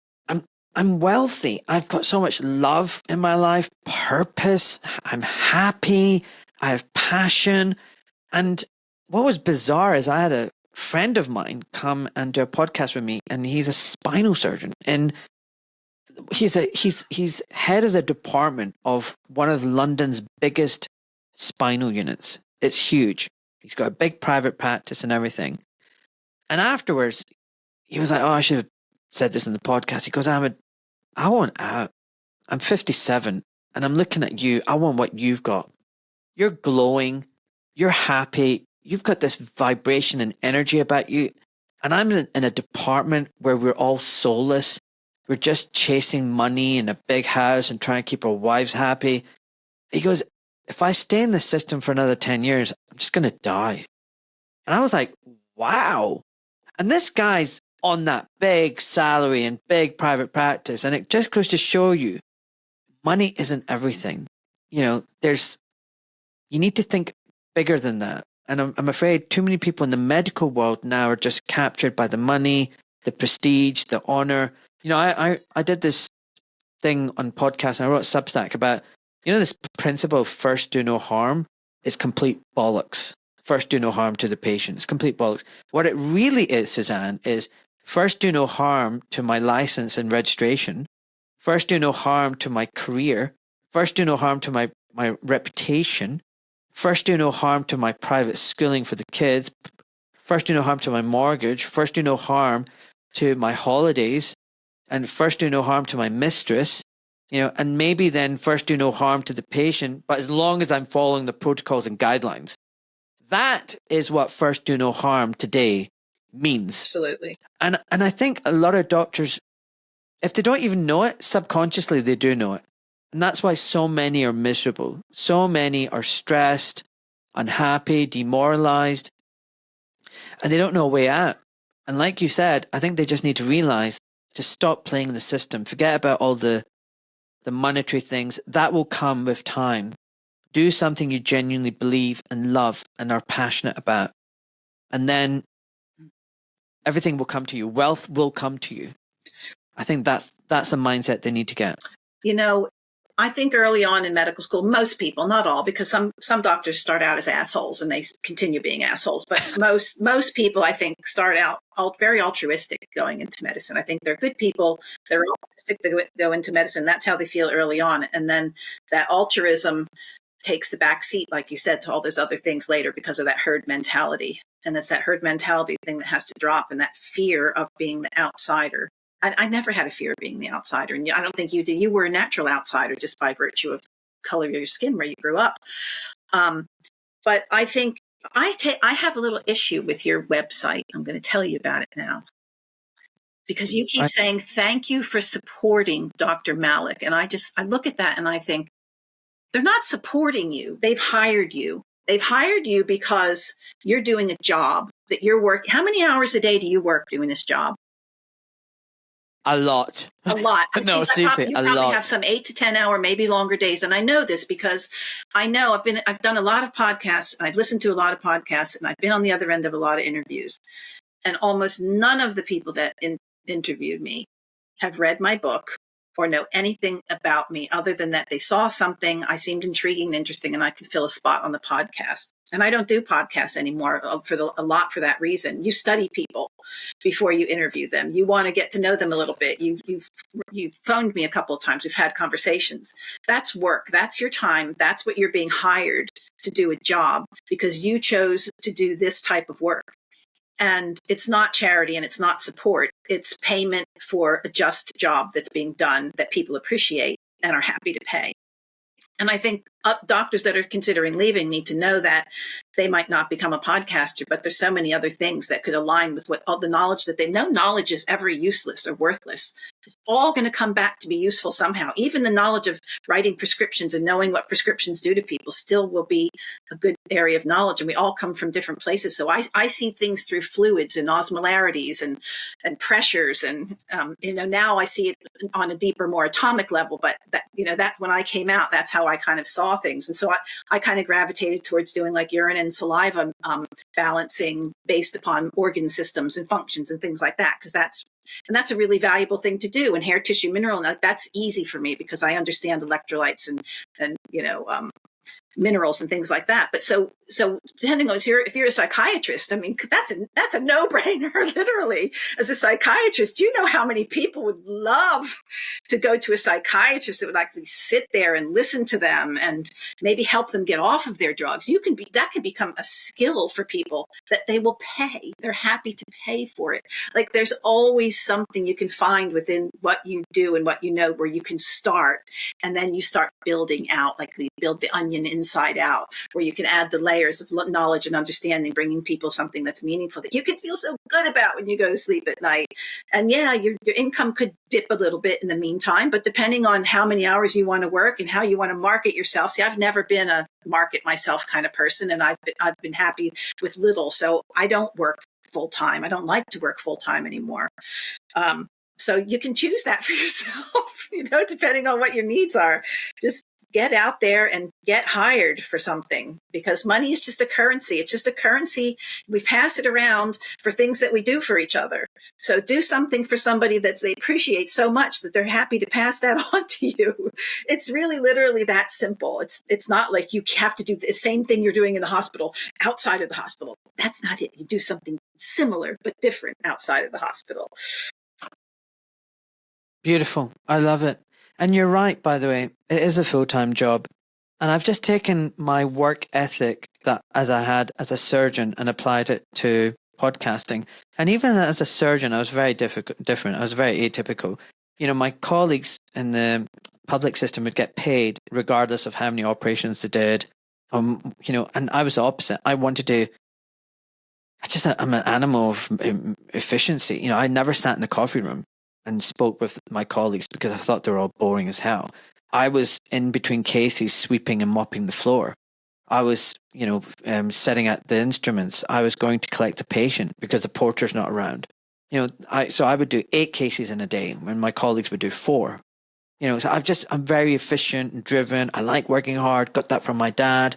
I'm wealthy. I've got so much love in my life, purpose. I'm happy. I have passion. And what was bizarre is I had a friend of mine come and do a podcast with me, and he's a spinal surgeon, and he's head of the department of one of London's biggest spinal units. It's huge. He's got a big private practice and everything. And afterwards, he was like, "Oh, I should have said this in the podcast." He goes, "Ahmed, I want out. I'm 57 and I'm looking at you. I want what you've got. You're glowing. You're happy. You've got this vibration and energy about you. And I'm in a department where we're all soulless. We're just chasing money and a big house and trying to keep our wives happy." He goes, "If I stay in the system for another 10 years, I'm just going to die." And I was like, wow. And this guy's on that big salary and big private practice. And it just goes to show you, money isn't everything. You need to think bigger than that. And I'm afraid too many people in the medical world now are just captured by the money, the prestige, the honor. I did this thing on podcast, and I wrote Substack about, this principle of first do no harm is complete bollocks. First do no harm to the patient. It's complete bollocks. What it really is, Suzanne, is first do no harm to my license and registration. First do no harm to my career. First do no harm to my reputation. First do no harm to my private schooling for the kids. First do no harm to my mortgage. First do no harm to my holidays. And first do no harm to my mistress. And maybe then first do no harm to the patient, but as long as I'm following the protocols and guidelines. That is what first do no harm today means. Absolutely. And I think a lot of doctors, if they don't even know it, subconsciously they do know it. And that's why so many are miserable. So many are stressed, unhappy, demoralized, and they don't know a way out. And like you said, I think they just need to realize to stop playing the system. Forget about all the monetary things. That will come with time. Do something you genuinely believe and love and are passionate about. And then everything will come to you. Wealth will come to you. I think that's the mindset they need to get. I think early on in medical school, most people, not all, because some doctors start out as assholes and they continue being assholes, but most people, I think, start out very altruistic going into medicine. I think they're good people. They're altruistic to go into medicine. That's how they feel early on. And then that altruism takes the back seat, like you said, to all those other things later because of that herd mentality. And it's that herd mentality thing that has to drop, and that fear of being the outsider. I never had a fear of being the outsider. And I don't think you did. You were a natural outsider just by virtue of the color of your skin where you grew up. But I think I have a little issue with your website. I'm going to tell you about it now. Because you keep saying, thank you for supporting Dr. Malik. And I look at that and I think, they're not supporting you. They've hired you. They've hired you because you're doing a job that you're working. How many hours a day do you work doing this job? A lot. A lot. No, seriously, a lot. You probably have some 8 to 10 hour, maybe longer days. And I know this because I know I've done a lot of podcasts, and I've listened to a lot of podcasts, and I've been on the other end of a lot of interviews. And almost none of the people that interviewed me have read my book or know anything about me other than that they saw something I seemed intriguing and interesting, and I could fill a spot on the podcast. And I don't do podcasts anymore a lot for that reason. You study people before you interview them. You want to get to know them a little bit. You've phoned me a couple of times. We've had conversations. That's work. That's your time. That's what you're being hired to do, a job, because you chose to do this type of work. And it's not charity and it's not support. It's payment for a just job that's being done that people appreciate and are happy to pay. And I think doctors that are considering leaving need to know that they might not become a podcaster, but there's so many other things that could align with what all the knowledge that they know. Knowledge is ever useless or worthless. It's all going to come back to be useful somehow. Even the knowledge of writing prescriptions and knowing what prescriptions do to people still will be a good area of knowledge. And we all come from different places. So I see things through fluids and osmolarities and pressures. And, now I see it on a deeper, more atomic level. But that when I came out, that's how I kind of saw things. And so I kind of gravitated towards doing like urine and saliva balancing based upon organ systems and functions and things like that, because that's a really valuable thing to do. And hair tissue mineral, that's easy for me because I understand electrolytes and minerals and things like that. But so depending on if you're a psychiatrist, I mean, that's a no-brainer, literally. As a psychiatrist, you know how many people would love to go to a psychiatrist that would actually sit there and listen to them and maybe help them get off of their drugs. That can become a skill for people that they will pay. They're happy to pay for it. Like there's always something you can find within what you do and what you know where you can start, and then you start building out, like you build the onion inside out, where you can add the layers of knowledge and understanding, bringing people something that's meaningful that you can feel so good about when you go to sleep at night. And yeah, your income could dip a little bit in the meantime, but depending on how many hours you want to work and how you want to market yourself. See, I've never been a market myself kind of person, and I've been happy with little. So I don't work full time. I don't like to work full time anymore. So you can choose that for yourself, depending on what your needs are. Just get out there and get hired for something, because money is just a currency. It's just a currency. We pass it around for things that we do for each other. So do something for somebody that they appreciate so much that they're happy to pass that on to you. It's really literally that simple. It's not like you have to do the same thing you're doing in the hospital outside of the hospital. That's not it. You do something similar but different outside of the hospital. Beautiful. I love it. And you're right, by the way, it is a full-time job. And I've just taken my work ethic that as I had as a surgeon and applied it to podcasting. And even as a surgeon, I was very different. I was very atypical. My colleagues in the public system would get paid regardless of how many operations they did. And I was the opposite. I'm an animal of efficiency. I never sat in the coffee room and spoke with my colleagues because I thought they were all boring as hell. I was in between cases sweeping and mopping the floor. I was, setting at the instruments. I was going to collect the patient because the porter's not around. So I would do 8 cases in a day when my colleagues would do 4. So I'm very efficient and driven. I like working hard, got that from my dad.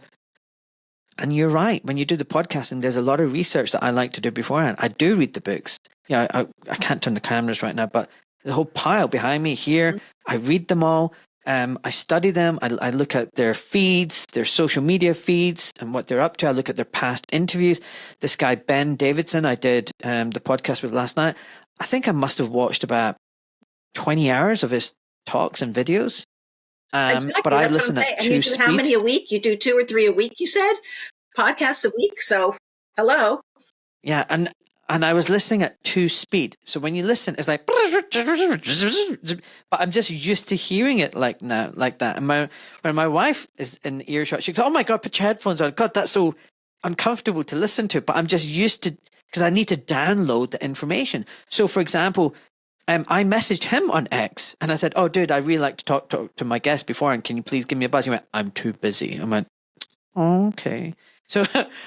And you're right. When you do the podcasting, there's a lot of research that I like to do beforehand. I do read the books. I can't turn the cameras right now, but the whole pile behind me here, I read them all. I study them. I look at their feeds, their social media feeds, and what they're up to. I look at their past interviews. This guy, Ben Davidson, I did the podcast with last night. I think I must have watched about 20 hours of his talks and videos. Exactly, but I listen at and two you do speed. how many a week? You do 2 or 3 a week, you said? Podcasts a week? So, hello. Yeah, and I was listening at 2 speed. So when you listen, it's like, but I'm just used to hearing it like that. And when my wife is in earshot, she goes, "Oh my God, put your headphones on. God, that's so uncomfortable to listen to." But I'm just used to, because I need to download the information. So for example, I messaged him on X and I said, "Oh, dude, I really like to talk to my guest before, and can you please give me a buzz?" He went, "I'm too busy." I went, "Oh, okay." So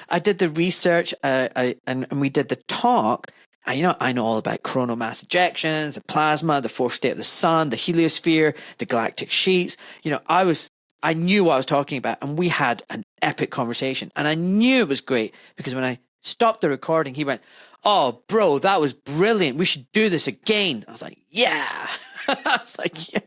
I did the research, and we did the talk. And, I know all about coronal mass ejections, the plasma, the fourth state of the sun, the heliosphere, the galactic sheets. I knew what I was talking about, and we had an epic conversation. And I knew it was great because when I stopped the recording, he went, "Oh, bro, that was brilliant. We should do this again." I was like, "Yeah." I was like, "Yeah."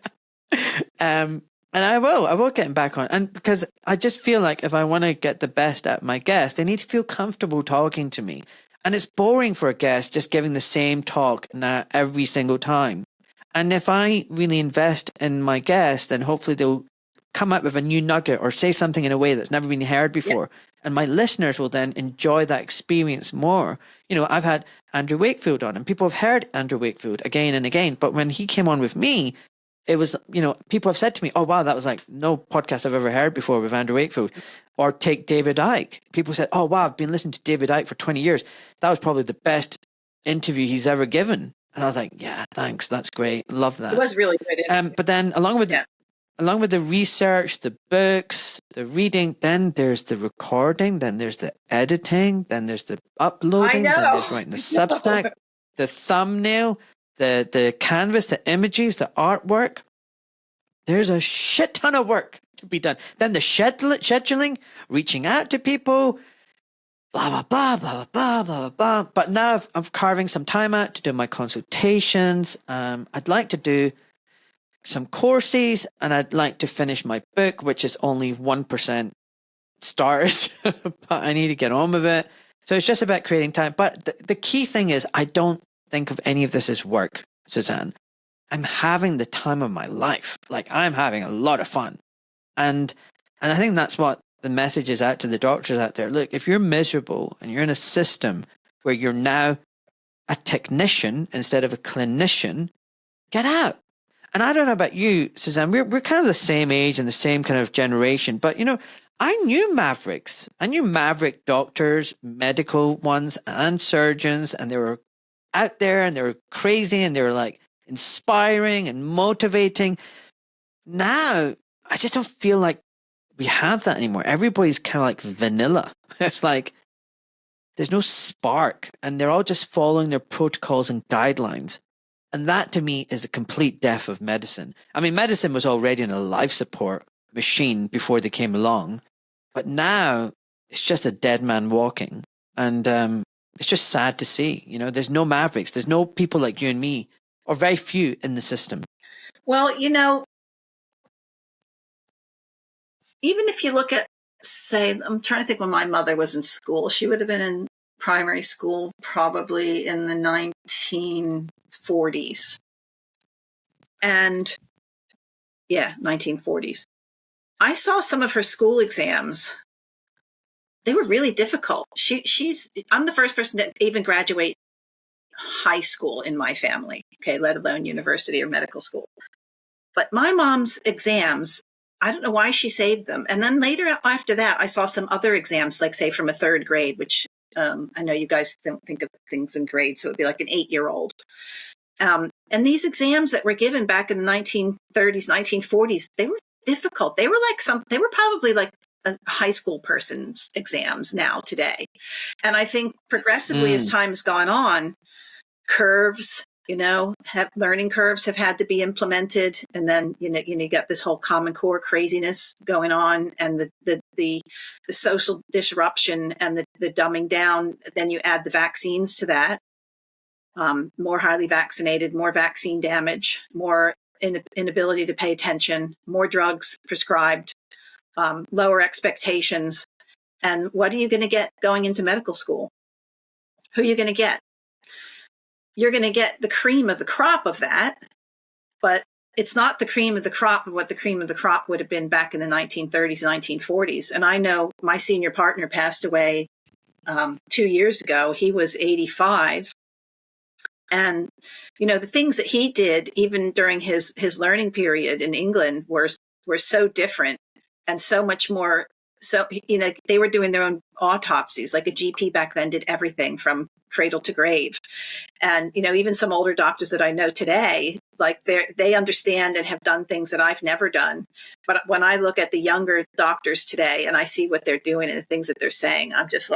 And I will get him back on. And because I just feel like if I want to get the best out of my guest, they need to feel comfortable talking to me. And it's boring for a guest just giving the same talk now every single time. And if I really invest in my guest, then hopefully they'll come up with a new nugget or say something in a way that's never been heard before. Yeah. And my listeners will then enjoy that experience more. I've had Andrew Wakefield on, and people have heard Andrew Wakefield again and again. But when he came on with me, it was, people have said to me, "Oh, wow, that was like no podcast I've ever heard before with Andrew Wakefield." Or take David Icke. People said, "Oh, wow, I've been listening to David Icke for 20 years. That was probably the best interview he's ever given." And I was like, "Yeah, thanks. That's great. Love that." It was really good. But then along with the research, the books, the reading, then there's the recording, then there's the editing, then there's the uploading, then there's writing the Substack, the thumbnail, the canvas, the images, the artwork. There's a shit ton of work to be done. Then the scheduling, reaching out to people, blah, blah, blah, blah, blah, blah, blah. But now I'm carving some time out to do my consultations. I'd like to do some courses, and I'd like to finish my book, which is only 1% started, but I need to get on with it. So it's just about creating time. But the key thing is, I don't think of any of this as work, Suzanne. I'm having the time of my life. Like, I'm having a lot of fun. And I think that's what the message is out to the doctors out there. Look, if you're miserable and you're in a system where you're now a technician instead of a clinician, get out. And I don't know about you, Suzanne, we're kind of the same age and the same kind of generation, but I knew mavericks. I knew maverick doctors, medical ones and surgeons, and they were out there and they were crazy and they were like inspiring and motivating. Now, I just don't feel like we have that anymore. Everybody's kind of like vanilla. It's like there's no spark, and they're all just following their protocols and guidelines. And that to me is the complete death of medicine. I mean, medicine was already in a life support machine before they came along, but now it's just a dead man walking. And it's just sad to see, there's no mavericks. There's no people like you and me, or very few in the system. Well, even if you look at, say, I'm trying to think when my mother was in school, she would have been in primary school probably in the 1940s. And 1940s. I saw some of her school exams. They were really difficult. I'm the first person to even graduate high school in my family, okay, let alone university or medical school. But my mom's exams, I don't know why she saved them. And then later after that, I saw some other exams, like say from a 3rd grade, which I know you guys don't think of things in grades, so it would be like an 8-year-old. And these exams that were given back in the 1930s, 1940s, they were difficult. They were probably like a high school person's exams now today. And I think progressively as time has gone on, curves, learning curves have had to be implemented. And then, you got this whole Common Core craziness going on, and the social disruption and the dumbing down. Then you add the vaccines to that. More highly vaccinated, more vaccine damage, more inability to pay attention, more drugs prescribed, lower expectations. And what are you going to get going into medical school? Who are you going to get? You're going to get the cream of the crop of that, but it's not the cream of the crop of what the cream of the crop would have been back in the 1930s, 1940s. And I know my senior partner passed away 2 years ago. He was 85. And, the things that he did, even during his learning period in England, were so different and so much more. So, they were doing their own autopsies. Like a GP back then did everything from cradle to grave. And, even some older doctors that I know today, like they understand and have done things that I've never done. But when I look at the younger doctors today and I see what they're doing and the things that they're saying, I'm just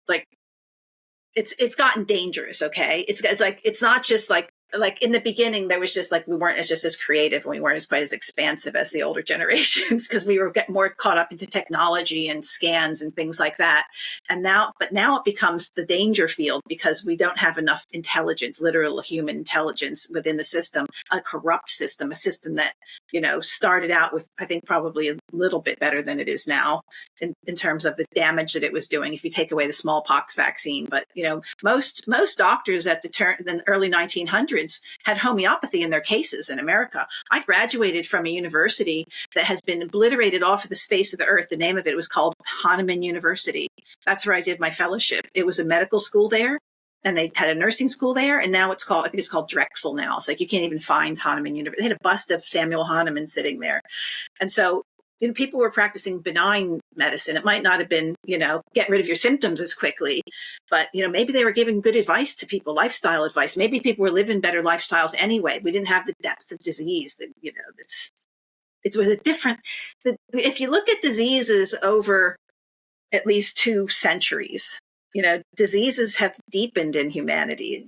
like, it's gotten dangerous. Okay. It's like, it's not just like in the beginning, there was just like, we weren't just as creative and we weren't as quite as expansive as the older generations because we were getting more caught up into technology and scans and things like that. And now it becomes the danger field because we don't have enough intelligence, literal human intelligence within the system, a corrupt system, a system that, started out with, I think, probably a little bit better than it is now in terms of the damage that it was doing if you take away the smallpox vaccine. But, most doctors at the early 1900s had homeopathy in their cases in America. I graduated from a university that has been obliterated off of the face of the earth. The name of it was called Hahnemann University. That's where I did my fellowship. It was a medical school there, and they had a nursing school there, and now I think it's called Drexel now. It's like you can't even find Hahnemann University. They had a bust of Samuel Hahnemann sitting there. And so people were practicing benign medicine. It might not have been, get rid of your symptoms as quickly, but, maybe they were giving good advice to people, lifestyle advice. Maybe people were living better lifestyles anyway. We didn't have the depth of disease that, it was a different, if you look at diseases over at least 2 centuries, diseases have deepened in humanity.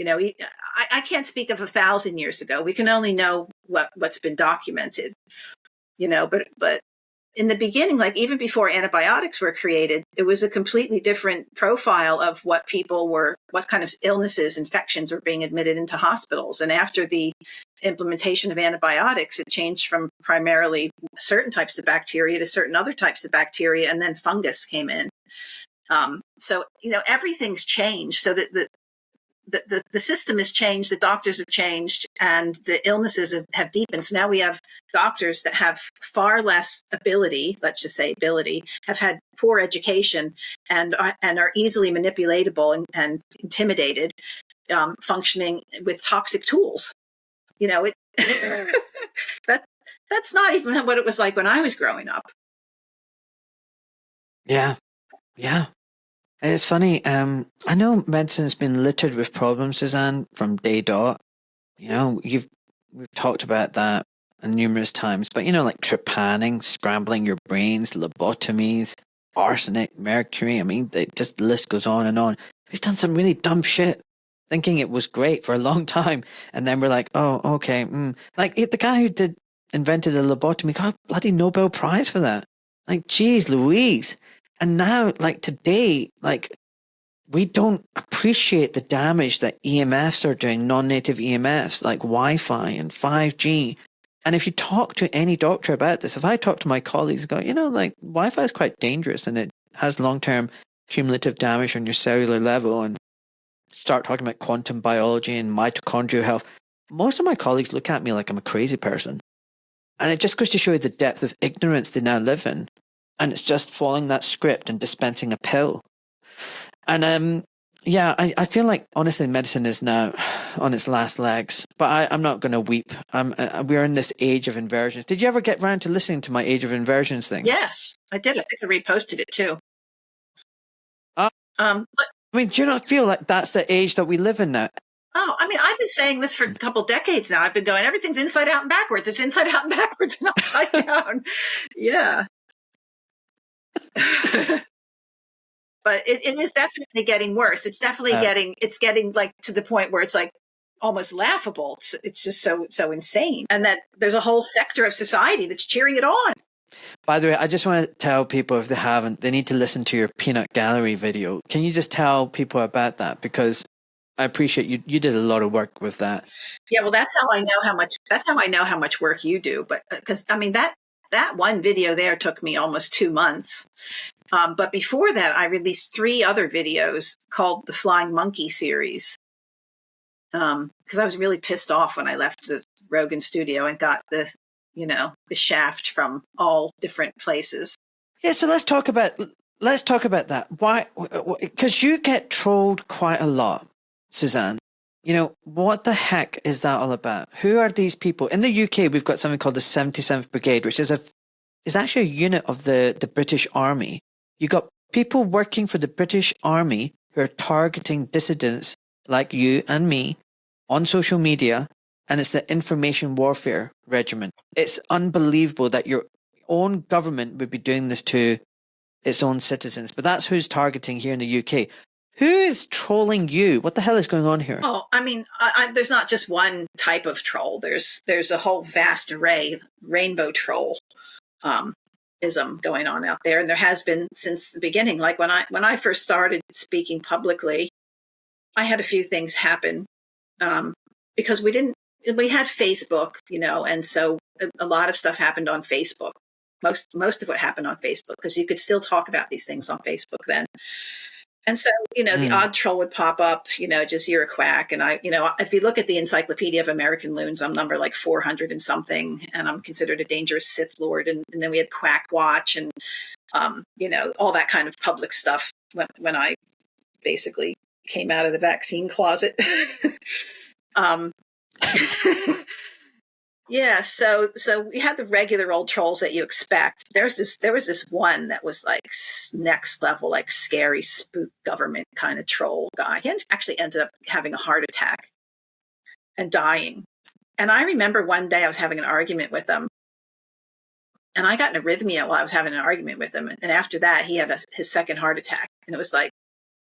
I can't speak of 1,000 years ago. We can only know what's been documented. But in the beginning, like even before antibiotics were created, it was a completely different profile of what kind of illnesses, infections were being admitted into hospitals. And after the implementation of antibiotics, it changed from primarily certain types of bacteria to certain other types of bacteria, and then fungus came in. So everything's changed. So that the system has changed, the doctors have changed, and the illnesses have deepened. So now we have doctors that have far less ability, let's just say ability, have had poor education and are easily manipulatable and intimidated, functioning with toxic tools. That's not even what it was like when I was growing up. Yeah. And it's funny, I know medicine's been littered with problems, Suzanne, from day dot. We've talked about that numerous times, but like trepanning, scrambling your brains, lobotomies, arsenic, mercury, the list goes on and on. We've done some really dumb shit, thinking it was great for a long time, and then we're like, oh, okay. Like the guy who invented the lobotomy got a bloody Nobel Prize for that. Like, geez Louise. And now, like today, like we don't appreciate the damage that EMFs are doing, non-native EMFs, like Wi-Fi and 5G. And if you talk to any doctor about this, if I talk to my colleagues, go, like Wi-Fi is quite dangerous and it has long-term cumulative damage on your cellular level, and start talking about quantum biology and mitochondrial health, most of my colleagues look at me like I'm a crazy person. And it just goes to show you the depth of ignorance they now live in. And it's just following that script and dispensing a pill. And I feel like, honestly, medicine is now on its last legs. But I'm not going to weep. We're in this age of inversions. Did you ever get round to listening to my age of inversions thing? Yes, I did. I think I reposted it too. But, do you not feel like that's the age that we live in now? Oh, I've been saying this for a couple decades now. I've been going, everything's inside out and backwards. It's inside out and backwards and upside down. Yeah. But it is definitely getting worse. It's definitely getting like to the point where it's like almost laughable. It's just so insane. And that there's a whole sector of society that's cheering it on. By the way, I just want to tell people, if they haven't, they need to listen to your peanut gallery video. Can you just tell people about that? Because I appreciate you. You did a lot of work with that. Yeah, well, that's how I know how much work you do. But because I mean that one video there took me almost 2 months. But before that, I released 3 other videos called the Flying Monkey series. Because I was really pissed off when I left the Rogan studio and got the shaft from all different places. Yeah, so let's talk about that. Why? Because you get trolled quite a lot, Suzanne. What the heck is that all about? Who are these people? In the UK, we've got something called the 77th Brigade, which is actually a unit of the British Army. You got people working for the British Army who are targeting dissidents like you and me on social media, and it's the information warfare regiment. It's unbelievable that your own government would be doing this to its own citizens, but that's who's targeting here in the UK. Who is trolling you? What the hell is going on here? Oh, I mean, there's not just one type of troll. There's a whole vast array, rainbow troll ism going on out there, and there has been since the beginning. Like when I first started speaking publicly, I had a few things happen because we had Facebook, and so a lot of stuff happened on Facebook. Most of what happened on Facebook, because you could still talk about these things on Facebook then. And so, the odd troll would pop up, just you're a quack. And if you look at the Encyclopedia of American Loons, I'm number like 400 and something, and I'm considered a dangerous Sith Lord. And then we had Quack Watch and, all that kind of public stuff when I basically came out of the vaccine closet. Yeah, so we had the regular old trolls that you expect. There was this one that was like next level, like scary spook government kind of troll guy. He actually ended up having a heart attack and dying. And I remember one day I was having an argument with him, and I got an arrhythmia while I was having an argument with him. And after that, he had his second heart attack. And it was like,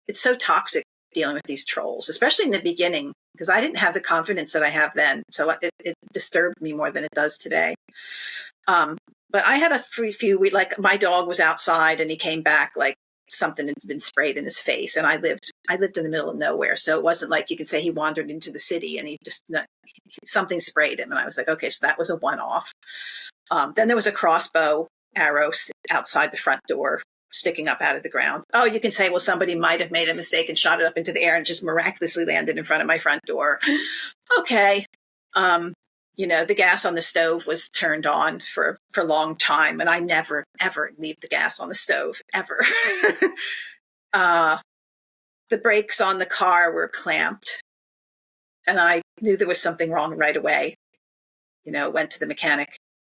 it's so toxic dealing with these trolls, especially in the beginning, because I didn't have the confidence that I have then. So it disturbed me more than it does today. But I had a few, like my dog was outside and he came back like something had been sprayed in his face. And I lived in the middle of nowhere. So it wasn't like you could say he wandered into the city and something sprayed him. And I was like, okay, so that was a one-off. Then there was a crossbow arrow outside the front door, sticking up out of the ground. Oh, you can say, well, somebody might have made a mistake and shot it up into the air and just miraculously landed in front of my front door. Okay. The gas on the stove was turned on for a long time, and I never, ever leave the gas on the stove, ever. The brakes on the car were clamped, and I knew there was something wrong right away. Went to the mechanic.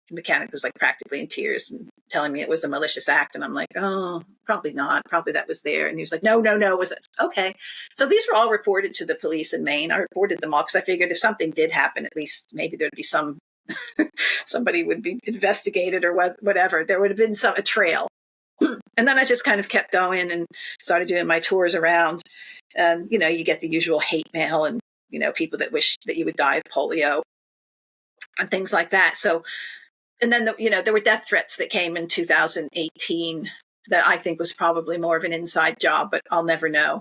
The mechanic was like practically in tears and telling me it was a malicious act. And I'm like, oh, probably not. Probably that was there. And he was like, no. Was it? Okay. So these were all reported to the police in Maine. I reported them all because I figured if something did happen, at least maybe there'd be somebody would be investigated or whatever. There would have been a trail. And then I just kind of kept going and started doing my tours around. And, you get the usual hate mail and, people that wish that you would die of polio and things like that. So, and then, there were death threats that came in 2018 that I think was probably more of an inside job, but I'll never know.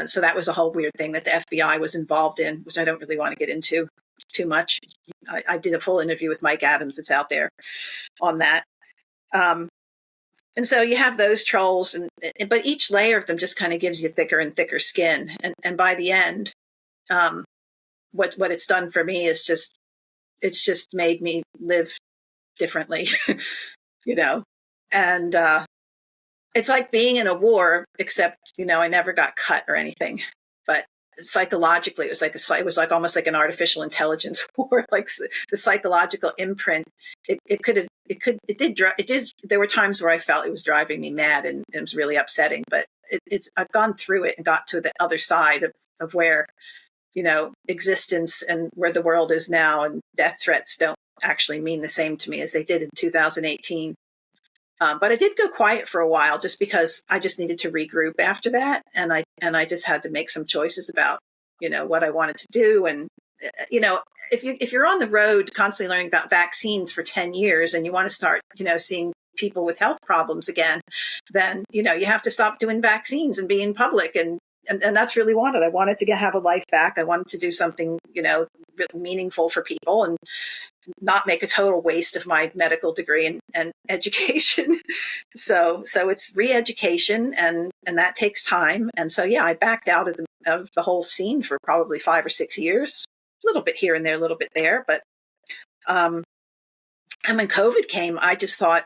So that was a whole weird thing that the FBI was involved in, which I don't really want to get into too much. I did a full interview with Mike Adams. It's out there on that. And so you have those trolls, but each layer of them just kind of gives you thicker and thicker skin. And by the end, what it's done for me is it's just made me live differently, and it's like being in a war, except, I never got cut or anything, but psychologically, it was like almost like an artificial intelligence war, like the psychological imprint. There were times where I felt it was driving me mad and it was really upsetting, but I've gone through it and got to the other side of where, existence and where the world is now, and death threats don't actually mean the same to me as they did in 2018. But I did go quiet for a while just because I just needed to regroup after that. And I just had to make some choices about, what I wanted to do. And, if you're on the road constantly learning about vaccines for 10 years and you want to start, seeing people with health problems again, then, you have to stop doing vaccines and be in public and and that's really wanted. I wanted to have a life back. I wanted to do something, really meaningful for people and not make a total waste of my medical degree and education. So it's re-education and that takes time. And so, yeah, I backed out of the whole scene for probably 5 or 6 years, a little bit here and there, a little bit there. But, and when COVID came, I just thought,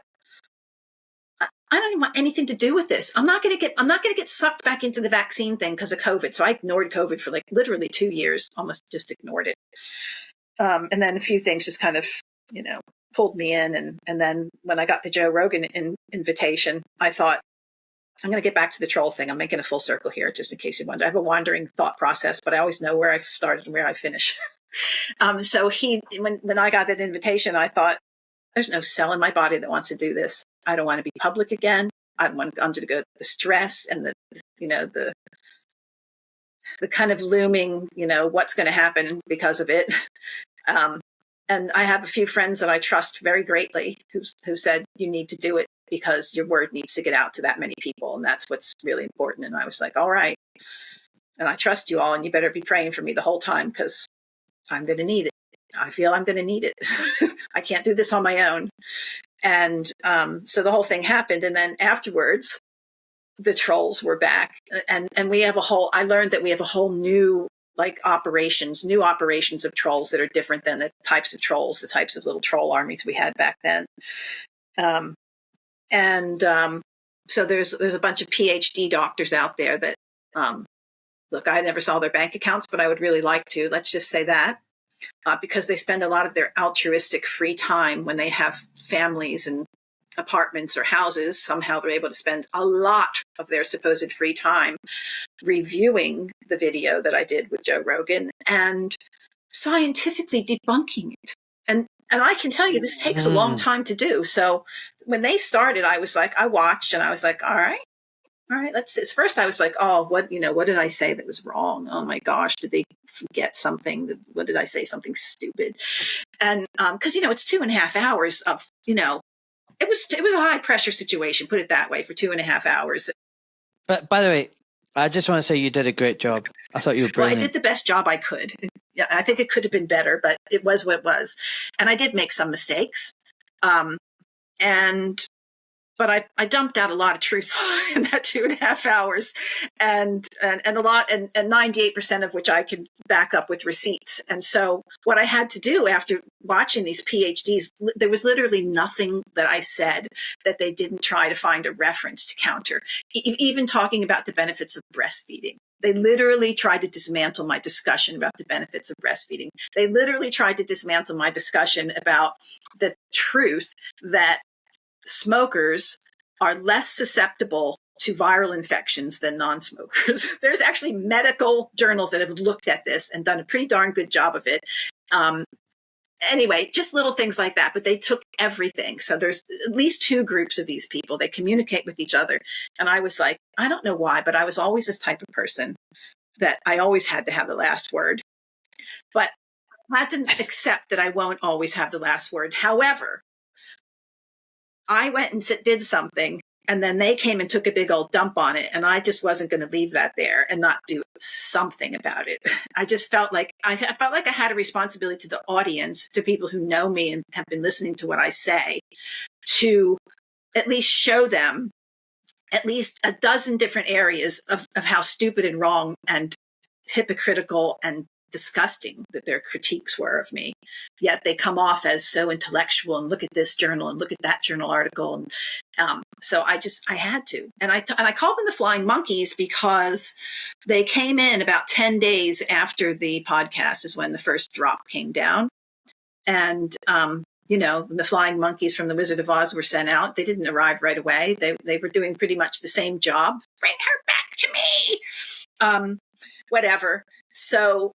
I don't even want anything to do with this. I'm not going to get sucked back into the vaccine thing because of COVID. So I ignored COVID for like literally 2 years, almost just ignored it. And then a few things just kind of, pulled me in. And then when I got the Joe Rogan invitation, I thought, I'm going to get back to the troll thing. I'm making a full circle here, just in case you wonder. I have a wandering thought process, but I always know where I've started and where I finish. So when I got that invitation, I thought, there's no cell in my body that wants to do this. I don't want to be public again. I want to undergo the stress and the kind of looming, what's going to happen because of it. And I have a few friends that I trust very greatly who said, you need to do it because your word needs to get out to that many people. And that's what's really important. And I was like, all right. And I trust you all, and you better be praying for me the whole time because I'm going to need it. I feel I'm going to need it. I can't do this on my own. And so the whole thing happened. And then afterwards, the trolls were back. And I learned that we have a whole new new operations of trolls that are different than the types of trolls, the types of little troll armies we had back then. So there's a bunch of PhD doctors out there that, look, I never saw their bank accounts, but I would really like to. Let's just say that. Because they spend a lot of their altruistic free time when they have families and apartments or houses. Somehow they're able to spend a lot of their supposed free time reviewing the video that I did with Joe Rogan and scientifically debunking it. And I can tell you, this takes a long time to do. So when they started, I was like, I watched and I was like, all right, let's see. First, I was like, oh, what did I say that was wrong? Oh my gosh, did they forget something? What did I say? Something stupid? And because it's 2.5 hours of it was a high pressure situation, put it that way, for 2.5 hours. But by the way, I just want to say you did a great job. I thought you were brilliant. Well, I did the best job I could. Yeah, I think it could have been better, but it was what it was, and I did make some mistakes. But I dumped out a lot of truth in that 2.5 hours and a lot, and 98% of which I could back up with receipts. And so what I had to do after watching these PhDs, there was literally nothing that I said that they didn't try to find a reference to counter, even talking about the benefits of breastfeeding. They literally tried to dismantle my discussion about the benefits of breastfeeding. They literally tried to dismantle my discussion about the truth that smokers are less susceptible to viral infections than non-smokers. There's actually medical journals that have looked at this and done a pretty darn good job of it. Anyway, just little things like that, but they took everything. So there's at least 2 groups of these people. They communicate with each other. And I was like, I don't know why, but I was always this type of person that I always had to have the last word. But I had to accept that I won't always have the last word. However, I went and did something, and then they came and took a big old dump on it. And I just wasn't going to leave that there and not do something about it. I just felt like I had a responsibility to the audience, to people who know me and have been listening to what I say, to at least show them at least a dozen different areas of how stupid and wrong and hypocritical and disgusting that their critiques were of me. Yet they come off as so intellectual, and look at this journal and look at that journal article. And so I had to. And I called them the flying monkeys because they came in about 10 days after the podcast is when the first drop came down. And, the flying monkeys from the Wizard of Oz were sent out. They didn't arrive right away. They were doing pretty much the same job. Bring her back to me. Whatever. So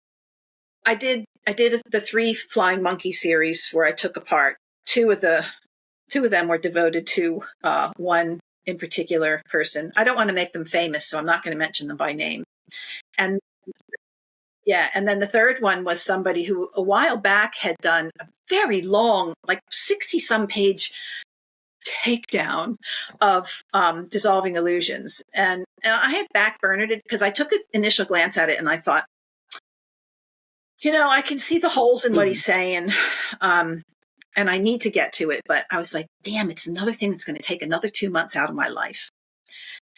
I did the 3 flying monkey series where I took apart. 2 of them were devoted to one in particular person. I don't want to make them famous, so I'm not going to mention them by name. And yeah, and then the third one was somebody who a while back had done a very long, like 60-some page takedown of dissolving illusions. And I had backburnered it because I took an initial glance at it and I thought, I can see the holes in what he's saying. And I need to get to it. But I was like, damn, it's another thing that's going to take another 2 months out of my life.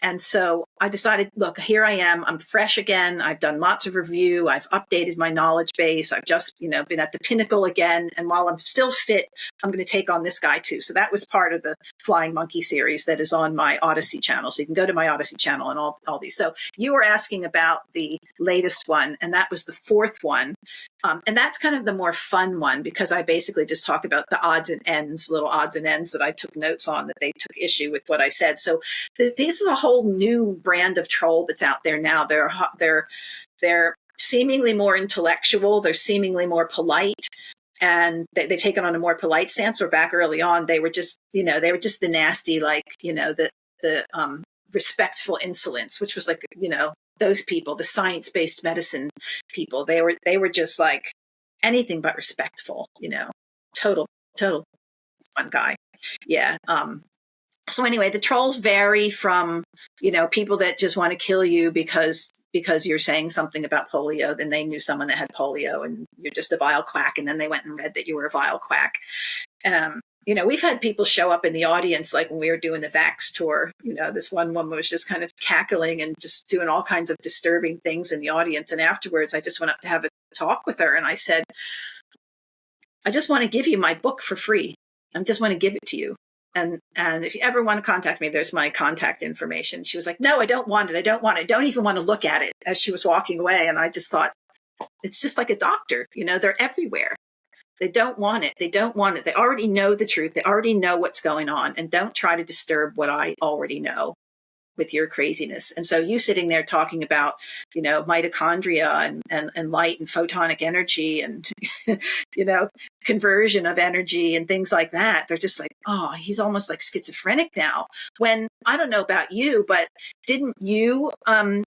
And so I decided, look, here I am. I'm fresh again. I've done lots of review. I've updated my knowledge base. I've just, been at the pinnacle again. And while I'm still fit, I'm going to take on this guy too. So that was part of the Flying Monkey series that is on my Odyssey channel. So you can go to my Odyssey channel and all these. So you were asking about the latest one, and that was the fourth one. And that's kind of the more fun one because I basically just talk about the little odds and ends that I took notes on that they took issue with what I said. So this is a whole new brand of troll that's out there now. They're seemingly more intellectual. They're seemingly more polite. And they've taken on a more polite stance. Where back early on, they were just, the nasty, the respectful insolence, which was like, those people, the science-based medicine people, they were just like anything but respectful, total fun guy. Yeah. So anyway, the trolls vary from, people that just want to kill you because you're saying something about polio, then they knew someone that had polio and you're just a vile quack. And then they went and read that you were a vile quack. We've had people show up in the audience, like when we were doing the Vax tour, this one woman was just kind of cackling and just doing all kinds of disturbing things in the audience. And afterwards, I just went up to have a talk with her. And I said, I just want to give you my book for free. I just want to give it to you. And if you ever want to contact me, there's my contact information. She was like, no, I don't want it. I don't want it. I don't even want to look at it, as she was walking away. And I just thought, it's just like a doctor, they're everywhere. They don't want it. They don't want it. They already know the truth. They already know what's going on. And don't try to disturb what I already know with your craziness. And so you sitting there talking about, mitochondria and light and photonic energy and, conversion of energy and things like that. They're just like, oh, he's almost like schizophrenic now. When I don't know about you, but didn't you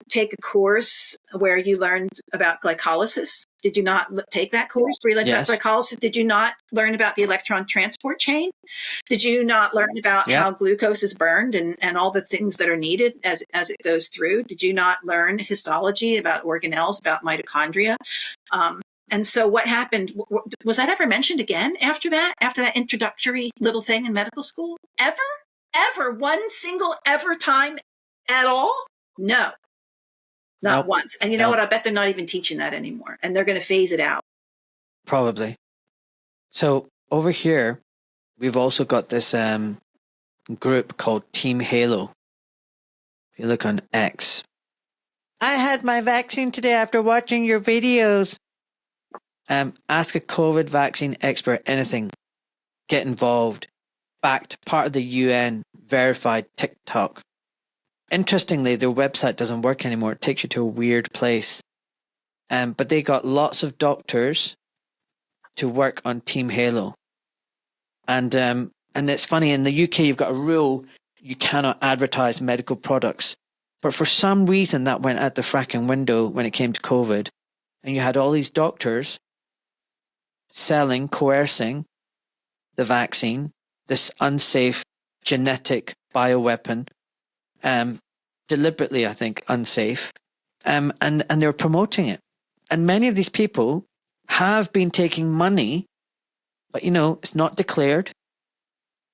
take a course where you learned about glycolysis? Did you not take that course where you learned about glycolysis? Did you not learn about the electron transport chain? Did you not learn about how glucose is burned and all the things that are needed as it goes through? Did you not learn histology about organelles, about mitochondria? And so what happened? Was that ever mentioned again after that introductory little thing in medical school? Ever? One single ever time at all? No. Not once. And you know what? I bet they're not even teaching that anymore. And they're going to phase it out. Probably. So over here, we've also got this group called Team Halo. If you look on X. I had my vaccine today after watching your videos. Ask a COVID vaccine expert anything. Get involved. Backed, part of the UN, verified TikTok. Interestingly, their website doesn't work anymore. It takes you to a weird place. But they got lots of doctors to work on Team Halo. And it's funny, in the UK, you've got a rule, you cannot advertise medical products. But for some reason, that went out the fracking window when it came to COVID. And you had all these doctors selling, coercing the vaccine, this unsafe genetic bioweapon, deliberately, I think, unsafe, and they were promoting it. And many of these people have been taking money, but, it's not declared,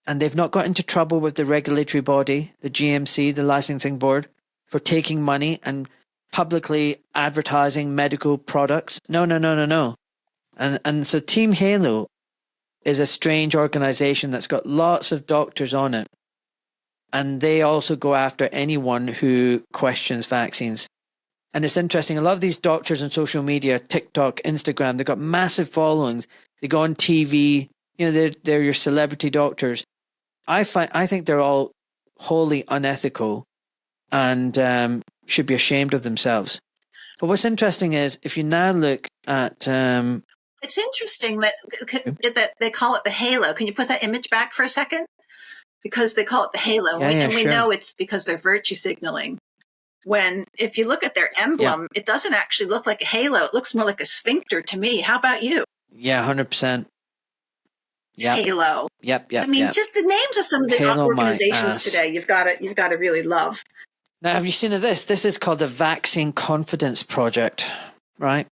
and they've not got into trouble with the regulatory body, the GMC, the licensing board, for taking money and publicly advertising medical products. No. And so Team Halo is a strange organization that's got lots of doctors on it. And they also go after anyone who questions vaccines. And it's interesting. A lot of these doctors on social media, TikTok, Instagram, they've got massive followings. They go on TV. They're your celebrity doctors. I think they're all wholly unethical and should be ashamed of themselves. But what's interesting is if you now look at... It's interesting that they call it the halo. Can you put that image back for a second? Because they call it the halo. We know it's because they're virtue signaling. When, if you look at their emblem, it doesn't actually look like a halo. It looks more like a sphincter to me. How about you? Yeah, 100%. Yep. Halo. Yep. I mean, just the names of some of the Halo organizations today, you've got to really love. Now, have you seen of this? This is called the Vaccine Confidence Project, right?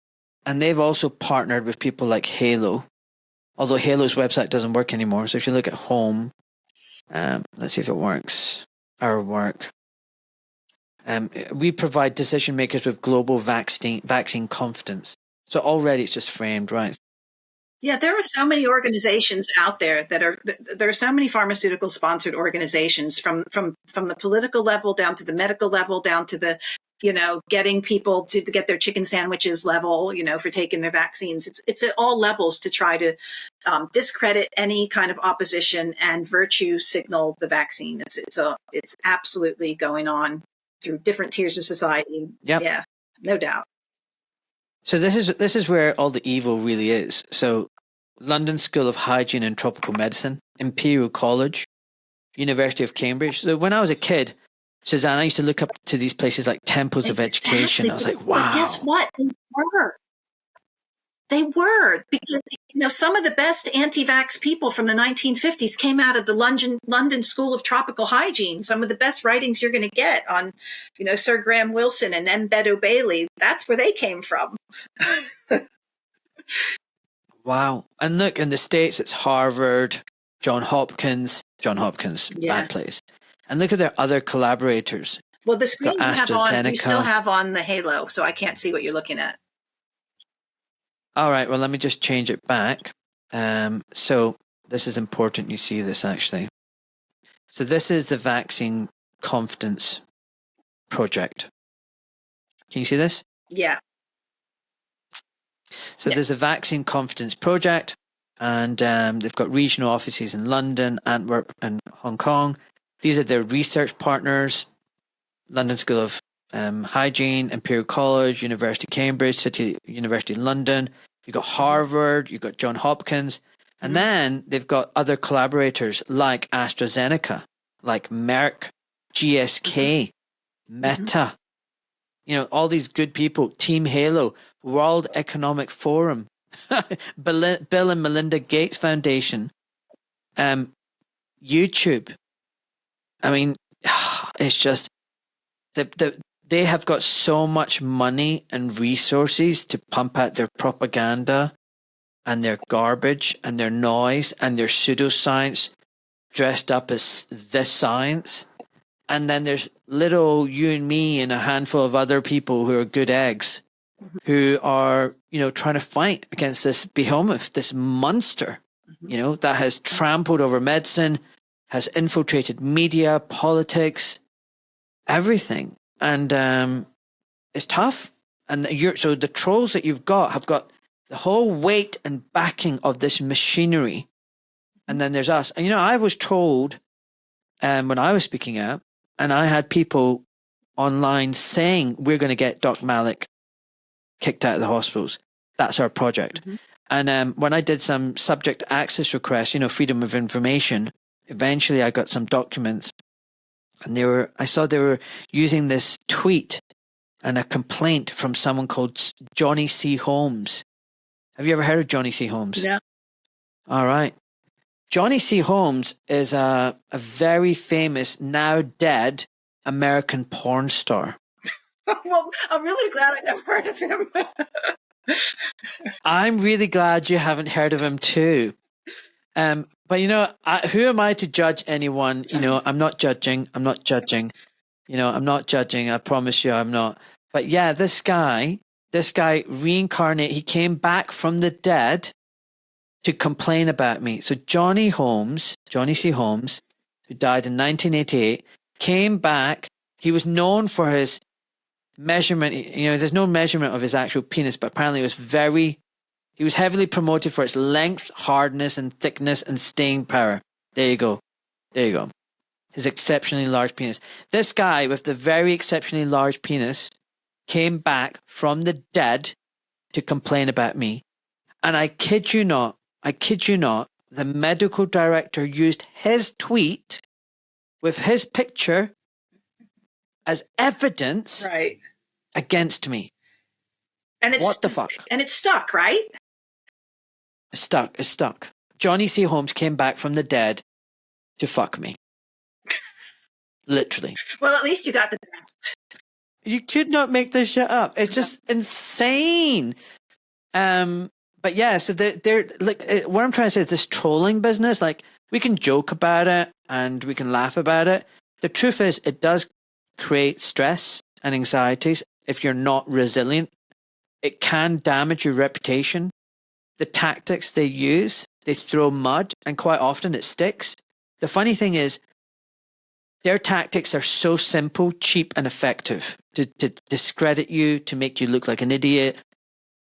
And they've also partnered with people like Halo, although Halo's website doesn't work anymore. So if you look at home, let's see if it works. Our work. We provide decision makers with global vaccine confidence. So already it's just framed, right? Yeah, there are so many organizations out there there are so many pharmaceutical sponsored organizations from the political level down to the medical level down to the, getting people to get their chicken sandwiches level, for taking their vaccines. It's at all levels to try to discredit any kind of opposition and virtue signal the vaccine. It's absolutely going on through different tiers of society. Yep. Yeah, no doubt. So this is where all the evil really is. So London School of Hygiene and Tropical Medicine, Imperial College, University of Cambridge. So when I was a kid, Suzanne, I used to look up to these places like temples of education. I was like, wow. But guess what? They were because, some of the best anti-vax people from the 1950s came out of the London School of Tropical Hygiene. Some of the best writings you're going to get on, Sir Graham Wilson and M. Beddoe Bailey, that's where they came from. Wow. And look, in the States, it's Harvard, Johns Hopkins, bad place. And look at their other collaborators. Well, the screen you still have on the Halo, so I can't see what you're looking at. All right, well, let me just change it back. So this is important. You see this actually. So this is the Vaccine Confidence Project. Can you see this? Yeah. So there's a Vaccine Confidence Project, and they've got regional offices in London, Antwerp, and Hong Kong. These are their research partners: London School of Hygiene, Imperial College, University of Cambridge, City University of London. You've got Harvard, you've got Johns Hopkins, and then they've got other collaborators like AstraZeneca, like Merck, GSK, Meta. All these good people, Team Halo, World Economic Forum, Bill and Melinda Gates Foundation, YouTube. I mean, it's just they have got so much money and resources to pump out their propaganda and their garbage and their noise and their pseudoscience dressed up as the science. And then there's little you and me and a handful of other people who are good eggs who are, trying to fight against this behemoth, this monster, that has trampled over medicine, has infiltrated media, politics, everything. And it's tough. And so the trolls that you've got have got the whole weight and backing of this machinery. And then there's us. And, I was told when I was speaking out, and I had people online saying, we're going to get Dr. Malik kicked out of the hospitals. That's our project. And when I did some subject access requests, freedom of information, eventually I got some documents. And I saw they were using this tweet and a complaint from someone called Johnny C. Holmes. Have you ever heard of Johnny C. Holmes? Yeah. All right. Johnny C. Holmes is a very famous, now dead, American porn star. Well, I'm really glad I never heard of him. I'm really glad you haven't heard of him too. But who am I to judge anyone? I'm not judging. I'm not judging. I promise you I'm not. But yeah, this guy reincarnated. He came back from the dead to complain about me. So Johnny C. Holmes, who died in 1988, came back. He was known for his measurement. There's no measurement of his actual penis, but apparently he was heavily promoted for its length, hardness, and thickness and staying power. There you go. His exceptionally large penis. This guy with the very exceptionally large penis came back from the dead to complain about me. And I kid you not, the medical director used his tweet with his picture as evidence against me. And what the fuck? And it's stuck, right? It's stuck. Johnny C. Holmes came back from the dead to fuck me. Literally. Well, at least you got the best. You could not make this shit up. It's just insane. But yeah, so they're like, what I'm trying to say is this trolling business, like, we can joke about it and we can laugh about it. The truth is, it does create stress and anxieties if you're not resilient. It can damage your reputation. The tactics they use, they throw mud, and quite often it sticks. The funny thing is, their tactics are so simple, cheap, and effective to discredit you, to make you look like an idiot,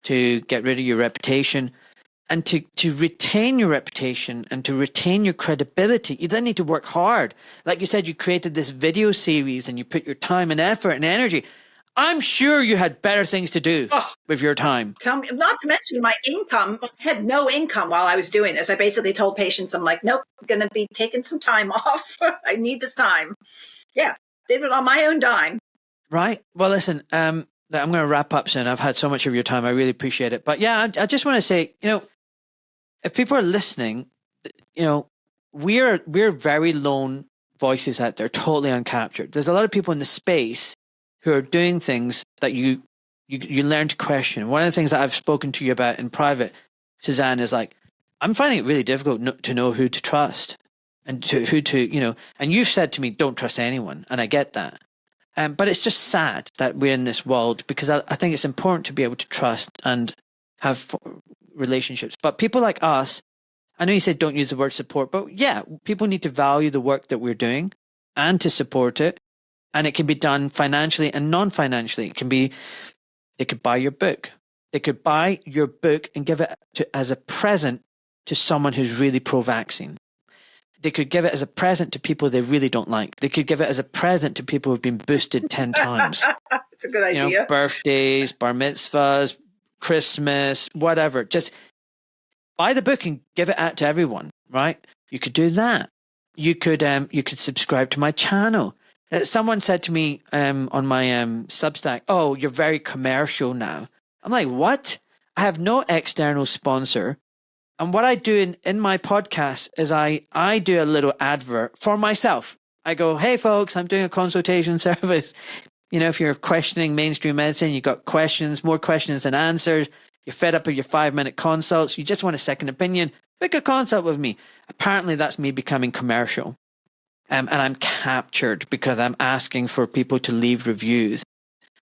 to get rid of your reputation, and to retain your reputation and to retain your credibility. You then need to work hard. Like you said, you created this video series and you put your time and effort and energy. I'm sure you had better things to do with your time. Tell me, not to mention my income. I had no income while I was doing this. I basically told patients, I'm like, nope, I'm going to be taking some time off. I need this time. Yeah, did it on my own dime. Right. Well, listen, I'm going to wrap up soon. I've had so much of your time. I really appreciate it. But yeah, I just want to say, if people are listening, we're very lone voices out there, totally uncaptured. There's a lot of people in the space who are doing things that you learn to question. One of the things that I've spoken to you about in private, Suzanne, is like, I'm finding it really difficult to know who to trust and and you've said to me, don't trust anyone. And I get that. But it's just sad that we're in this world, because I think it's important to be able to trust and have relationships. But people like us, I know you said don't use the word support, but yeah, people need to value the work that we're doing and to support it. And it can be done financially and non-financially. They could buy your book. They could buy your book and give it as a present to someone who's really pro-vaccine. They could give it as a present to people they really don't like. They could give it as a present to people who've been boosted 10 times. It's a good idea. Birthdays, bar mitzvahs, Christmas, whatever. Just buy the book and give it out to everyone, right? You could do that. You could subscribe to my channel. Someone said to me on my Substack, "Oh, you're very commercial now." I'm like, what? I have no external sponsor. And what I do in my podcast is I do a little advert for myself. I go, hey, folks, I'm doing a consultation service. If you're questioning mainstream medicine, you've got questions, more questions than answers. You're fed up with your 5-minute consults. You just want a second opinion. Book a consult with me. Apparently, that's me becoming commercial. And I'm captured because I'm asking for people to leave reviews.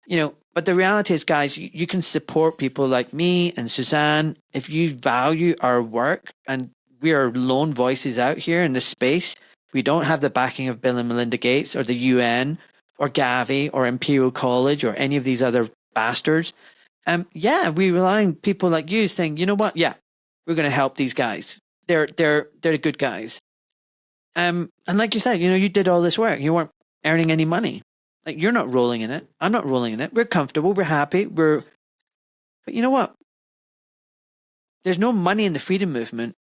But the reality is, guys, you can support people like me and Suzanne if you value our work. And we are lone voices out here in this space. We don't have the backing of Bill and Melinda Gates or the UN or Gavi or Imperial College or any of these other bastards. We rely on people like you saying, you know what? Yeah, we're going to help these guys. They're the good guys. And like you said, you did all this work. You weren't earning any money. Like, you're not rolling in it. I'm not rolling in it. We're comfortable. We're happy. But you know what? There's no money in the freedom movement.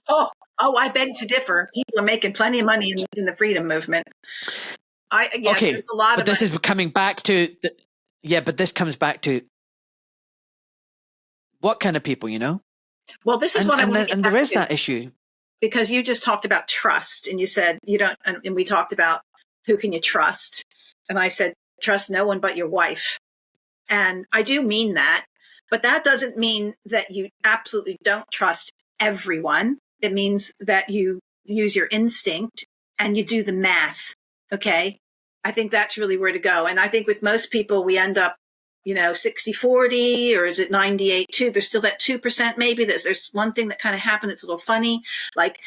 Oh, I beg to differ. People are making plenty of money in the freedom movement. Okay, there's a lot but of this money. is coming back to but this comes back to what kind of people, Well, this is what I want to get and there back is to. that issue. Because you just talked about trust, and you said you don't, and we talked about who can you trust, and I said trust no one but your wife, and I do mean that, but that doesn't mean that you absolutely don't trust everyone. It means that you use your instinct and you do the math. Okay, I think that's really where to go, and I think with most people we end up 60-40, or is it 98-2? There's still that 2% maybe. There's one thing that kind of happened that's a little funny. Like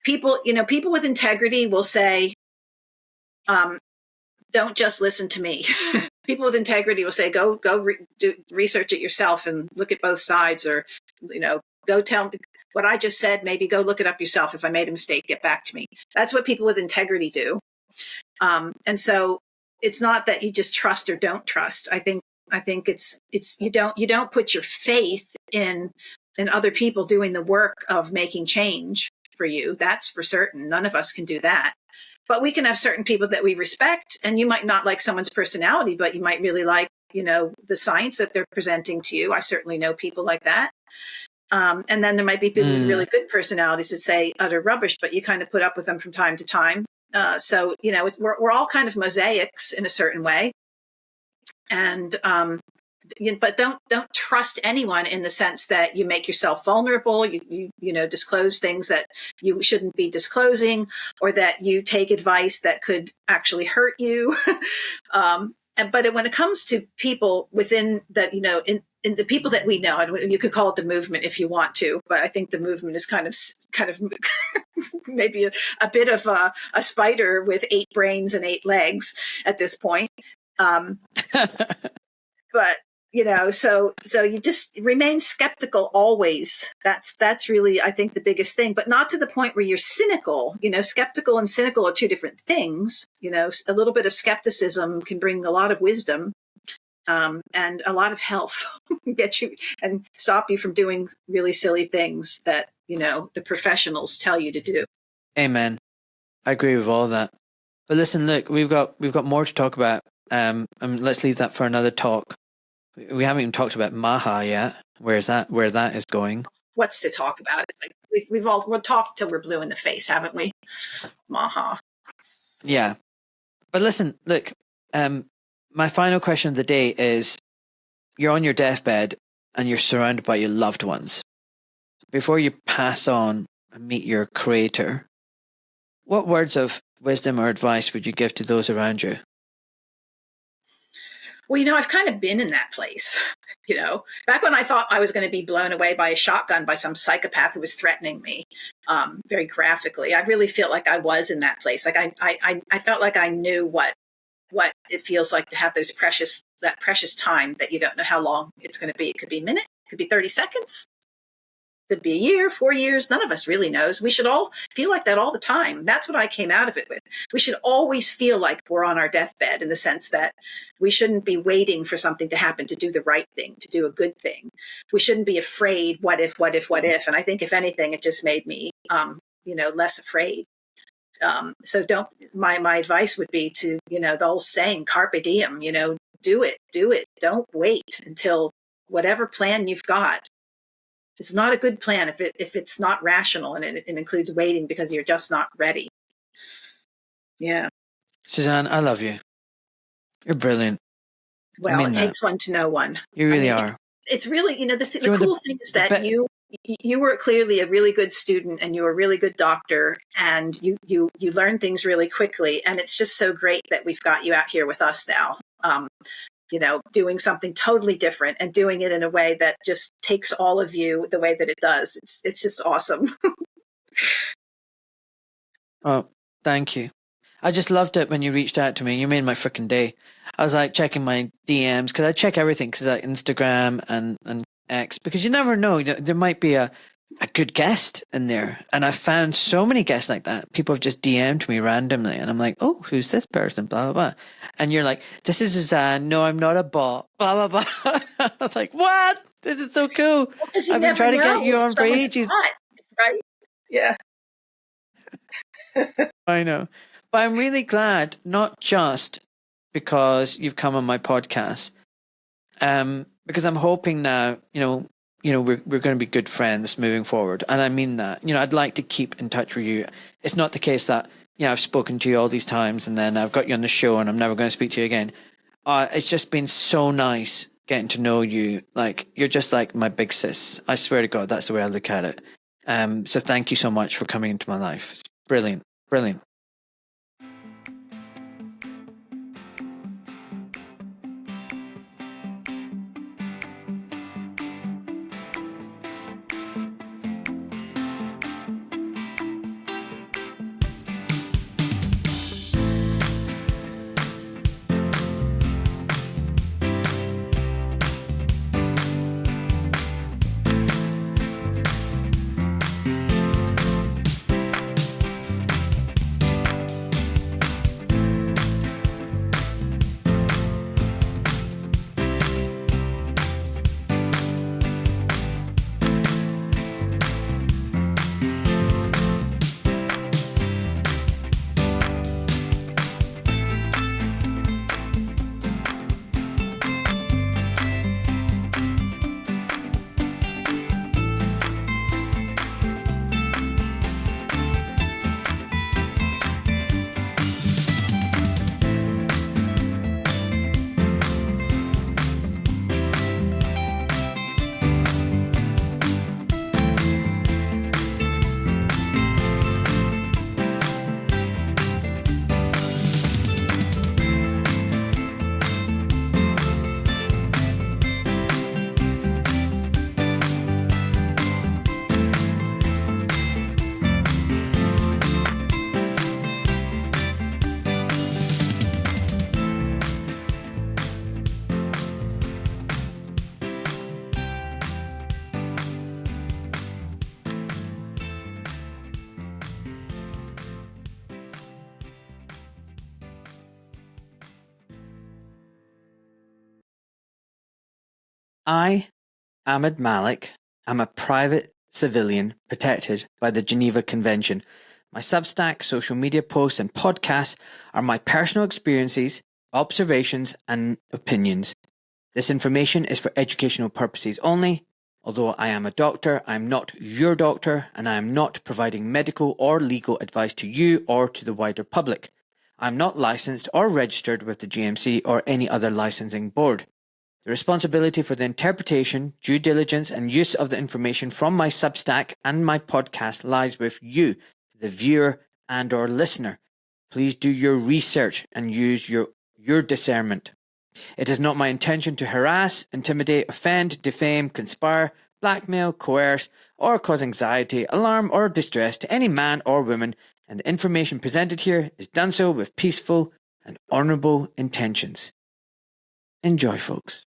people with integrity will say, don't just listen to me. People with integrity will say, go do research it yourself and look at both sides, or, go tell me what I just said. Maybe go look it up yourself. If I made a mistake, get back to me. That's what people with integrity do. And so it's not that you just trust or don't trust. I think it's you don't put your faith in other people doing the work of making change for you. That's for certain. None of us can do that. But we can have certain people that we respect, and you might not like someone's personality, but you might really like, the science that they're presenting to you. I certainly know people like that. And then there might be people with really good personalities that say utter rubbish, but you kind of put up with them from time to time. So, we're all kind of mosaics in a certain way. And, but don't trust anyone in the sense that you make yourself vulnerable. You disclose things that you shouldn't be disclosing, or that you take advice that could actually hurt you. But when it comes to people within that, in the people that we know, and you could call it the movement if you want to, but I think the movement is kind of maybe a bit of a spider with 8 brains and 8 legs at this point. But so you just remain skeptical always. That's really, I think, the biggest thing, but not to the point where you're cynical. Skeptical and cynical are 2 different things. A little bit of skepticism can bring a lot of wisdom, and a lot of health, get you and stop you from doing really silly things that, the professionals tell you to do. Amen. I agree with all that. But listen, look, we've got more to talk about. And let's leave that for another talk. We haven't even talked about Maha yet. Where that is going? What's to talk about? It's like we'll talk till we're blue in the face, haven't we? Maha. Yeah. But listen, look, my final question of the day is, you're on your deathbed and you're surrounded by your loved ones. Before you pass on and meet your creator, what words of wisdom or advice would you give to those around you? Well, I've kind of been in that place, back when I thought I was going to be blown away by a shotgun by some psychopath who was threatening me, very graphically. I really feel like I was in that place. Like I felt like I knew what it feels like to have that precious time that you don't know how long it's going to be. It could be a minute, it could be 30 seconds. Could be a year, 4 years. None of us really knows. We should all feel like that all the time. That's what I came out of it with. We should always feel like we're on our deathbed, in the sense that we shouldn't be waiting for something to happen to do the right thing, to do a good thing. We shouldn't be afraid. What if? And I think if anything, it just made me, less afraid. So my advice would be to, the old saying, carpe diem, do it. Don't wait until whatever plan you've got. It's not a good plan if it's not rational, and it includes waiting because you're just not ready. Yeah. Suzanne, I love you. You're brilliant. Well, it takes one to know one. You really are. It's really, the cool thing is that you were clearly a really good student, and you were a really good doctor, and you learned things really quickly. And it's just so great that we've got you out here with us now. Doing something totally different and doing it in a way that just takes all of you the way that it does. It's just awesome. Oh, thank you. I just loved it when you reached out to me. You made my freaking day. I was like checking my DMs, because I check everything, because like Instagram and X, because you never know. There might be a good guest in there. And I found so many guests like that. People have just DM'd me randomly, and I'm like, oh, who's this person? Blah, blah, blah. And you're like, this is Suzanne. No, I'm not a bot. Blah, blah, blah. I was like, what? This is so cool. I've been trying to get you on for ages. Right? Yeah. I know. But I'm really glad, not just because you've come on my podcast, because I'm hoping now, we're going to be good friends moving forward. And I mean that. I'd like to keep in touch with you. It's not the case that, I've spoken to you all these times and then I've got you on the show and I'm never going to speak to you again. It's just been so nice getting to know you. Like, you're just like my big sis. I swear to God, that's the way I look at it. So thank you so much for coming into my life. It's brilliant. Brilliant. I, Ahmed Malik, am a private civilian protected by the Geneva Convention. My Substack, social media posts, and podcasts are my personal experiences, observations, and opinions. This information is for educational purposes only. Although I am a doctor, I am not your doctor, and I am not providing medical or legal advice to you or to the wider public. I am not licensed or registered with the GMC or any other licensing board. The responsibility for the interpretation, due diligence, and use of the information from my Substack and my podcast lies with you, the viewer and/or listener. Please do your research and use your discernment. It is not my intention to harass, intimidate, offend, defame, conspire, blackmail, coerce, or cause anxiety, alarm, or distress to any man or woman, and the information presented here is done so with peaceful and honourable intentions. Enjoy, folks.